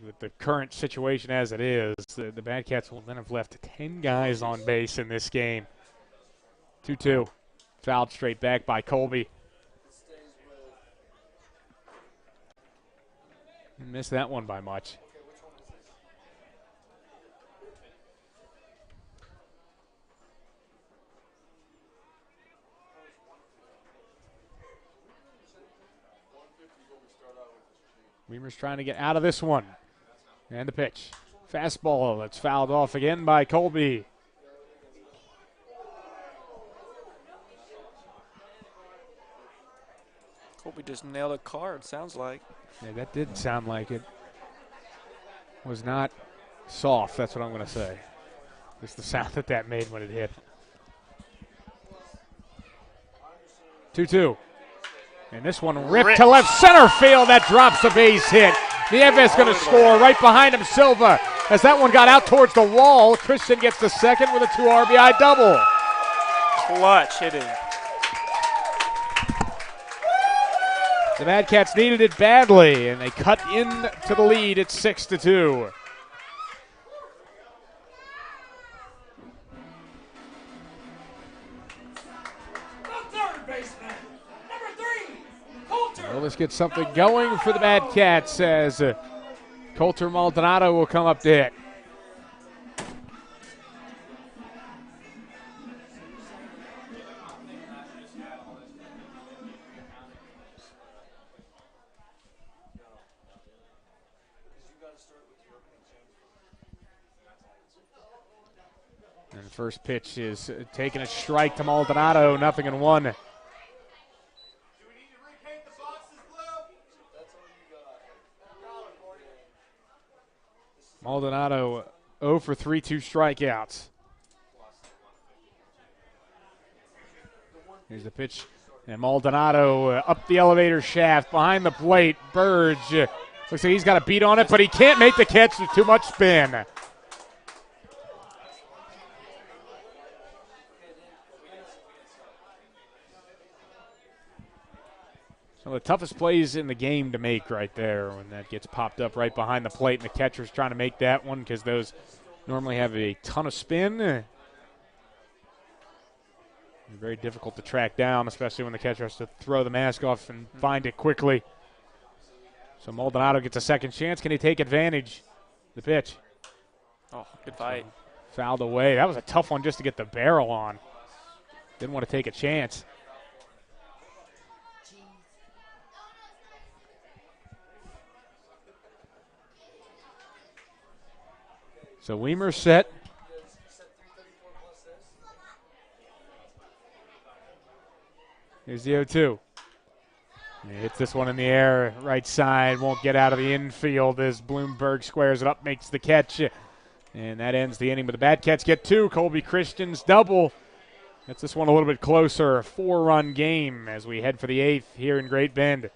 With the current situation as it is, the Bad Cats will then have left 10 guys on base in this game. 2-2. Fouled straight back by Colby. Missed that one by much. Weimer's trying to get out of this one. And the pitch. Fastball that's fouled off again by Colby. Colby just nailed a card, sounds like. Yeah, that did sound like it. Was not soft, that's what I'm going to say. Just the sound that made when it hit. 2-2. And this one ripped to left center field. That drops the base hit. Nieves going to score right behind him, Silva. As that one got out towards the wall, Christian gets the second with a 2 RBI double. Clutch hitting. The Mad Cats needed it badly, and they cut into the lead at 6-2. Well, let's get something going for the Mad Cats as Coulter Maldonado will come up to hit. And the first pitch is taking a strike to Maldonado, 0-1. Maldonado 0 for 3, 2 strikeouts. Here's the pitch. And Maldonado up the elevator shaft behind the plate. Burge looks like he's got a beat on it, but he can't make the catch with too much spin. Some of the toughest plays in the game to make right there when that gets popped up right behind the plate and the catcher's trying to make that one because those normally have a ton of spin. They're very difficult to track down, especially when the catcher has to throw the mask off and find it quickly. So Maldonado gets a second chance. Can he take advantage? The pitch. Oh, good fight. Fouled away. That was a tough one just to get the barrel on. Didn't want to take a chance. So Weimer's set. Here's the 0-2. He hits this one in the air, right side, won't get out of the infield as Bloomberg squares it up, makes the catch. And that ends the inning, but the Bad Cats get 2. Colby Christian's double. Gets this one a little bit closer. A 4-run game as we head for the 8th here in Great Bend.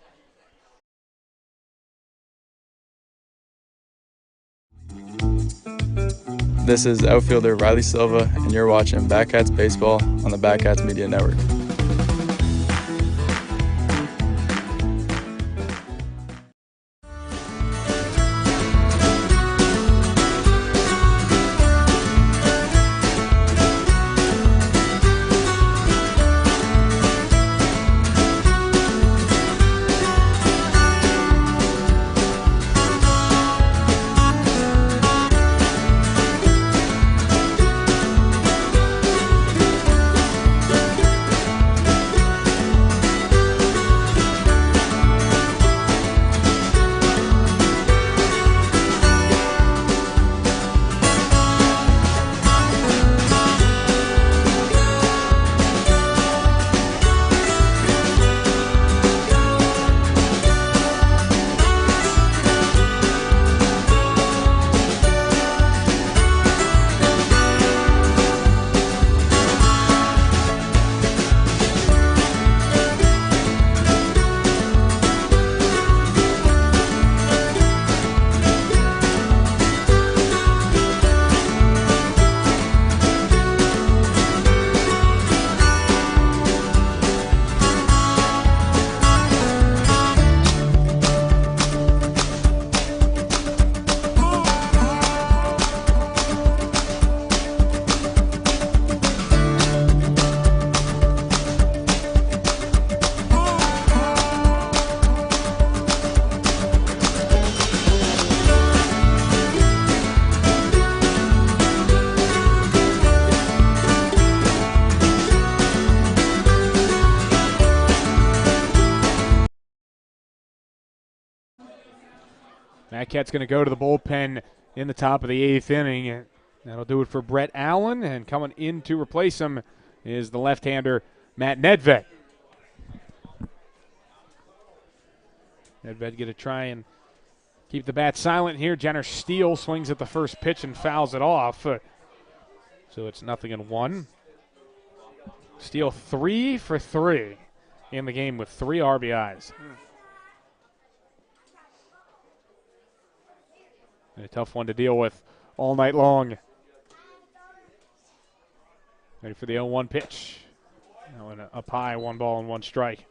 This is outfielder Riley Silva, and you're watching Batcats Baseball on the Batcats Media Network. Cat's going to go to the bullpen in the top of the 8th inning. That'll do it for Brett Allen, and coming in to replace him is the left-hander Matt Nedved. Nedved going to try and keep the bat silent here. Jenner Steele swings at the first pitch and fouls it off. So it's 0-1. Steele 3 for 3 in the game with 3 RBIs. A tough one to deal with all night long. Ready for the 0-1 pitch. Now in up high, 1 ball and 1 strike.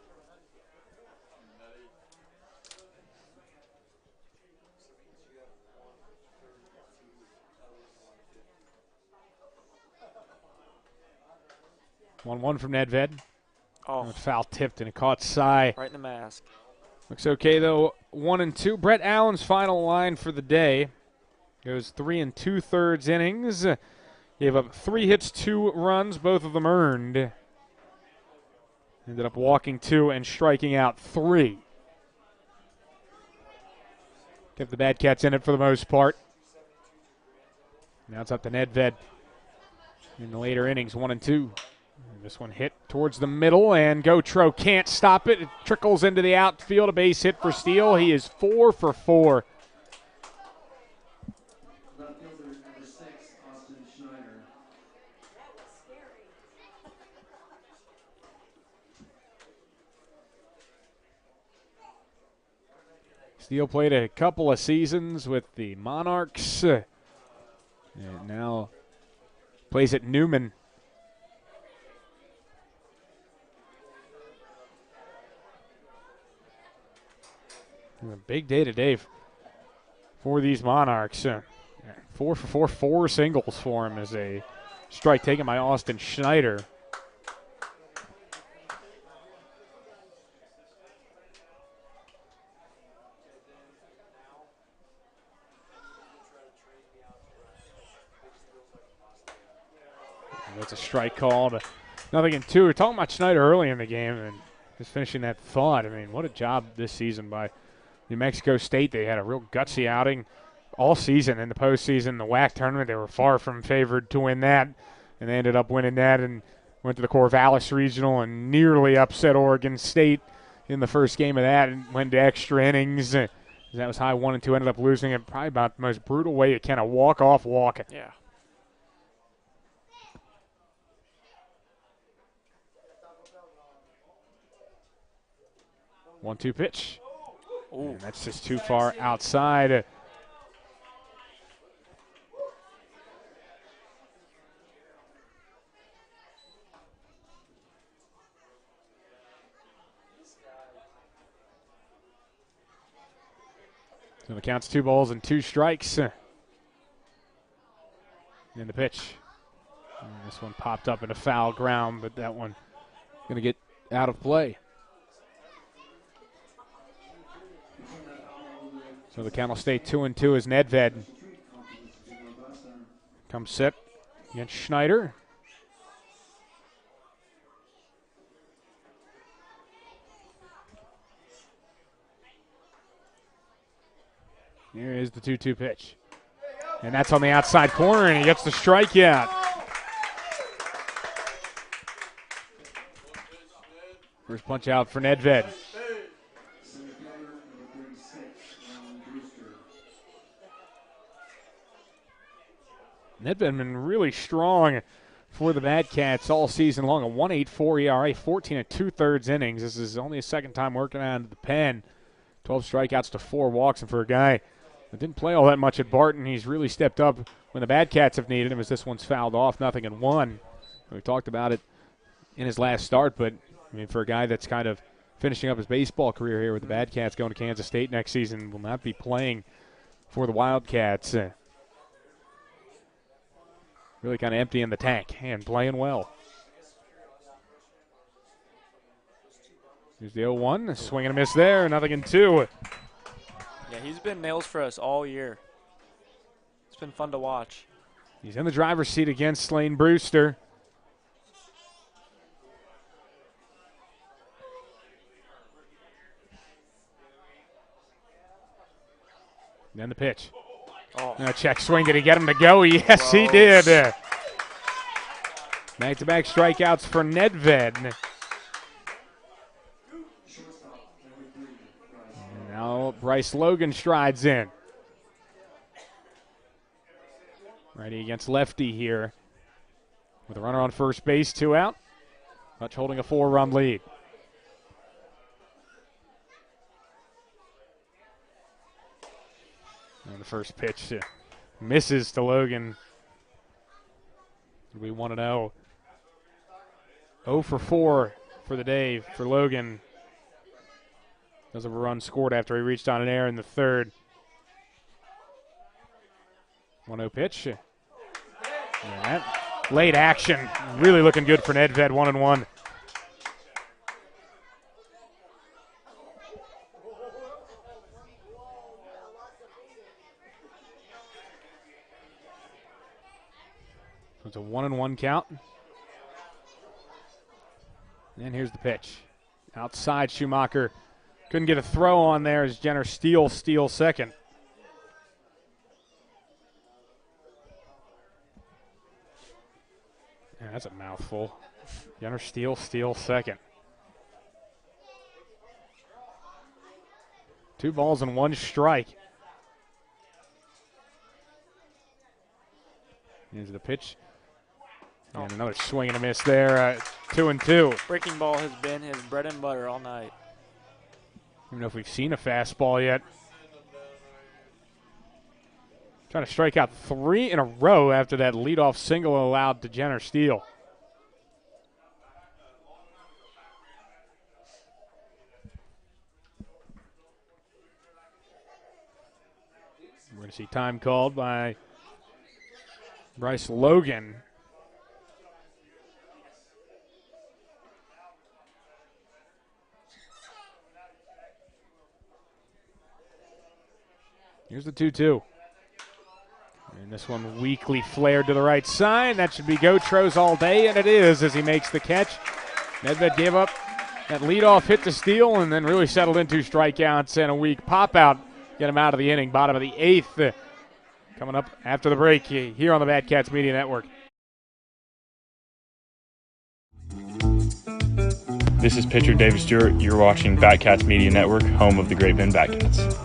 One from Nedved. Oh. Foul tipped and it caught Cy. Right in the mask. Looks okay though. 1-2. Brett Allen's final line for the day. Goes 3 2/3 innings. Gave up 3 hits, 2 runs, both of them earned. Ended up walking 2 and striking out 3. Kept the Bad Cats in it for the most part. Now it's up to Nedved in the later innings, 1-2. And this one hit towards the middle, and Gotro can't stop it. It trickles into the outfield, a base hit for Steele. He is 4 for 4. Steele played a couple of seasons with the Monarchs, and now plays at Newman. A big day today for these Monarchs. 4 for 4, 4 singles for him as a strike taken by Austin Schneider. That's a strike called. 0-2. We're talking about Schneider early in the game and just finishing that thought. I mean, what a job this season by New Mexico State. They had a real gutsy outing all season in the postseason. The WAC tournament, they were far from favored to win that, and they ended up winning that. And Went to the Corvallis Regional and nearly upset Oregon State in the first game of that and went to extra innings. That was high 1-2, ended up losing it probably about the most brutal way you can, a walk-off walk. Yeah. One-two pitch. Ooh. And that's just too far outside. So the count's 2 balls and 2 strikes. And the pitch. And this one popped up in a foul ground, but that one going to get out of play. So the count will stay 2-2 as Nedved comes set against Schneider. Here is the 2-2 pitch. And that's on the outside corner, and he gets the strikeout. First punch out for Nedved. Nedved been really strong for the Bad Cats all season long. A 1.84 ERA, 14 2/3 innings. This is only his second time working out of the pen. 12 strikeouts to 4 walks, and for a guy that didn't play all that much at Barton, he's really stepped up when the Bad Cats have needed him, as this one's fouled off, 0-1. We talked about it in his last start, but I mean, for a guy that's kind of finishing up his baseball career here with the Bad Cats, going to Kansas State next season, will not be playing for the Wildcats. Really kind of emptying the tank and playing well. Here's the 0-1, swing and a miss there, 0-2. Yeah, he's been nails for us all year. It's been fun to watch. He's in the driver's seat against Lane Brewster. Then the pitch. Oh. Now check swing. Did he get him to go? Yes, he did. Back-to-back strikeouts for Nedved. Now Bryce Logan strides in. Righty against lefty here. With a runner on first base, 2 out. Hutch holding a 4-run lead. And the first pitch misses to Logan. We want to know. 0 for 4 for the day for Logan. Does have a run scored after he reached on an error in the third. 1-0 pitch. And that late action really looking good for Nedved, 1-1. It's a 1-1 count. And here's the pitch. Outside Schumacher. Couldn't get a throw on there as Jenner steals second. Yeah, that's a mouthful. Jenner steals second. 2 balls and 1 strike. Here's the pitch. And another swing and a miss there. 2-2. Breaking ball has been his bread and butter all night. I don't know if we've seen a fastball yet. Trying to strike out 3 in a row after that leadoff single allowed to Jenner Steele. We're going to see time called by Bryce Logan. Here's the 2-2. And this one weakly flared to the right side. That should be Gotros all day, and it is as he makes the catch. Nedved gave up that leadoff hit to Steele and then really settled into strikeouts and a weak pop-out. Get him out of the inning, bottom of the 8th. Coming up after the break here on the Bad Cats Media Network. This is pitcher David Stewart. You're watching Batcats Media Network, home of the Great Bend Batcats.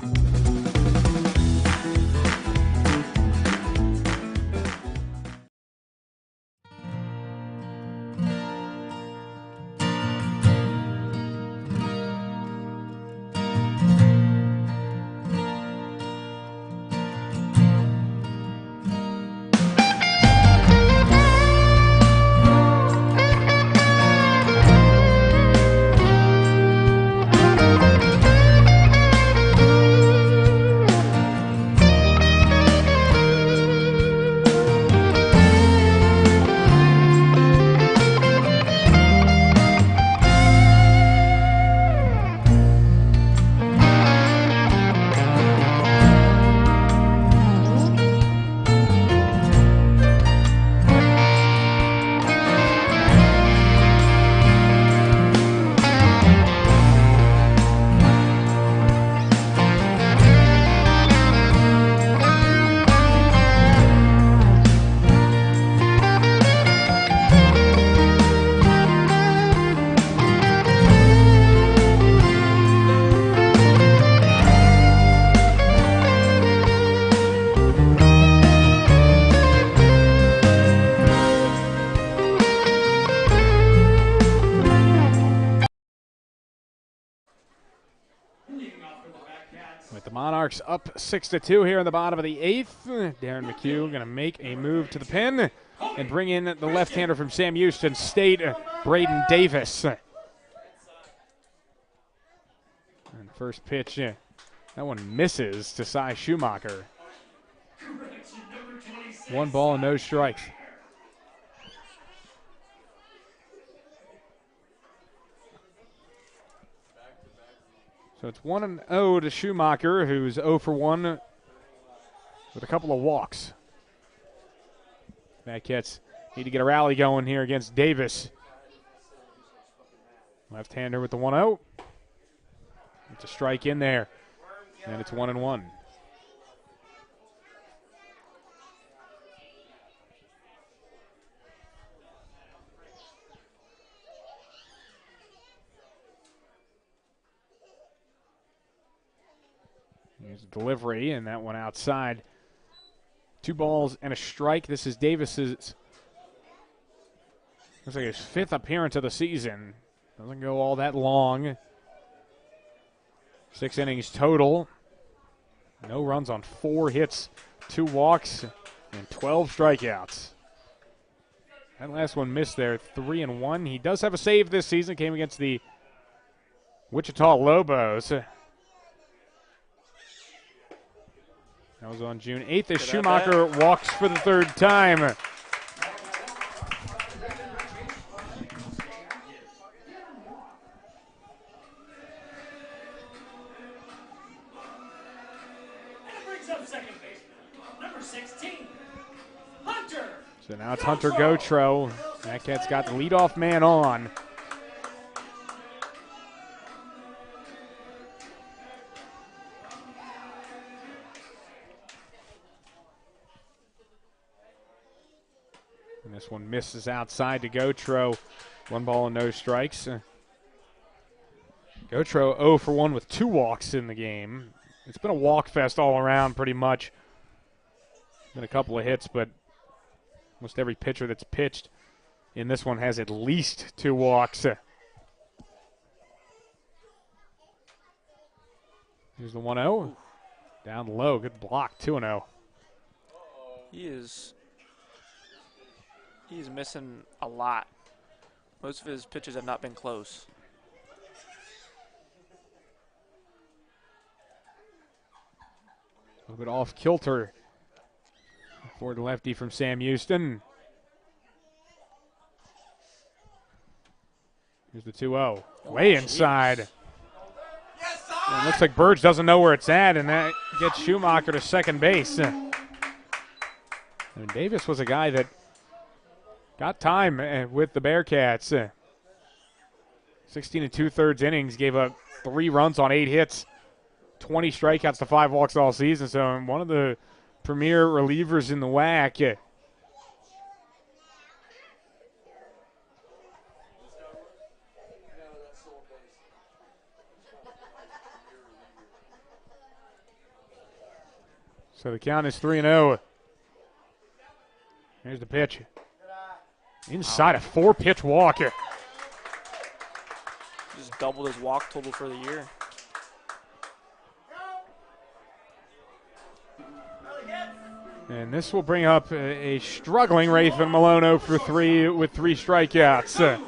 With the Monarchs up 6-2 here in the bottom of the 8th. Darren McHugh going to make a move to the pin and bring in the left-hander from Sam Houston State, Braden Davis. And first pitch, that one misses to Cy Schumacher. 1 ball and no strikes. So it's 1-0 to Schumacher, who's 0 for 1 with a couple of walks. Batcats need to get a rally going here against Davis. Left-hander with the 1-0. It's a strike in there, and it's 1-1. Here's a delivery, and that one outside. 2 balls and a strike. This is Davis's, looks like his 5th appearance of the season. Doesn't go all that long. 6 innings total. No runs on 4 hits, 2 walks, and 12 strikeouts. That last one missed there, 3-1. He does have a save this season. Came against the Wichita Lobos. That was on June 8th as Schumacher walks for the 3rd time. So now it's Hunter Gotro. Batcats got the leadoff man on. And this one misses outside to Gotro. 1 ball and no strikes. Gotro 0 for 1 with 2 walks in the game. It's been a walk fest all around pretty much. Been a couple of hits, but almost every pitcher that's pitched in this one has at least 2 walks. Here's the 1-0. Down low, good block, 2-0. He's missing a lot. Most of his pitches have not been close. A little bit off kilter for the lefty from Sam Houston. Here's the 2-0. Way inside. It looks like Burge doesn't know where it's at, and that gets Schumacher to second base. And Davis was a guy that got time with the Bearcats. 16 2/3 innings, gave up 3 runs on 8 hits, 20 strikeouts to 5 walks all season. So one of the premier relievers in the WAC. So the count is 3-0. Here's the pitch. Inside a 4-pitch walk. Just doubled his walk total for the year. And this will bring up a struggling Rathan Malone 0 for 3 with 3 strikeouts.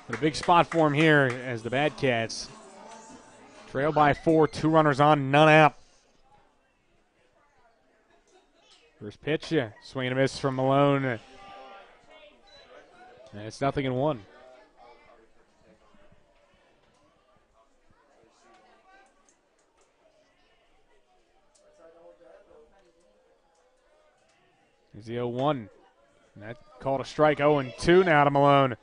But a big spot for him here as the Bad Cats trail by 4, 2 runners on, none out. First pitch, swing and a miss from Malone. And it's 0-1. Here's the 0-1. And that called a strike. 0-2 now to Malone.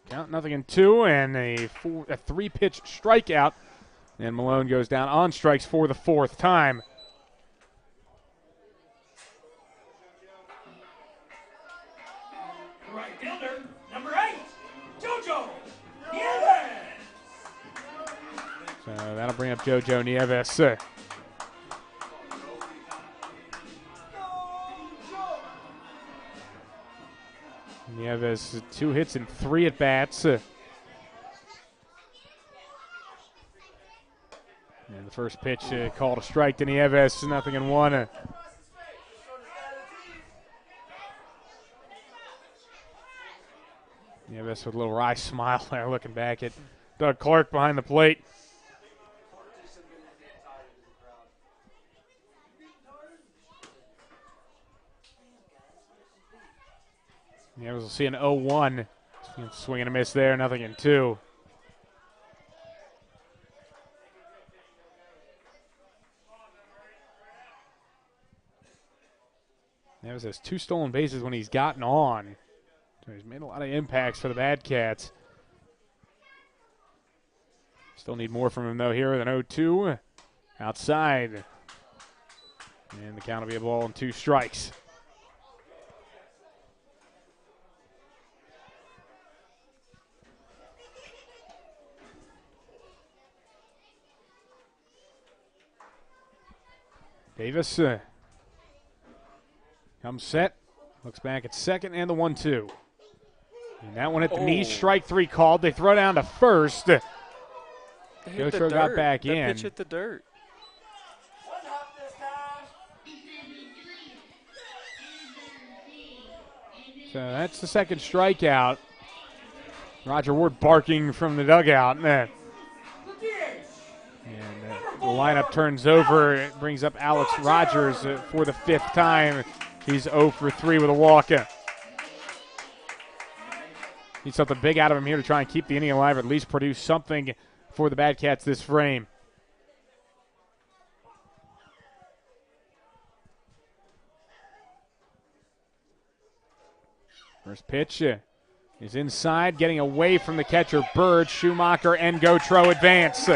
Count 0-2 and a 3-pitch strikeout. And Malone goes down on strikes for the 4th time. Right fielder, number 8, JoJo Nieves. So that'll bring up JoJo Nieves. Nieves 2 hits and 3 at bats. And the first pitch called a strike to Nieves, 0-1. Nieves with a little wry smile there, looking back at Doug Clark behind the plate. Nieves will see an 0-1. Swing and a miss there, 0-2. Nieves has 2 stolen bases when he's gotten on. So he's made a lot of impacts for the Bad Cats. Still need more from him, though, here with an 0-2. Outside. And the count will be a ball and 2 strikes. Davis comes set, looks back at second and the 1-2. And that one hit the knee, strike 3 called. They throw down to first. Gotro got back in. That pitch hit the dirt. So that's the second strikeout. Roger Ward barking from the dugout. And the lineup turns over. It brings up Alex Rogers for the 5th time. He's 0 for 3 with a walk. Need something big out of him here to try and keep the inning alive, or at least produce something for the Bad Cats this frame. First pitch is inside, getting away from the catcher, Bird. Schumacher and Gotro advance.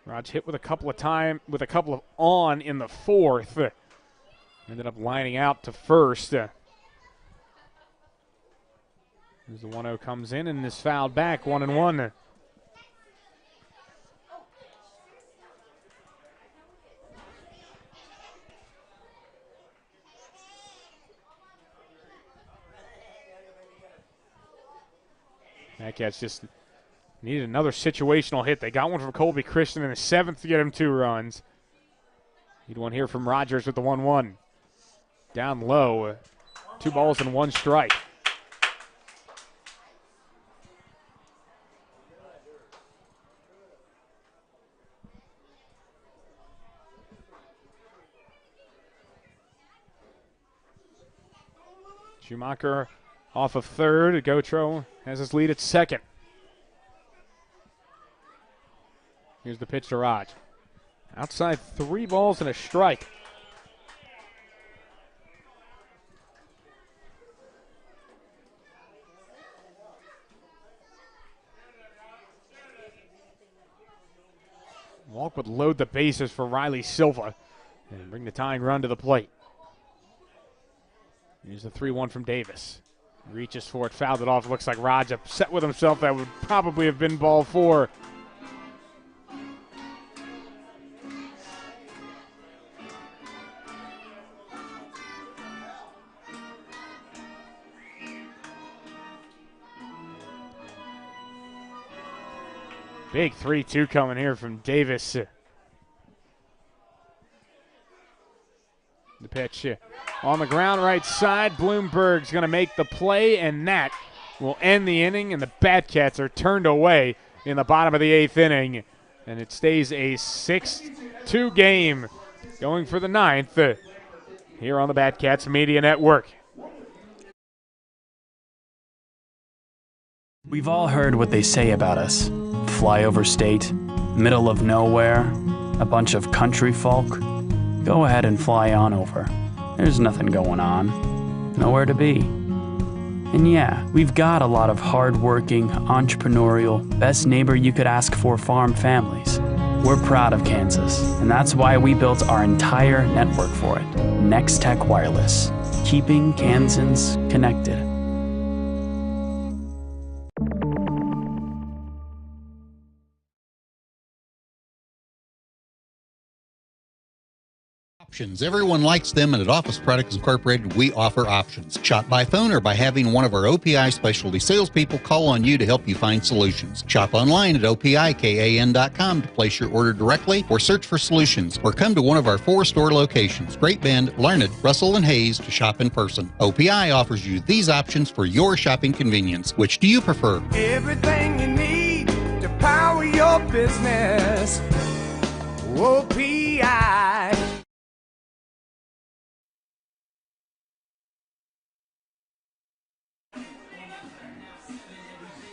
Raj hit with a couple of on in the 4th. Ended up lining out to first. As the 1-0 comes in and is fouled back, 1-1. Cats just needed another situational hit. They got one from Colby Christian in the 7th to get him 2 runs. Need one here from Rogers with the 1-1. Down low, 2 balls and 1 strike. Schumacher off of third. Gotro has his lead at second. Here's the pitch to Raj. Outside, 3 balls and a strike. Walk would load the bases for Riley Silva and bring the tying run to the plate. Here's the 3-1 from Davis. Reaches for it, fouled it off. Looks like Raj upset with himself. That would probably have been ball 4. Big 3-2 coming here from Davis. The pitch on the ground right side. Bloomberg's going to make the play, and that will end the inning, and the Batcats are turned away in the bottom of the 8th inning, and it stays a 6-2 game going for the 9th here on the Batcats Media Network. We've all heard what they say about us. Flyover state, middle of nowhere, a bunch of country folk. Go ahead and fly on over. There's nothing going on. Nowhere to be. And yeah, we've got a lot of hard-working, entrepreneurial, best neighbor you could ask for farm families. We're proud of Kansas, and that's why we built our entire network for it. Next Tech Wireless, keeping Kansans connected. Options. Everyone likes them, and at Office Products Incorporated, we offer options. Shop by phone or by having one of our OPI specialty salespeople call on you to help you find solutions. Shop online at OPIKAN.com to place your order directly or search for solutions, or come to one of our 4 store locations, Great Bend, Larned, Russell, and Hayes, to shop in person. OPI offers you these options for your shopping convenience. Which do you prefer? Everything you need to power your business. OPI.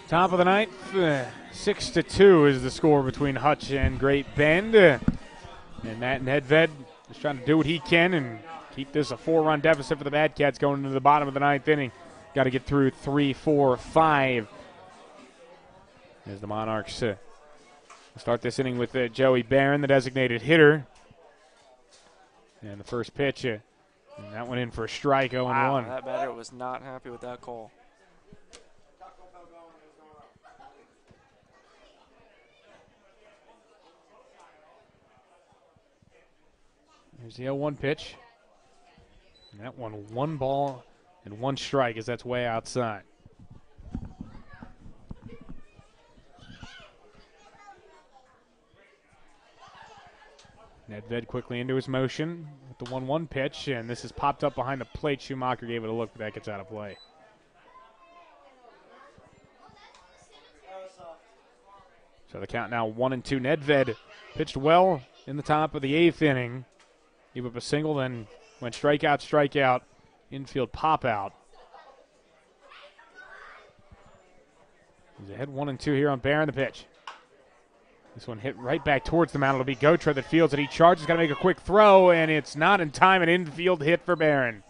Top of the 9th, 6-2 is the score between Hutch and Great Bend. And Matt Nedved is trying to do what he can and keep this a 4-run deficit for the Batcats going into the bottom of the 9th inning. Got to get through 3, 4, 5. As the Monarchs start this inning with Joey Barron, the designated hitter. And the first pitch, and that went in for a strike, 0-1. Wow, that batter was not happy with that call. Here's the 0-1 pitch. And that one, 1 ball and 1 strike, as that's way outside. Nedved quickly into his motion with the 1-1 pitch, and this is popped up behind the plate. Schumacher gave it a look, but that gets out of play. So the count now 1-2. Nedved pitched well in the top of the 8th inning. Gave up a single, then went strikeout, infield pop out. He's ahead 1-2 here on Barron, the pitch. This one hit right back towards the mound. It'll be Gotra that fields it. He charges, got to make a quick throw, and it's not in time. An infield hit for Barron.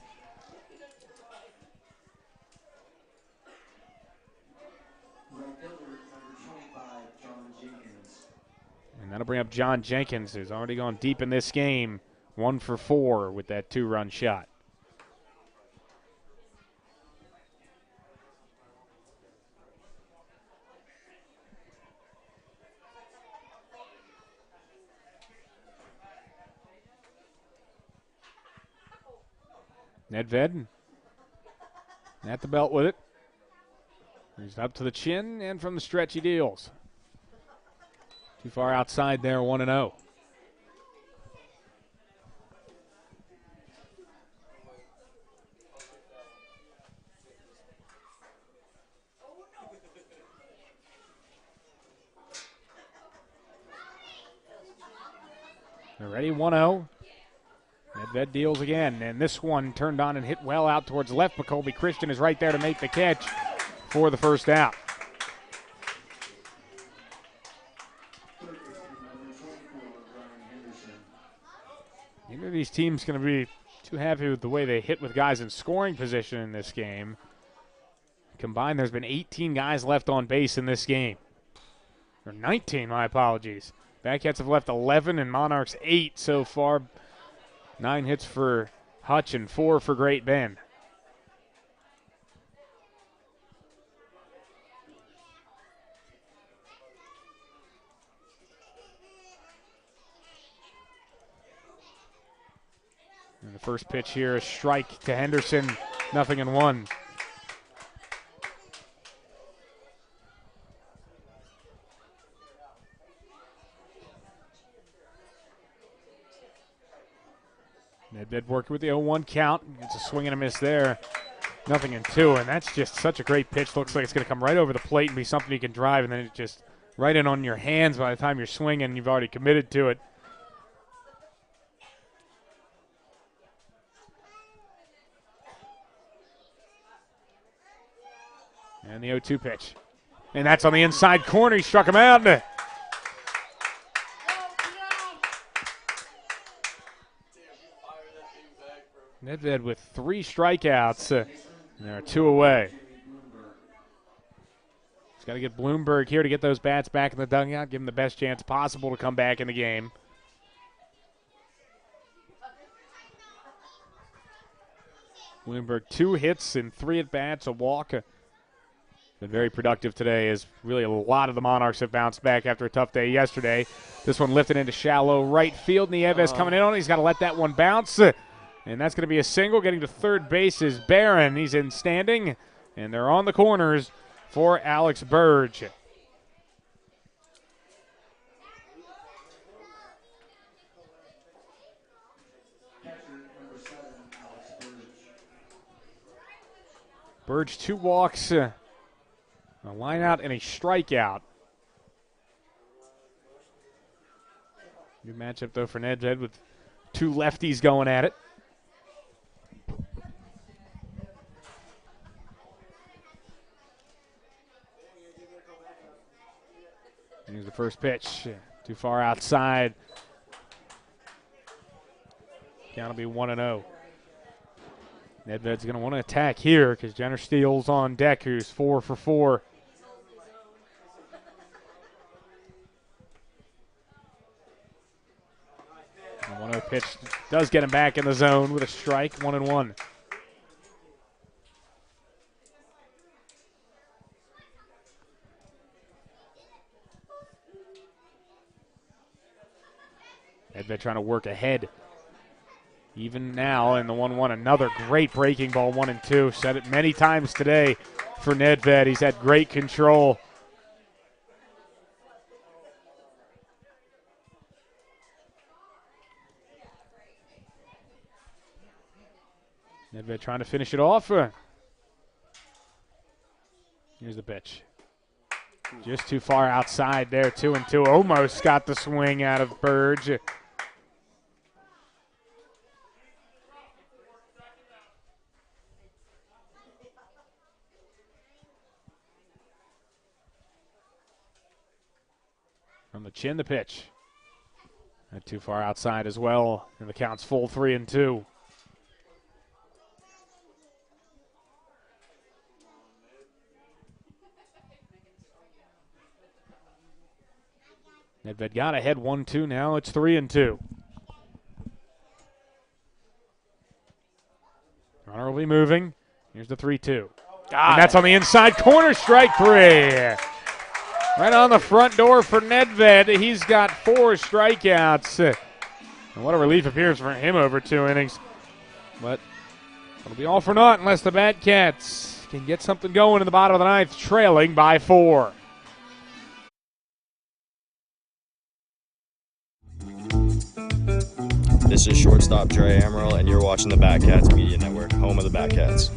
And that'll bring up John Jenkins, who's already gone deep in this game. 1 for 4 with that 2-run shot. Nedved at the belt with it. He's up to the chin, and from the stretch he deals. Too far outside there, 1-0. They're ready, 1-0. Nedved deals again, and this one turned on and hit well out towards left. But Colby Christian is right there to make the catch for the first out. Neither of these teams going to be too happy with the way they hit with guys in scoring position in this game. Combined, there's been 18 guys left on base in this game. Or 19, my apologies. Batcats have left 11 and Monarchs 8 so far. 9 hits for Hutch and 4 for Great Bend. And the first pitch here, a strike to Henderson, 0-1. Nedved working with the 0-1 count. Gets a swing and a miss there. 0-2, and that's just such a great pitch. Looks like it's going to come right over the plate and be something you can drive, and then it's just right in on your hands by the time you're swinging. You've already committed to it. And the 0-2 pitch. And that's on the inside corner. He struck him out. Nedved with 3 strikeouts. And there are 2 away. He's got to get Bloomberg here to get those bats back in the dugout, give him the best chance possible to come back in the game. Bloomberg 2 hits and 3 at-bats, a walk. Been very productive today as really a lot of the Monarchs have bounced back after a tough day yesterday. This one lifted into shallow right field. Nieves coming in on it. He's got to let that one bounce. And that's going to be a single. Getting to third base is Barron. He's in standing. And they're on the corners for Alex Burge. Burge 2 walks. A line out and a strikeout. Good matchup, though, for Nedved with 2 lefties going at it. Here's the first pitch. Too far outside. Count will be 1-0. Nedved's going to want to attack here because Jenner Steele's on deck, who's 4 for 4. The 1-0 pitch does get him back in the zone with a strike, 1-1. Nedved trying to work ahead. Even now in the 1-1, another great breaking ball, 1-2. Said it many times today for Nedved. He's had great control. Nedved trying to finish it off. Here's the pitch. Just too far outside there, 2-2. Almost got the swing out of Burge. From the chin, the pitch. And too far outside as well, and the count's full 3-2. Nedved got ahead 1-2 now. It's 3-2. Runner will be moving. Here's the 3-2. And that's on the inside corner, strike 3. Right on the front door for Nedved. He's got 4 strikeouts. And what a relief appears for him over 2 innings. But it'll be all for naught unless the Batcats can get something going in the bottom of the 9th, trailing by 4. This is shortstop Dre Amaral, and you're watching the Batcats Media Network, home of the Batcats.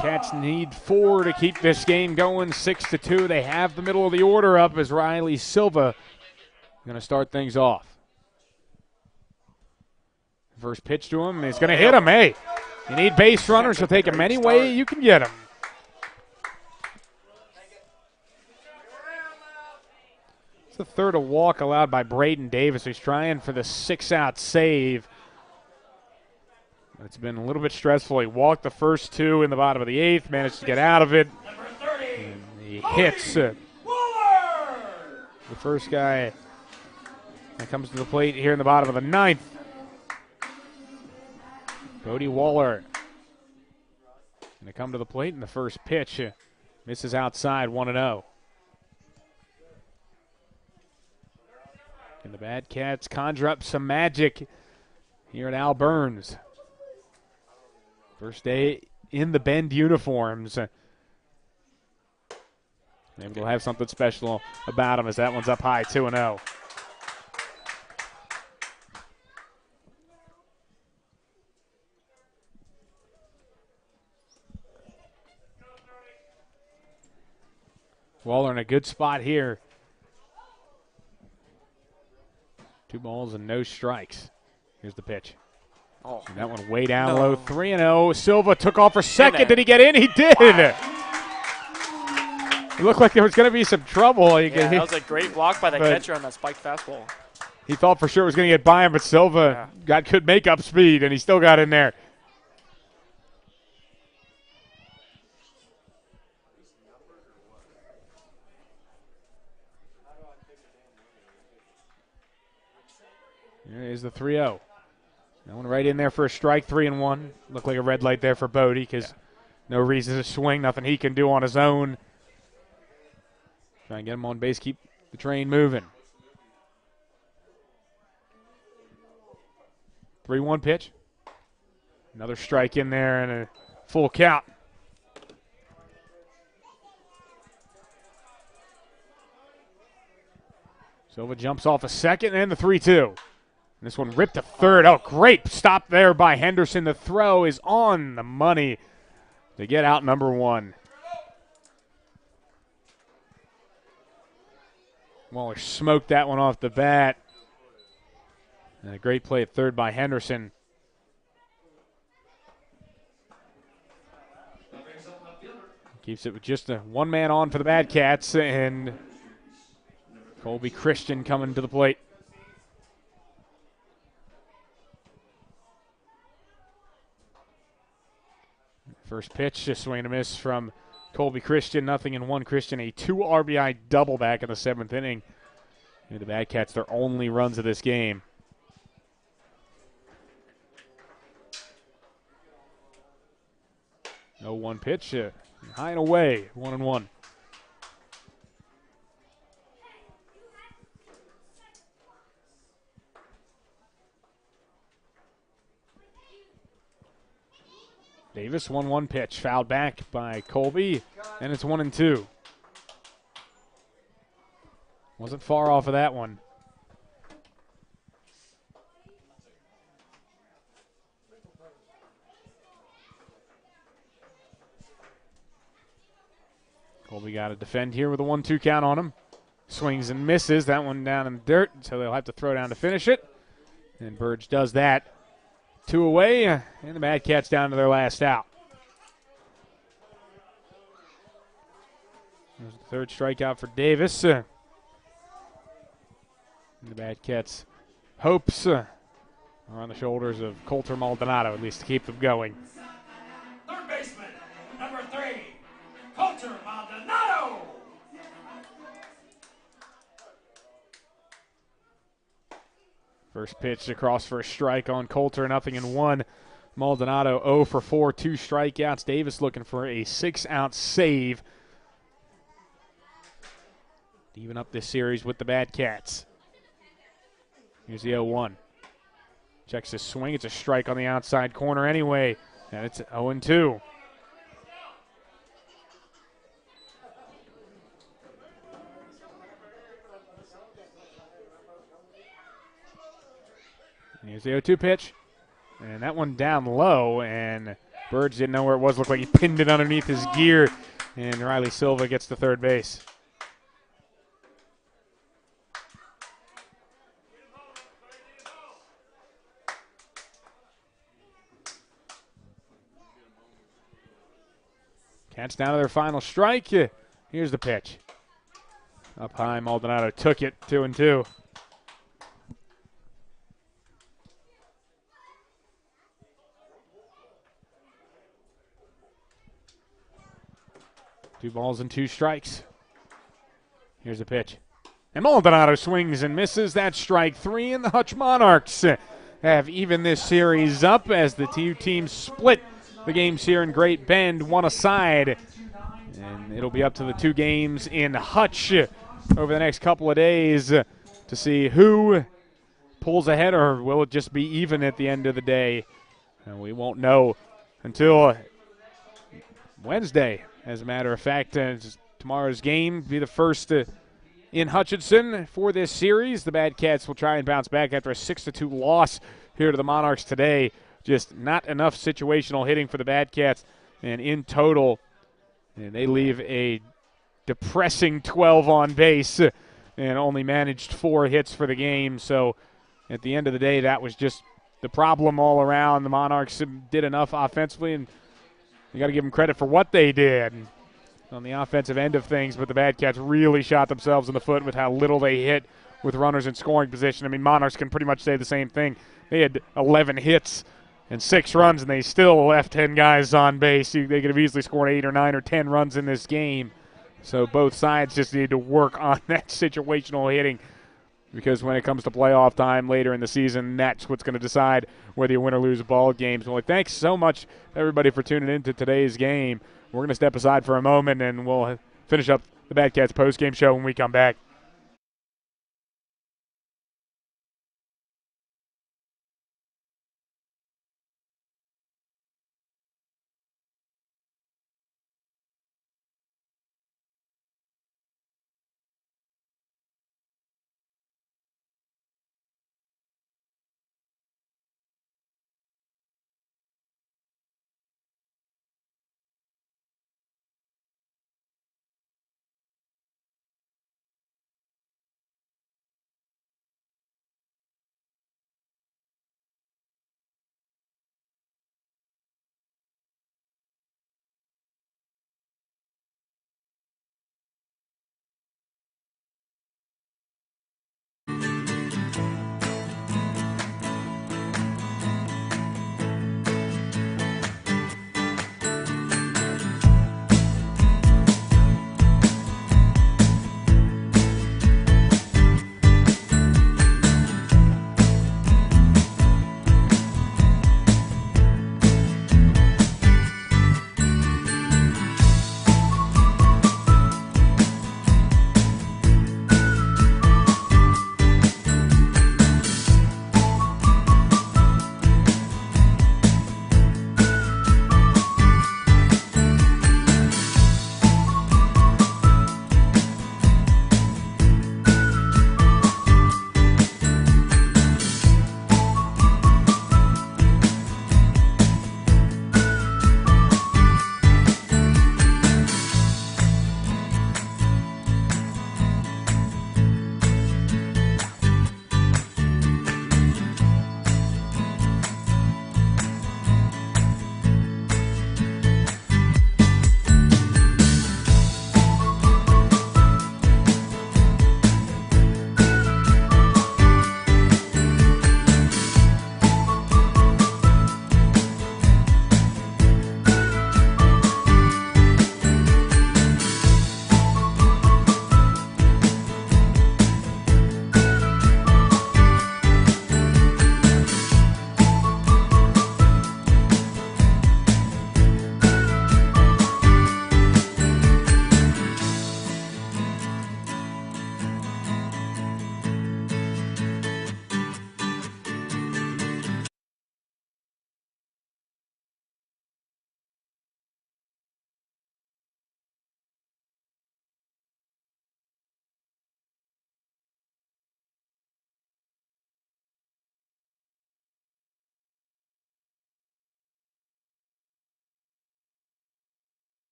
Cats need 4 to keep this game going, 6-2. They have the middle of the order up as Riley Silva going to start things off. First pitch to him, he's going to hit him. Hey, you need base runners, so take them any way you can get them. It's the third walk allowed by Braden Davis, who's trying for the 6-out save. It's been a little bit stressful. He walked the first 2 in the bottom of the 8th, managed to get out of it. And he hits the first guy that comes to the plate here in the bottom of the 9th. Cody Waller going to come to the plate in the first pitch. Misses outside, 1-0. And the Bad Cats conjure up some magic here at Al Burns. First day in the Bend uniforms. Maybe we'll have something special about him as that one's up high, 2-0. Waller in a good spot here. 2 balls and no strikes. Here's the pitch. Oh, and that one way down low, 3-0. Silva took off for second. Did he get in? He did. Wow. It looked like there was going to be some trouble. Yeah, that was a great block by the catcher on that spiked fastball. He thought for sure it was going to get by him, but Silva got good make-up speed, and he still got in there. There is the 3-0. That one right in there for a strike, 3-1. Looked like a red light there for Bodie because no reason to swing, nothing he can do on his own. Try and get him on base, keep the train moving. 3-1 pitch. Another strike in there and a full count. Silva jumps off a second and the 3-2. This one ripped to third. Oh, great stop there by Henderson. The throw is on the money to get out number 1. Waller smoked that one off the bat. And a great play at third by Henderson. Keeps it with just a 1 man on for the Bad Cats, and Colby Christian coming to the plate. First pitch, just swing and a miss from Colby Christian. 0-1 Christian, a 2 RBI double back in the 7th inning. And the Bad Cats, their only runs of this game. No 1 pitch, high and away, 1-1. Davis, 1-1 pitch, fouled back by Colby, and it's 1-2. Wasn't far off of that one. Colby got to defend here with a 1-2 count on him. Swings and misses. That one down in the dirt, so they'll have to throw down to finish it. And Burge does that. 2 away, and the Mad Cats down to their last out. There's the third strikeout for Davis. The Mad Cats' hopes are on the shoulders of Colter Maldonado, at least to keep them going. Third baseman, number 3, Colter Maldonado. First pitch across for a strike on Colter, 0-1. Maldonado 0 for 4, 2 strikeouts. Davis looking for a 6-out save. Even up this series with the Bad Cats. Here's the 0-1. Checks his swing. It's a strike on the outside corner anyway. And it's 0-2. Here's the 0-2 pitch. And that one down low, and Burge didn't know where it was. Looked like he pinned it underneath his gear. And Riley Silva gets to third base. Cats down to their final strike. Here's the pitch. Up high, Maldonado took it, 2-2. Two balls and 2 strikes. Here's the pitch. And Maldonado swings and misses. That strike 3, and the Hutch Monarchs have evened this series up as the two teams split the games here in Great Bend, one aside. And it'll be up to the 2 games in Hutch over the next couple of days to see who pulls ahead, or will it just be even at the end of the day? And we won't know until Wednesday, as a matter of fact. Tomorrow's game will be the first in Hutchinson for this series. The Bad Cats will try and bounce back after a 6-2 loss here to the Monarchs today. Just not enough situational hitting for the Bad Cats, and in total, and they leave a depressing 12 on base and only managed 4 hits for the game. So at the end of the day, that was just the problem all around. The Monarchs did enough offensively, and you got to give them credit for what they did on the offensive end of things, but the Bad Cats really shot themselves in the foot with how little they hit with runners in scoring position. I mean, Monarchs can pretty much say the same thing. They had 11 hits and 6 runs, and they still left 10 guys on base. They could have easily scored 8 or 9 or 10 runs in this game. So both sides just need to work on that situational hitting, because when it comes to playoff time later in the season, that's what's going to decide whether you win or lose ball games. Well, thanks so much, everybody, for tuning in to today's game. We're going to step aside for a moment, and we'll finish up the Bad Cats post-game show when we come back.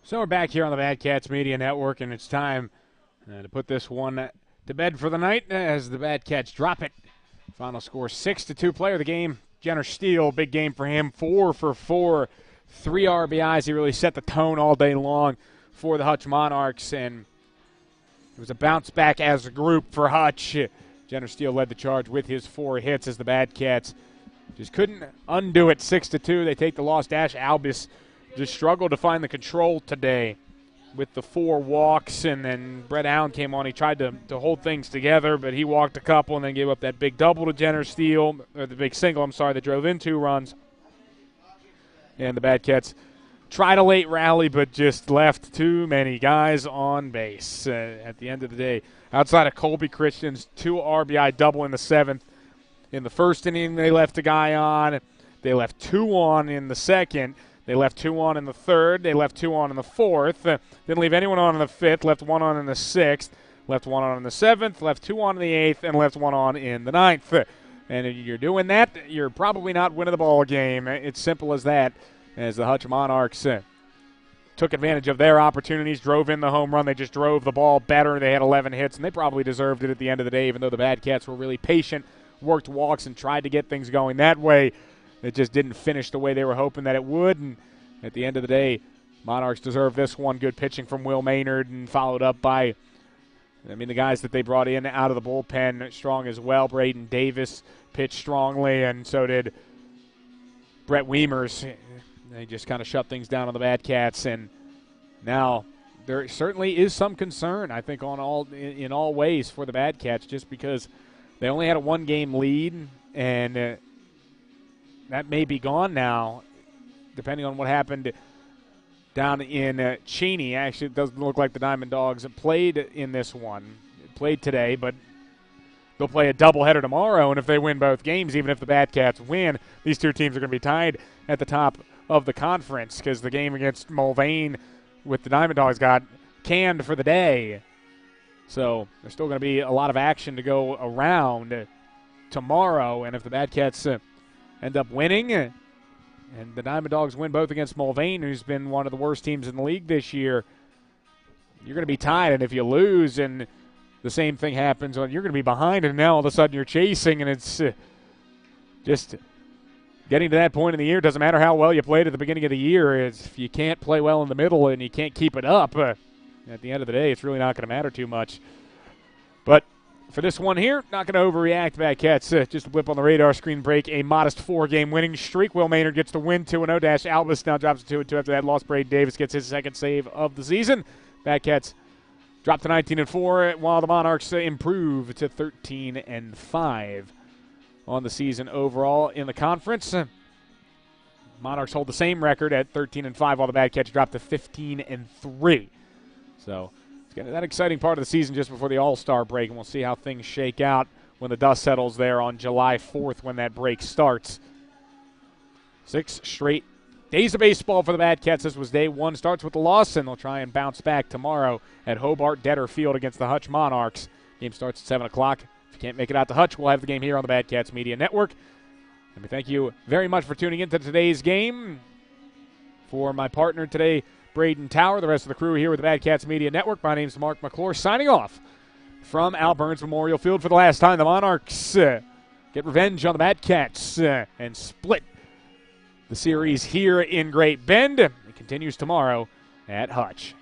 So we're back here on the Bad Cats Media Network, and it's time to put this one to bed for the night as the Bad Cats drop it. Final score 6-2. Player of the game, Jenner Steele. Big game for him. 4 for 4. 3 RBIs. He really set the tone all day long for the Hutch Monarchs, and it was a bounce back as a group for Hutch. Jenner Steele led the charge with his 4 hits as the Bad Cats just couldn't undo it. 6-2. They take the loss. Dash Albus just struggled to find the control today with the 4 walks, and then Brett Allen came on. He tried to hold things together, but he walked a couple and then gave up that big double to Jenner Steele, or the big single, that drove in 2 runs. And the Bad Cats tried a late rally, but just left too many guys on base at the end of the day. Outside of Colby Christian's 2 RBI double in the 7th. In the first inning, they left a guy on. They left 2 on in the second. They left 2 on in the third. They left 2 on in the fourth. Didn't leave anyone on in the fifth. Left 1 on in the sixth. Left 1 on in the seventh. Left 2 on in the eighth. And left 1 on in the ninth. And if you're doing that, you're probably not winning the ball game. It's simple as that. As the Hutch Monarchs took advantage of their opportunities, drove in the home run. They just drove the ball better. They had 11 hits, and they probably deserved it at the end of the day, even though the Bad Cats were really patient, worked walks, and tried to get things going that way. It just didn't finish the way they were hoping that it would, and at the end of the day, Monarchs deserve this one. Good pitching from Will Maynard, and followed up by, the guys that they brought in out of the bullpen strong as well. Braden Davis pitched strongly, and so did Brett Weimers. They just kind of shut things down on the Bad Cats, and now there certainly is some concern, I think, in all ways for the Bad Cats, just because they only had a 1-game lead, and that may be gone now, depending on what happened down in Cheney. Actually, it doesn't look like the Diamond Dogs played in this one. Played today, but they'll play a doubleheader tomorrow, and if they win both games, even if the Bad Cats win, these 2 teams are going to be tied at the top of the conference, because the game against Mulvane with the Diamond Dogs got canned for the day. So there's still going to be a lot of action to go around tomorrow, and if the Bad Cats end up winning and the Diamond Dogs win both against Mulvane, who's been one of the worst teams in the league this year, you're going to be tied, and if you lose and the same thing happens, you're going to be behind, and now all of a sudden you're chasing, and it's just getting to that point in the year. Doesn't matter how well you played at the beginning of the year. If you can't play well in the middle and you can't keep it up, at the end of the day, it's really not going to matter too much. But for this one here, not going to overreact. Bad Cats, just a blip on the radar screen, break a modest 4-game winning streak. Will Maynard gets the win, 2-0. Dash Albus now drops to 2-2 after that loss. Braden Davis gets his 2nd save of the season. Bad Cats drop to 19-4, while the Monarchs improve to 13-5 on the season overall in the conference. Monarchs hold the same record at 13-5, while the Bad Cats drop to 15-3. So it's getting that exciting part of the season just before the All-Star break, and we'll see how things shake out when the dust settles there on July 4th when that break starts. 6 straight days of baseball for the Bad Cats. This was day 1. Starts with the loss, and they'll try and bounce back tomorrow at Hobart Detter Field against the Hutch Monarchs. Game starts at 7 o'clock. If you can't make it out to Hutch, we'll have the game here on the Bad Cats Media Network. And we thank you very much for tuning into today's game. For my partner today, Braden Tower, the rest of the crew here with the Bad Cats Media Network, my name's Mark McClure, signing off from Al Burns Memorial Field for the last time. The Monarchs get revenge on the Bad Cats and split the series here in Great Bend. It continues tomorrow at Hutch.